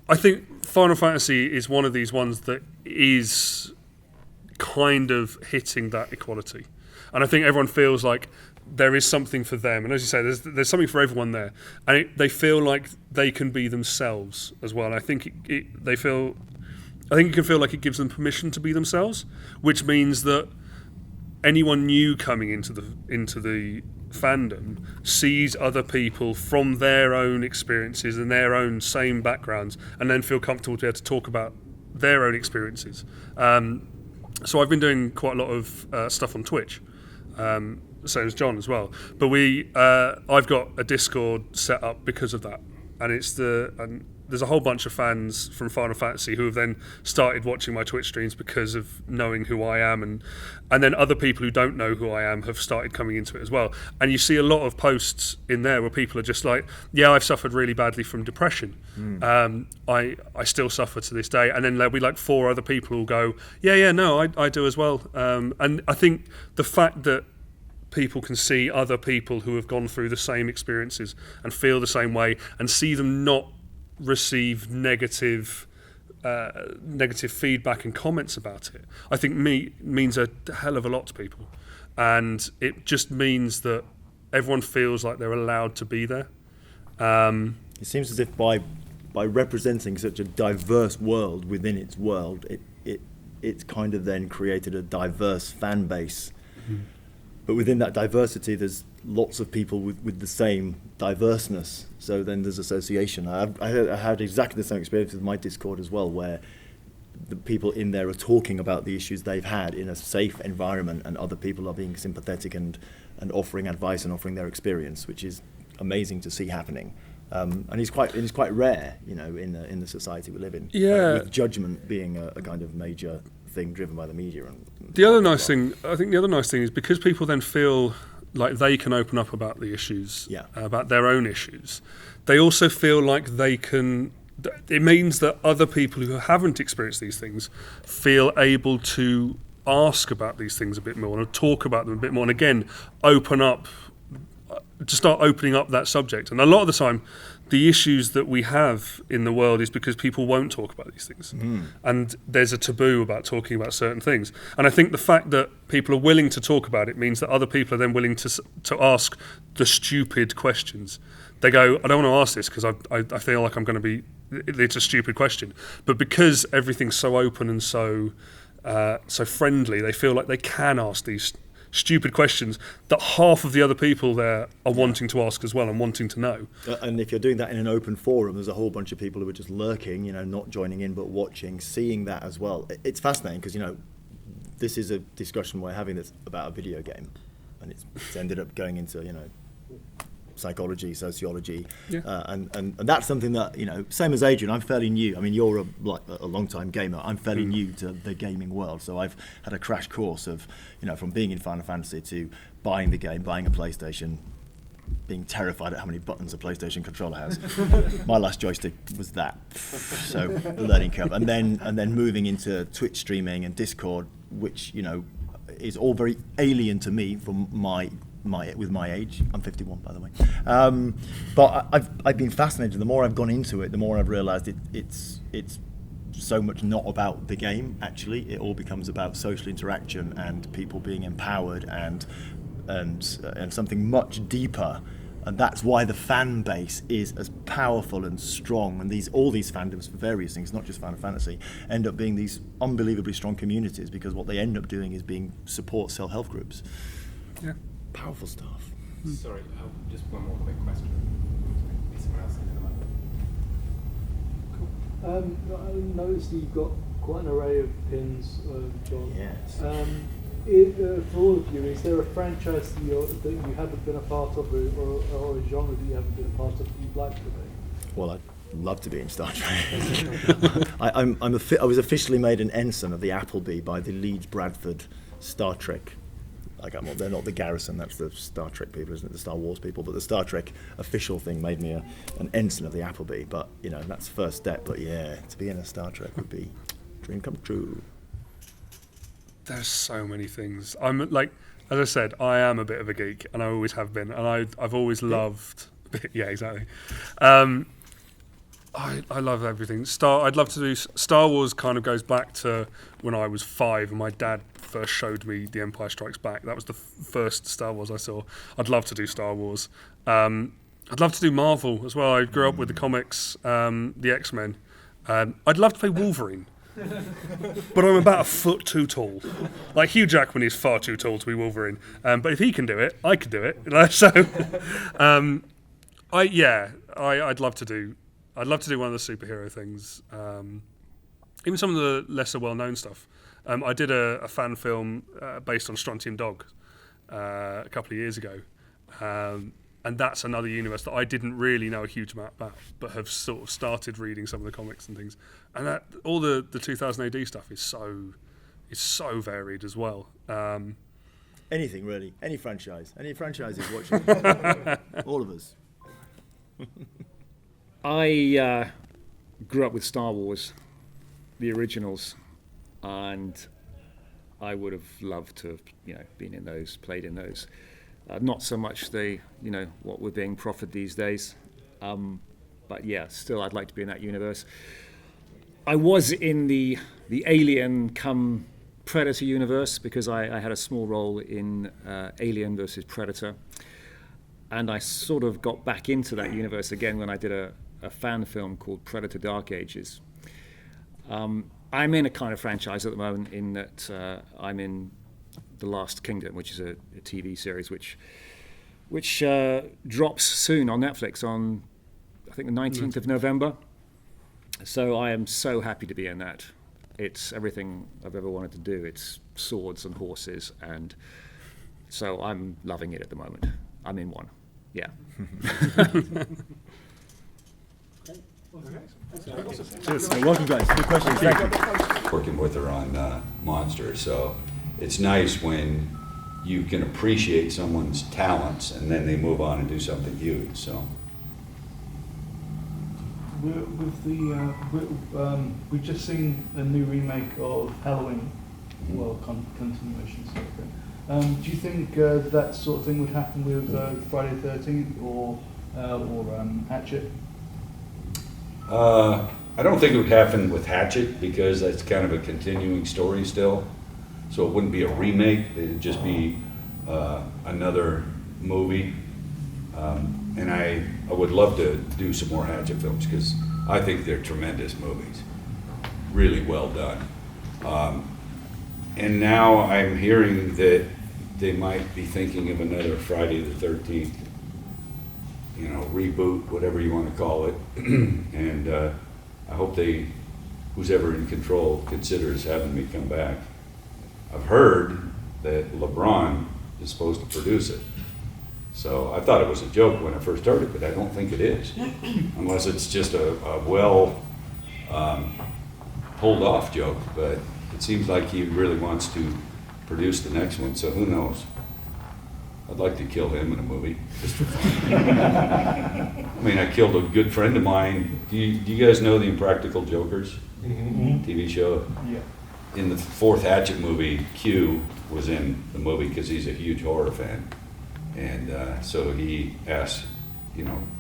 S12: I think Final Fantasy is one of these ones that is kind of hitting that equality, and I think everyone feels like there is something for them, and as you say, there's something for everyone there, and they feel like they can be themselves as well. And I think it can feel like it gives them permission to be themselves, which means that anyone new coming into the fandom sees other people from their own experiences and their own same backgrounds, and then feel comfortable to be able to talk about their own experiences. So I've been doing quite a lot of stuff on Twitch, same as John as well. But I've got a Discord set up because of that, and there's a whole bunch of fans from Final Fantasy who have then started watching my Twitch streams because of knowing who I am, and then other people who don't know who I am have started coming into it as well. And you see a lot of posts in there where people are just like, yeah, I've suffered really badly from depression. I still suffer to this day. And then there'll be like 4 other people who'll go, yeah, no, I do as well. And I think the fact that people can see other people who have gone through the same experiences and feel the same way, and see them not receive negative feedback and comments about it, I think means a hell of a lot to people. And it just means that everyone feels like they're allowed to be there.
S9: It seems as if by representing such a diverse world within its world, it's kind of then created a diverse fan base. But within that diversity, there's lots of people with the same diverseness. So then there's association. I had exactly the same experience with my Discord as well, where the people in there are talking about the issues they've had in a safe environment, and other people are being sympathetic and offering advice and offering their experience, which is amazing to see happening. And it's quite rare, in the society we live in.
S12: Yeah.
S9: With judgment being a kind of major thing driven by the media.
S12: The other nice thing is because people then feel like they can open up about the issues, about their own issues, they also feel like they can. It means that other people who haven't experienced these things feel able to ask about these things a bit more and talk about them a bit more, and again, start opening up that subject. And a lot of the time, the issues that we have in the world is because people won't talk about these things. And there's a taboo about talking about certain things. And I think the fact that people are willing to talk about it means that other people are then willing to ask the stupid questions. They go, I don't want to ask this because I feel like I'm going to be, it's a stupid question. But because everything's so open and so friendly, they feel like they can ask these stupid questions that half of the other people there are wanting to ask as well and wanting to know.
S9: And if you're doing that in an open forum, there's a whole bunch of people who are just lurking, not joining in but watching, seeing that as well. It's fascinating because, this is a discussion we're having that's about a video game, and it's ended up going into, psychology, sociology, and that's something that, same as Adrian, I'm fairly new. I mean, you're a long-time gamer. I'm fairly new to the gaming world, so I've had a crash course of, from being in Final Fantasy to buying the game, buying a PlayStation, being terrified at how many buttons a PlayStation controller has. My last joystick was that, so the learning curve, and then moving into Twitch streaming and Discord, which is all very alien to me from with my age. I'm 51, by the way. But I've been fascinated. The more I've gone into it, the more I've realised it's so much not about the game. Actually, it all becomes about social interaction and people being empowered and something much deeper. And that's why the fan base is as powerful and strong. And all these fandoms for various things, not just Final Fantasy, end up being these unbelievably strong communities, because what they end up doing is support self-help groups.
S12: Yeah.
S9: Powerful stuff.
S11: Sorry, just one more quick question. Maybe someone else in the moment.
S3: I noticed that you've got quite an array of pins, John.
S9: Yes.
S3: For all of you, is there a franchise that you haven't been a part of, or a genre that you haven't been a part of that you'd like to be?
S9: Well, I'd love to be in Star Trek. I was officially made an ensign of the Appleby by the Leeds Bradford Star Trek. They're not the Garrison, that's the Star Trek people, isn't it? The Star Wars people. But the Star Trek official thing made me an ensign of the Appleby. But, that's the first step. But yeah, to be in a Star Trek would be a dream come true.
S12: There's so many things. I'm as I said, I am a bit of a geek, and I always have been. And I've always loved, yeah, exactly. I love everything. I'd love to do Star Wars. Kind of goes back to when I was 5 and my dad first showed me The Empire Strikes Back. That was the first Star Wars I saw. I'd love to do Star Wars. I'd love to do Marvel as well. I grew up with the comics, the X-Men. I'd love to play Wolverine. but I'm about a foot too tall. Like Hugh Jackman is far too tall to be Wolverine, but if he can do it, I could do it. So, I'd love to do one of the superhero things. Even some of the lesser well-known stuff. I did a fan film based on Strontium Dog a couple of years ago. And that's another universe that I didn't really know a huge amount about, but have sort of started reading some of the comics and things. And that all the 2000 AD stuff is so varied as well.
S9: Anything really, any franchise is watching. All of us.
S14: I grew up with Star Wars, the originals, and I would have loved to have been in those, played in those. Not so much what we're being proffered these days, but yeah, still I'd like to be in that universe. I was in the Alien come Predator universe because I had a small role in Alien versus Predator, and I sort of got back into that universe again when I did a fan film called Predator Dark Ages. I'm in a kind of franchise at the moment in that I'm in The Last Kingdom, which is a TV series which drops soon on Netflix on, I think, the 19th of November. So I am so happy to be in that. It's everything I've ever wanted to do. It's swords and horses, and so I'm loving it at the moment. I'm in one. Yeah.
S9: Cheers. Welcome, guys. Good questions. Thank you.
S8: Working with her on Monster, so it's nice when you can appreciate someone's talents and then they move on and do something huge. So
S3: we've just seen a new remake of Halloween, well, continuation sort of thing. Do you think that sort of thing would happen with Friday the 13th or Hatchet?
S8: I don't think it would happen with Hatchet because that's kind of a continuing story still. So it wouldn't be a remake, it'd just be another movie. And I would love to do some more Hatchet films because I think they're tremendous movies. Really well done. And now I'm hearing that they might be thinking of another Friday the 13th, reboot, whatever you want to call it. And I hope who's ever in control considers having me come back. I've heard that LeBron is supposed to produce it. So I thought it was a joke when I first heard it, but I don't think it is. Unless it's just a well pulled off joke, but it seems like he really wants to produce the next one, so who knows? I'd like to kill him in a movie, just for fun. I mean, I killed a good friend of mine. Do you guys know the Impractical Jokers TV show?
S3: Yeah.
S8: In the fourth Hatchet movie, Q was in the movie because he's a huge horror fan. And so he asked,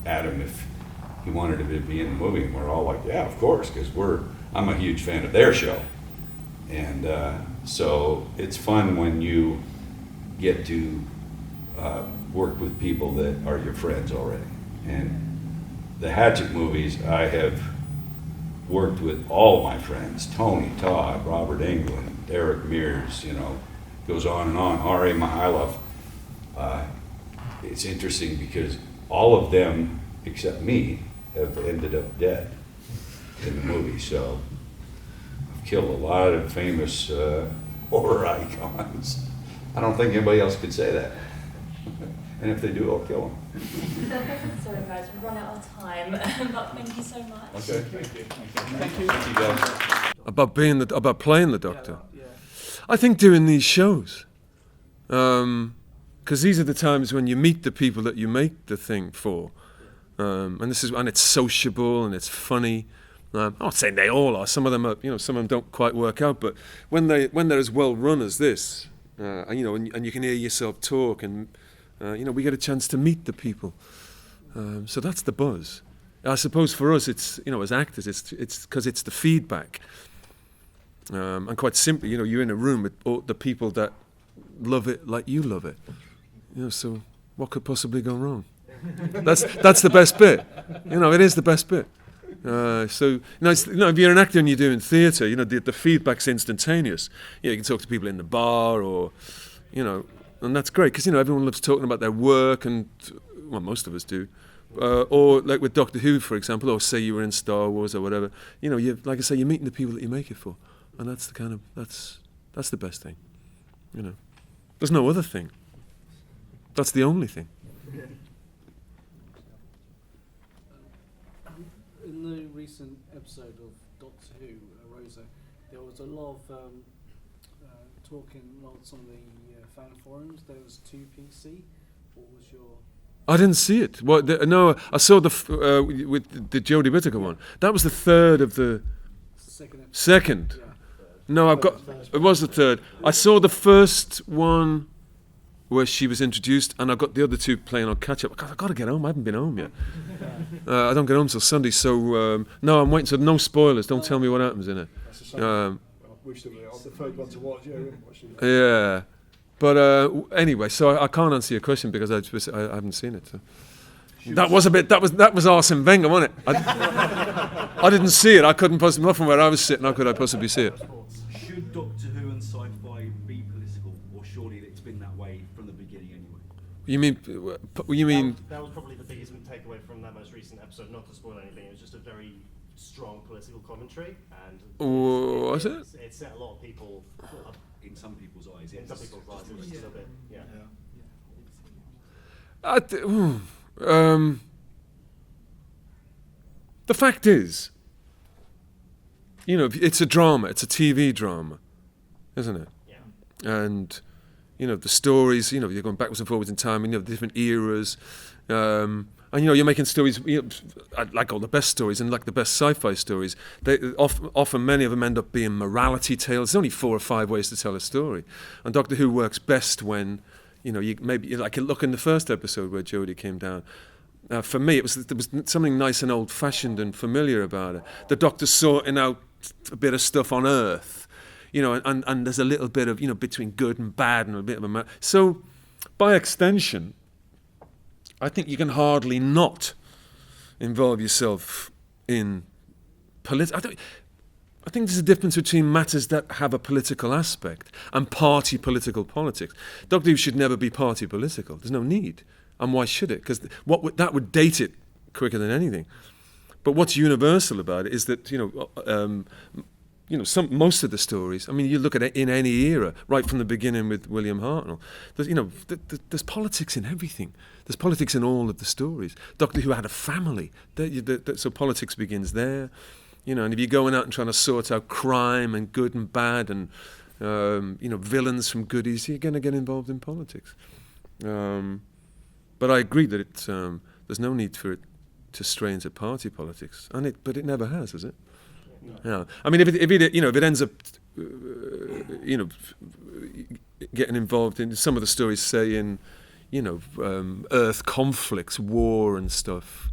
S8: Adam if he wanted to be in the movie. And we're all like, yeah, of course, because I'm a huge fan of their show. And so it's fun when you get to work with people that are your friends already. And the Hatchet movies, I have worked with all my friends, Tony, Todd, Robert Englund, Derek Mears, goes on and on, R.A. Mihailoff. It's interesting because all of them, except me, have ended up dead in the movie. So I've killed a lot of famous horror icons. I don't think anybody else could say that. And if they do, I'll kill them.
S16: Sorry guys, we've run out of time, but thank you so much.
S8: Okay. Thank you guys.
S21: About playing the Doctor. I think doing these shows, because these are the times when you meet the people that you make the thing for, and it's sociable and it's funny. I'm not saying they all are. Some of them are, some of them don't quite work out. But when they're as well run as this, and you can hear yourself talk, and we get a chance to meet the people. So that's the buzz. I suppose for us, it's as actors, it's because it's the feedback. And quite simply, you're in a room with all the people that love it like you love it. So what could possibly go wrong? That's the best bit. It is the best bit.
S15: So if you're an actor and you're doing theatre, the feedback's instantaneous. You can talk to people in the bar, or and that's great because everyone loves talking about their work, and well, most of us do. Or like with Doctor Who, for example, or say you were in Star Wars or whatever. You like I say, you're meeting the people that you make it for, and that's that's the best thing. There's no other thing. That's the only thing.
S3: In the recent episode of Doctor Who, Rosa, there was a lot of talking on some of the fan forums. There was 2 PC. What was your...
S15: I didn't see it. No, I saw with the Jodie Whittaker one. That was the third of the... Second? Yeah. No, it was the third. I saw the first one where she was introduced, and I got the other 2 playing on catch-up. I've got to get home. I haven't been home yet. I don't get home till Sunday, so no, I'm waiting. So no spoilers. Don't tell me what happens in it.
S17: Wish there were the third one to watch.
S15: Yeah, but anyway, so I can't answer your question because I haven't seen it. So. That was Arsene Wenger, wasn't it? I didn't see it. I couldn't possibly, not from where I was sitting. How could I possibly see it?
S18: Should Doctor Who and sci-fi be political, or surely it's been that way from the beginning anyway?
S15: You mean?
S10: That was probably the biggest takeaway from that most recent episode. Not to spoil anything, it was just a very strong political commentary, and
S15: was it?
S10: It set a lot of people up
S18: in some people's eyes.
S10: In some people's eyes, it was just a little bit,
S15: the fact is, it's a drama. It's a TV drama, isn't it?
S10: Yeah.
S15: And the stories. You're going backwards and forwards in time. Different eras. And you're making stories. Like all the best stories and like the best sci-fi stories. They often many of them end up being morality tales. There's only 4 or 5 ways to tell a story, and Doctor Who works best when. You maybe like look in the first episode where Jodie came down. For me, there was something nice and old-fashioned and familiar about it. The Doctor sorting out a bit of stuff on Earth, and there's a little bit of between good and bad and a bit of a so by extension, I think you can hardly not involve yourself in politics. I think there's a difference between matters that have a political aspect and party political politics. Doctor Who should never be party political. There's no need. And why should it? Because that would date it quicker than anything. But what's universal about it is that, most of the stories, I mean, you look at it in any era, right from the beginning with William Hartnell, there's politics in everything. There's politics in all of the stories. Doctor Who had a family, so politics begins there. And if you're going out and trying to sort out crime and good and bad and, villains from goodies, you're going to get involved in politics. But I agree that there's no need for it to stray into party politics, but it never has it? No. Yeah. I mean, if it ends up, getting involved in some of the stories, say in, Earth conflicts, war and stuff.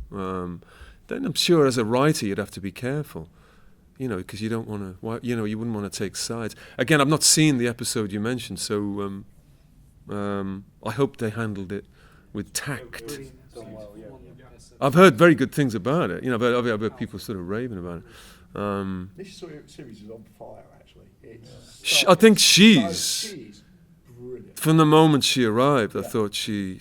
S15: Then I'm sure as a writer you'd have to be careful, because you don't want to, you wouldn't want to take sides. Again, I've not seen the episode you mentioned, so I hope they handled it with tact. I've heard very good things about it. I've heard people sort of raving about it.
S17: This series is on fire, actually.
S15: I think she's brilliant. From the moment she arrived, I thought she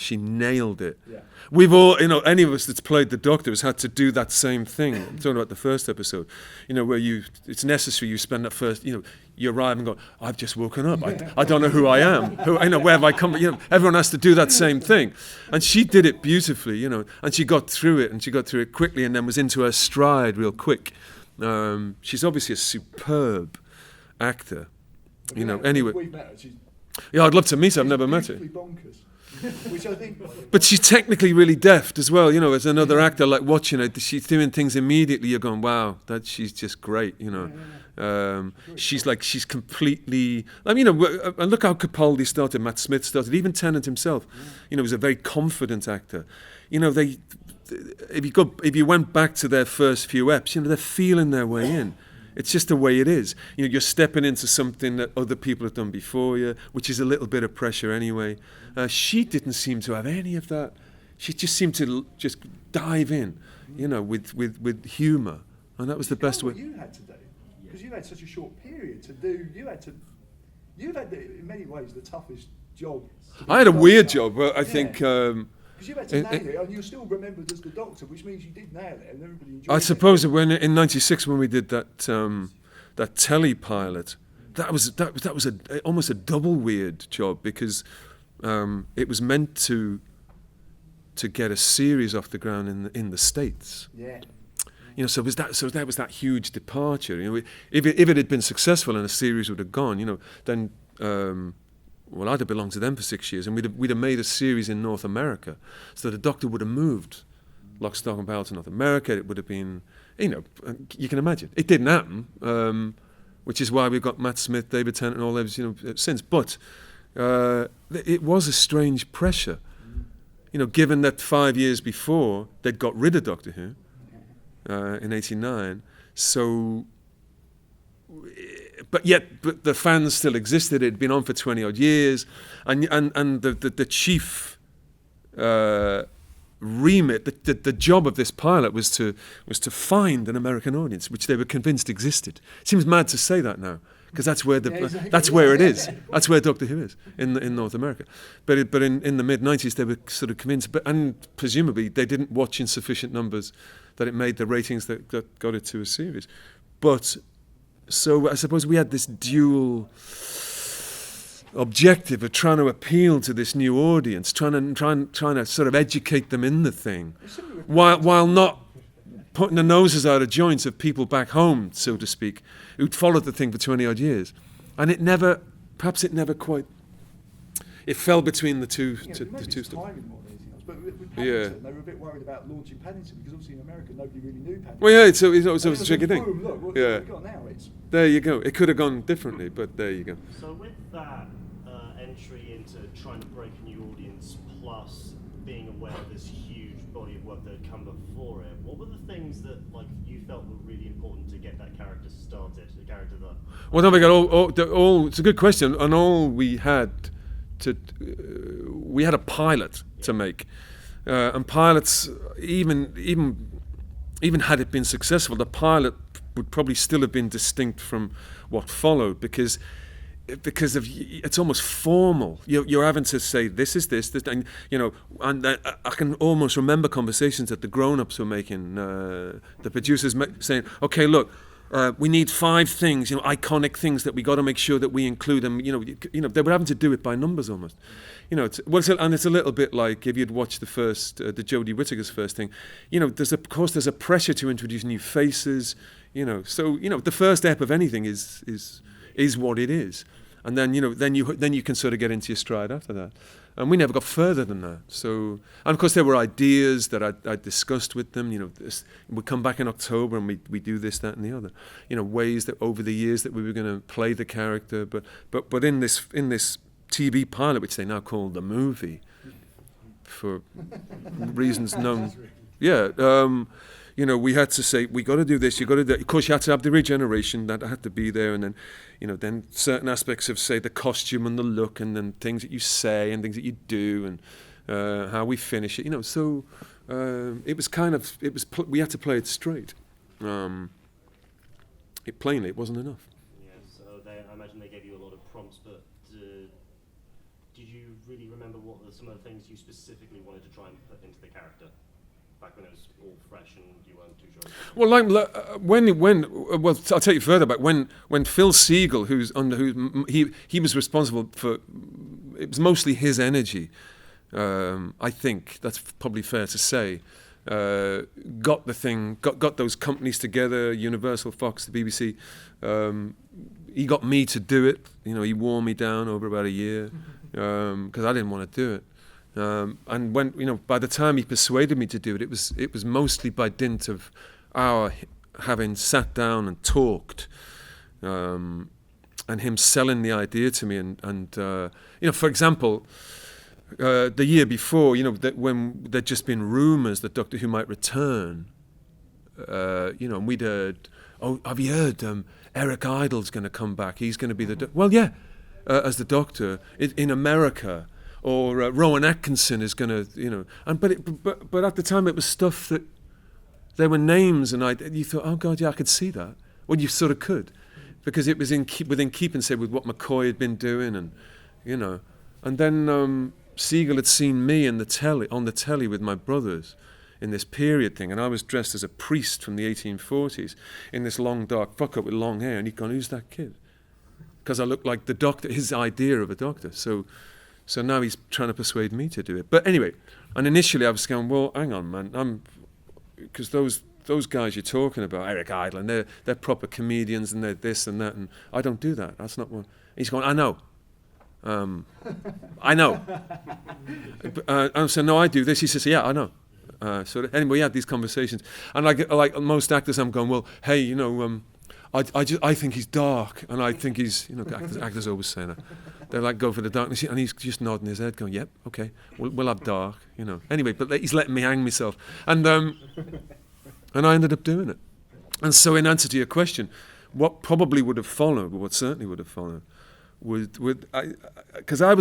S15: nailed it. Yeah. We've all, any of us that's played the Doctor has had to do that same thing. I'm talking about the first episode, where it's necessary you spend that first, you arrive and go, I've just woken up. I don't know who I am. Where have I come? Everyone has to do that same thing. And she did it beautifully, and she got through it quickly and then was into her stride real quick. She's obviously a superb actor. Anyway.
S17: We've met her.
S15: Yeah, I'd love to meet her. I've never met her.
S17: Bonkers. Which I think.
S15: But she's technically really deft as well. As another actor, like watching her, she's doing things immediately. You're going, wow, she's just great. She's completely. I mean, and look how Capaldi started, Matt Smith started, even Tennant himself. Was a very confident actor. If you went back to their first few eps, they're feeling their way in. It's just the way it is. You're stepping into something that other people have done before you, which is a little bit of pressure anyway. She didn't seem to have any of that. she just seemed to just dive in, you know, with humour, and that was the best way.
S17: What you had to do, because you had such a short period to do. You've had in many ways the toughest job.
S15: I had a weird job, but I think.
S17: Because you had to nail it, and you're still remembered as the Doctor, which means you did nail it, and everybody enjoyed it.
S15: I suppose that when in '96 when we did that telly pilot, that was almost a double weird job, because it was meant to get a series off the ground in the States.
S17: Yeah.
S15: You know, so that was that huge departure. You know, if it had been successful and a series would have gone, you know, then. Well, I'd have belonged to them for 6 years, and we'd have made a series in North America. So the Doctor would have moved lock, stock and barrel to North America. It would have been, you know, you can imagine. It didn't happen, which is why we've got Matt Smith, David Tennant and all those, you know, since. But it was a strange pressure, you know, given that 5 years before they'd got rid of Doctor Who in '89. So... But the fans still existed. It had been on for 20 odd years, and the chief remit, the job of this pilot was to find an American audience, which they were convinced existed. It seems mad to say that now, because that's where that's where it is. That's where Doctor Who is in North America. But in the mid '90s they were sort of convinced, and presumably they didn't watch in sufficient numbers that it made the ratings that got it to a series. But so I suppose we had this dual objective of trying to appeal to this new audience, trying to sort of educate them in the thing, while not putting the noses out of joints of people back home, so to speak, who'd followed the thing for 20 odd years, and it never quite. It fell between the two.
S17: But with Paddington, they were a bit worried about launching Paddington, because obviously in America nobody really knew Paddington.
S15: Well, yeah, it's always a tricky thing.
S17: Boom, look, what
S15: yeah.
S17: we've got now,
S15: There you go. It could have gone differently, but there you go.
S2: So with that entry into trying to break a new audience, plus being aware of this huge body of work that had come before it, what were the things that you felt were really important to get that character started? The character that.
S15: Well, then we got all. It's a good question, and all we had. We had a pilot to make, and pilots, even had it been successful, the pilot would probably still have been distinct from what followed, because of it's almost formal. You're having to say this, and you know, and I can almost remember conversations that the grown-ups were making, the producers saying, "Okay, look." We need 5 things, you know, iconic things that we got to make sure that we include them. You know, they were having to do it by numbers almost. You know, it's a little bit like if you'd watched the Jodie Whittaker's first thing. You know, there's a pressure to introduce new faces. You know, so you know the first step of anything is what it is, and then you can sort of get into your stride after that. And we never got further than that. So, and of course there were ideas that I discussed with them. You know, we come back in October and we do this, that, and the other. You know, ways that over the years that we were going to play the character. But in this TV pilot, which they now call the movie, for reasons known. Yeah. You know, we had to say, we got to do this, you got to do that. Of course, you had to have the regeneration, that had to be there, and then, you know, then certain aspects of, say, the costume and the look, and then things that you say and things that you do, and how we finish it, you know. So it was we had to play it straight. Plainly, it wasn't enough.
S2: Yeah, so I imagine they gave you a lot of prompts, but did you really remember what were some of the things you specifically wanted to try and put into the character? Back when it was all fresh and you weren't too sure.
S15: Well, I'll take you further back. When Phil Siegel, he was responsible for, it was mostly his energy. I think that's probably fair to say. Got those companies together, Universal, Fox, the BBC. He got me to do it. You know, he wore me down over about a year because I didn't want to do it. And when, you know, by the time he persuaded me to do it, it was mostly by dint of our having sat down and talked, and him selling the idea to me, and you know, for example, the year before, you know, that when there'd just been rumours that Doctor Who might return, you know, and we'd heard, oh, have you heard Eric Idle's going to come back? He's going to be the well, yeah, as the Doctor in America. Rowan Atkinson is going to, you know. And but at the time it was stuff that there were names, and you thought, oh God, yeah, I could see that. Well, you sort of could, because it was within keeping, say, with what McCoy had been doing, and you know. And then Siegel had seen me on the telly with my brothers in this period thing, and I was dressed as a priest from the 1840s in this long dark frock coat with long hair, and he'd gone, who's that kid? Because I looked like the doctor, his idea of a doctor. So now he's trying to persuade me to do it. But anyway, and initially I was going, well, hang on, man, because those guys you're talking about, Eric Idle, they're proper comedians, and they're this and that, and I don't do that. That's not one. He's going, I know. I know. I'm saying, no, I do this. He says, yeah, I know. So anyway, we had these conversations, and like most actors, I'm going, well, hey, you know, I think he's dark, and I think he's, you know, actors always say that. They're like, go for the darkness, and he's just nodding his head, going, yep, okay, we'll have dark, you know. Anyway, but he's letting me hang myself, and I ended up doing it. And so, in answer to your question, what probably would have followed, or what certainly would have followed, because I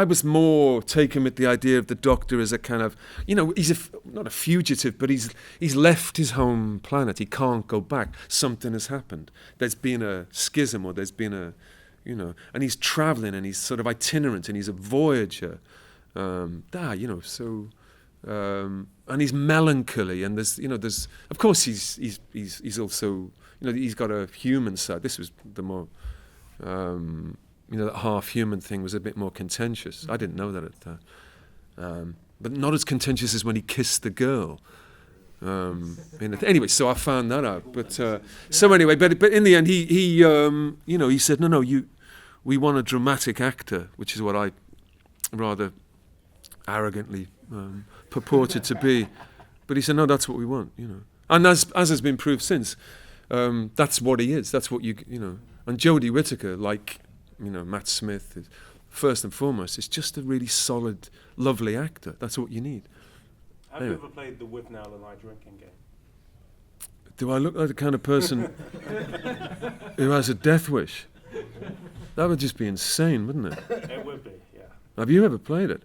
S15: was more taken with the idea of the Doctor as a kind of, you know, he's not a fugitive, but he's left his home planet. He can't go back. Something has happened. There's been a schism, or there's been a, you know, and he's traveling, and he's sort of itinerant, and he's a voyager. You know, so, and he's melancholy, and there's of course he's also, you know, he's got a human side. This was the more. You know, that half-human thing was a bit more contentious. I didn't know that at the time. But not as contentious as when he kissed the girl. Anyway, so I found that out. But so anyway, but in the end, he you know, he said, no, we want a dramatic actor, which is what I rather arrogantly purported to be. But he said, no, that's what we want, you know. And as has been proved since, that's what he is. That's what you know. And Jodie Whittaker, like, you know, Matt Smith, is, first and foremost, is just a really solid, lovely actor. That's what you need.
S11: Have you ever played the With Now and I Drinking game?
S15: Do I look like the kind of person who has a death wish? That would just be insane, wouldn't it?
S11: It would be, yeah.
S15: Have you ever played it?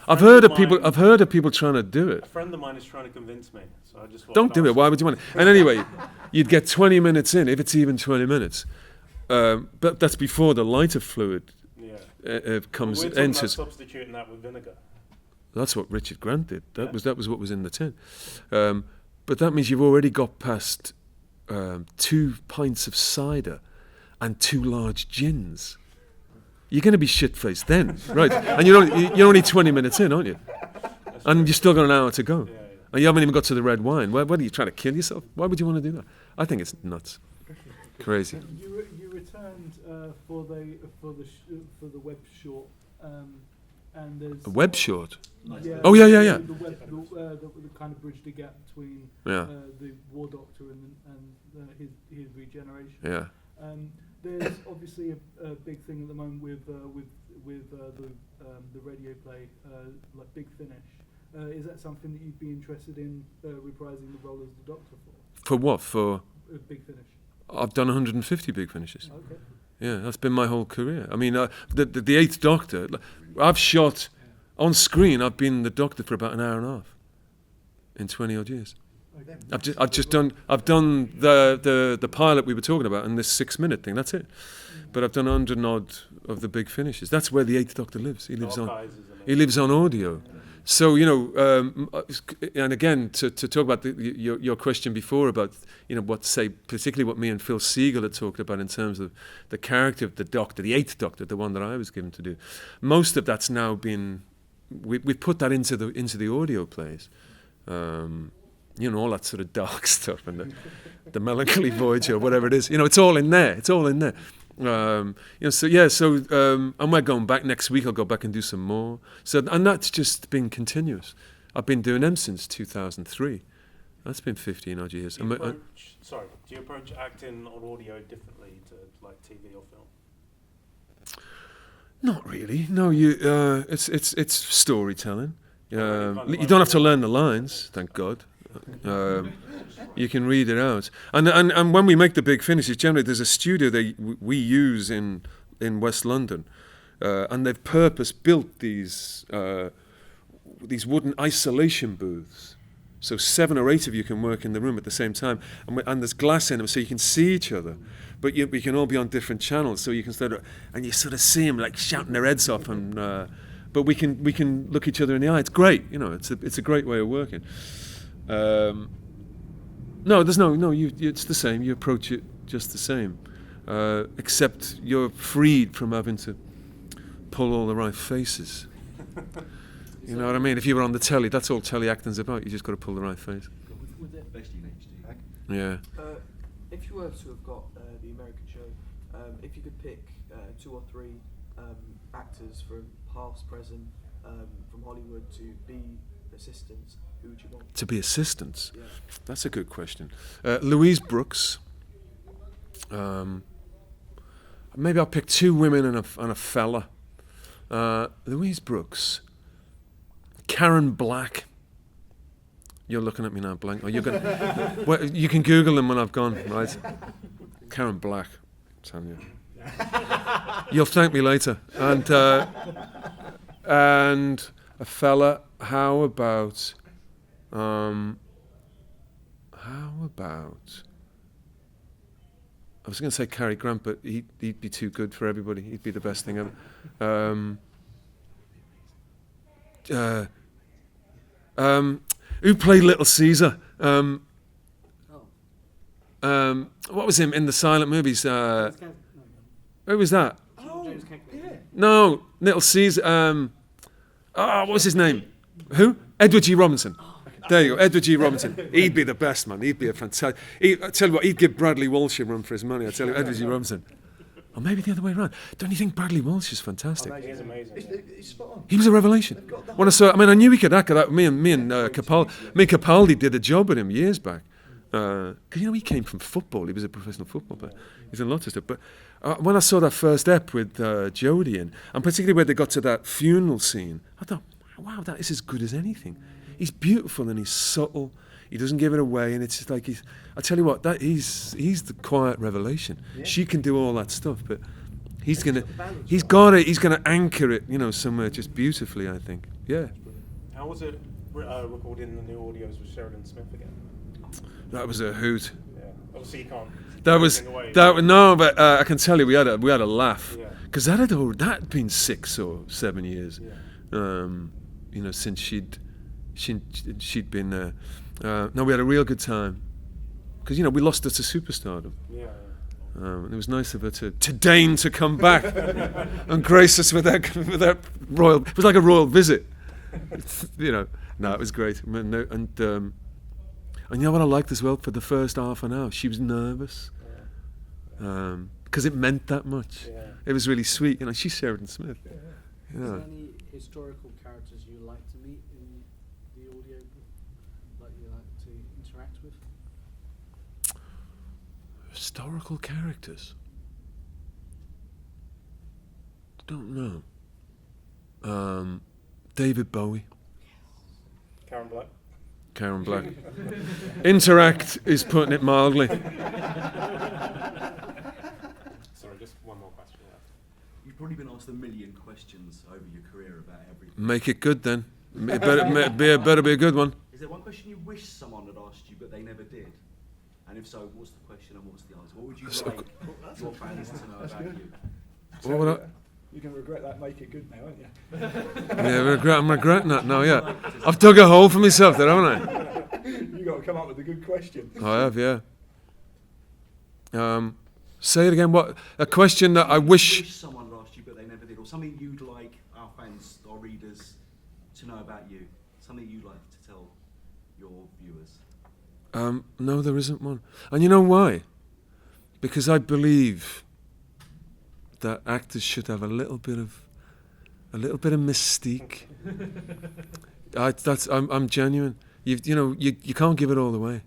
S15: I've heard of people trying to do it.
S11: A friend of mine is trying to convince me, so I just thought,
S15: don't do it. Why would you want it? And anyway, you'd get 20 minutes in, if it's even 20 minutes. But that's before the lighter fluid comes
S11: enters. About substituting that with vinegar.
S15: That's what Richard Grant did. That was what was in the tin. But that means you've already got past 2 pints of cider and 2 large gins. You're going to be shit-faced then, right? And you're only 20 minutes in, aren't you? And you've still got an hour to go. Yeah. And you haven't even got to the red wine. What are you trying to kill yourself? Why would you want to do that? I think it's nuts. Crazy.
S3: You returned for the web short, and there's
S15: a web short.
S3: Yeah,
S15: oh yeah.
S3: The kind of bridged the gap between the War Doctor and his regeneration.
S15: Yeah.
S3: There's obviously a big thing at the moment with the radio play, like Big Finish. Is that something that you'd be interested in reprising the role as the Doctor for?
S15: For what? For
S3: Big Finish.
S15: I've done 150 Big Finishes.
S3: Okay.
S15: Yeah, that's been my whole career. I mean, the Eighth Doctor, I've shot on screen. I've been the Doctor for about an hour and a half in 20 odd years. Okay. I've done the pilot we were talking about and this 6-minute thing. That's it. But I've done 100 and odd of the Big Finishes. That's where the Eighth Doctor lives. He lives on audio. So, you know, and again, to talk about your question before about, you know, particularly what me and Phil Siegel had talked about in terms of the character of the Doctor, the Eighth Doctor, the one that I was given to do. Most of that's now been, we've put that into the audio plays. You know, all that sort of dark stuff and the melancholy voyage or whatever it is. You know, it's all in there. You know, and we're going back next week. I'll go back and do some more. So, and that's just been continuous. I've been doing them since 2003. That's been 15 odd years.
S11: Do you approach acting on audio differently to like TV or film?
S15: Not really. No, it's storytelling. You don't have to learn the lines, thank God. You can read it out, and when we make the Big Finishes, generally there's a studio that we use in West London, and they've purpose-built these wooden isolation booths. So 7 or 8 of you can work in the room at the same time, and there's glass in them, so you can see each other. But we can all be on different channels, so you can and you sort of see them like shouting their heads off, and but we can look each other in the eye. It's great, it's a great way of working. No, there's no. It's the same. You approach it just the same, except you're freed from having to pull all the right faces. You know what I mean? If you were on the telly, that's all telly acting's about. You just got to pull the right face.
S18: With that best in HD.
S15: Yeah.
S13: If you were to have got the American show, if you could pick 2 or 3 actors from past, present, from Hollywood to be assistants, who would you want?
S15: To be assistants?
S13: Yeah.
S15: That's a good question. Louise Brooks. Maybe I'll pick 2 women and a fella. Louise Brooks. Karen Black. You're looking at me now, blank. Oh, you're gonna. Well, you can Google them when I've gone, right? Karen Black, I'm telling you. You'll thank me later. And a fella. How about? I was going to say Cary Grant, but he'd be too good for everybody. He'd be the best thing ever. Who played Little Caesar? What was him in the silent movies? Who was that? No, Little Caesar. What was his name? Who? Edward G. Robinson. There you go, Edward G. Robinson. He'd be the best, man. He'd be a fantastic. I tell you what, he'd give Bradley Walsh a run for his money. I tell you, Edward G. Robinson. Or maybe the other way around. Don't you think Bradley Walsh is fantastic?
S11: He is amazing.
S17: He's spot on.
S15: He was a revelation. When I knew he could act. Me and Capaldi did a job with him years back. Because he came from football. He was a professional football player. He's done lots of stuff. But when I saw that first ep with Jodie in, and particularly when they got to that funeral scene, I thought, wow, that is as good as anything. He's beautiful and he's subtle. He doesn't give it away, and it's just like I tell you what, he's the quiet revelation. Yeah. She can do all that stuff, but he's gonna anchor it, somewhere just beautifully. I think. Yeah.
S11: How was it recording the new audios with Sheridan Smith again?
S15: That was a hoot.
S11: Yeah. Obviously you can't.
S15: No, but I can tell you we had a laugh because that'd been 6 or 7 years, since she'd been there. No, we had a real good time because we lost her to superstardom. Yeah. It was nice of her to deign to come back and grace us with that royal. It was like a royal visit. No, it was great. And you know what I liked as well? For the first half an hour, she was nervous because it meant that much. Yeah. It was really sweet. She's Sheridan Smith.
S19: Yeah. Is there any historical characters you like to meet in the audio book, like you like to interact with?
S15: Historical characters? Don't know. David Bowie. Karen Black. Interact is putting it mildly.
S11: Sorry, just one more question left.
S18: You've probably been asked 1 million questions over your career about everything.
S15: Make it good then. It better be a good one.
S18: Is there one question you wish someone had asked you but they never did? And if so, what's the question and what's the answer? What would you like your fans to know about you?
S15: What would I?
S17: You're going to regret that. Make it good now, aren't you?
S15: Yeah, I'm regretting that now. Yeah, I've dug a hole for myself there, haven't I?
S17: You got to come up with a good question.
S15: I have, yeah. Say it again. What a question that I wish
S18: someone had asked you but they never did, or something you'd like our fans or readers to know about you. Something you'd like to tell your viewers.
S15: No, there isn't one. And you know why? Because I believe that actors should have a little bit of mystique. I'm genuine. You can't give it all away.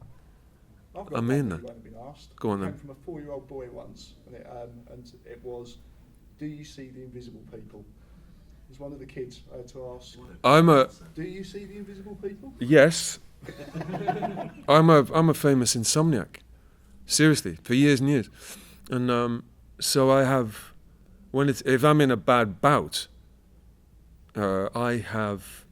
S15: I mean that. Go on then.
S17: I came from a 4-year-old boy once, and it was, do you see the invisible people? It was one of the kids I had to ask. Do you see the invisible people?
S15: Yes. I'm a famous insomniac. Seriously, for years and years. And so I have if I'm in a bad bout, I have,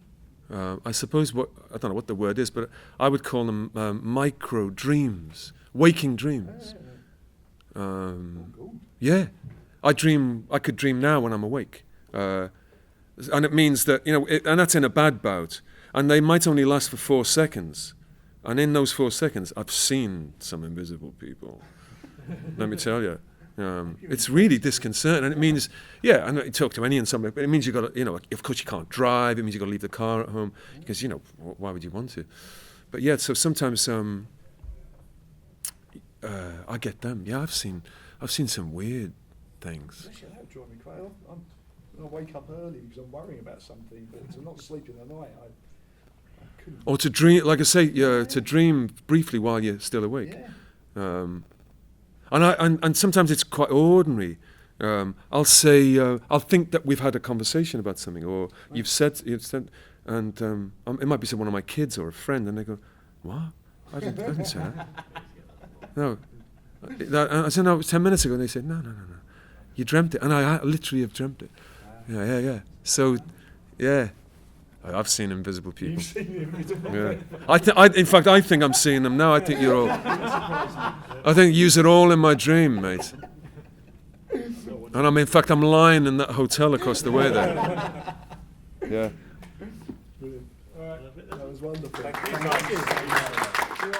S15: I suppose I don't know what the word is, but I would call them micro dreams, waking dreams. Yeah, I could dream now when I'm awake, and it means that and that's in a bad bout, and they might only last for 4 seconds, and in those 4 seconds, I've seen some invisible people. Let me tell you. It's really disconcerting, and it means, I know you talk to any and somebody, but it means you've got to, of course you can't drive, it means you've got to leave the car at home, because, why would you want to? But so sometimes I get them. Yeah, I've seen some weird things.
S17: Actually, that would drive me crazy. I wake up early because I'm worrying about something, but to not sleep in the night, I couldn't.
S15: Or to dream, like I say, to dream briefly while you're still awake.
S17: Yeah.
S15: And sometimes it's quite ordinary. I'll say, I'll think that we've had a conversation about something, or you've said, and it might be one of my kids or a friend, and they go, "What? I didn't say that." No, I said, "No, it was 10 minutes ago," and they said, "No, you dreamt it," and I literally have dreamt it. Yeah. So, I've seen invisible people.
S17: You've seen the invisible
S15: Yeah. In fact, I think I'm seeing them now. I think you're all. I think use it all in my dream, mate. And in fact, I'm lying in that hotel across the way there. Yeah.
S17: Brilliant. All right. That was wonderful.
S11: Thank you.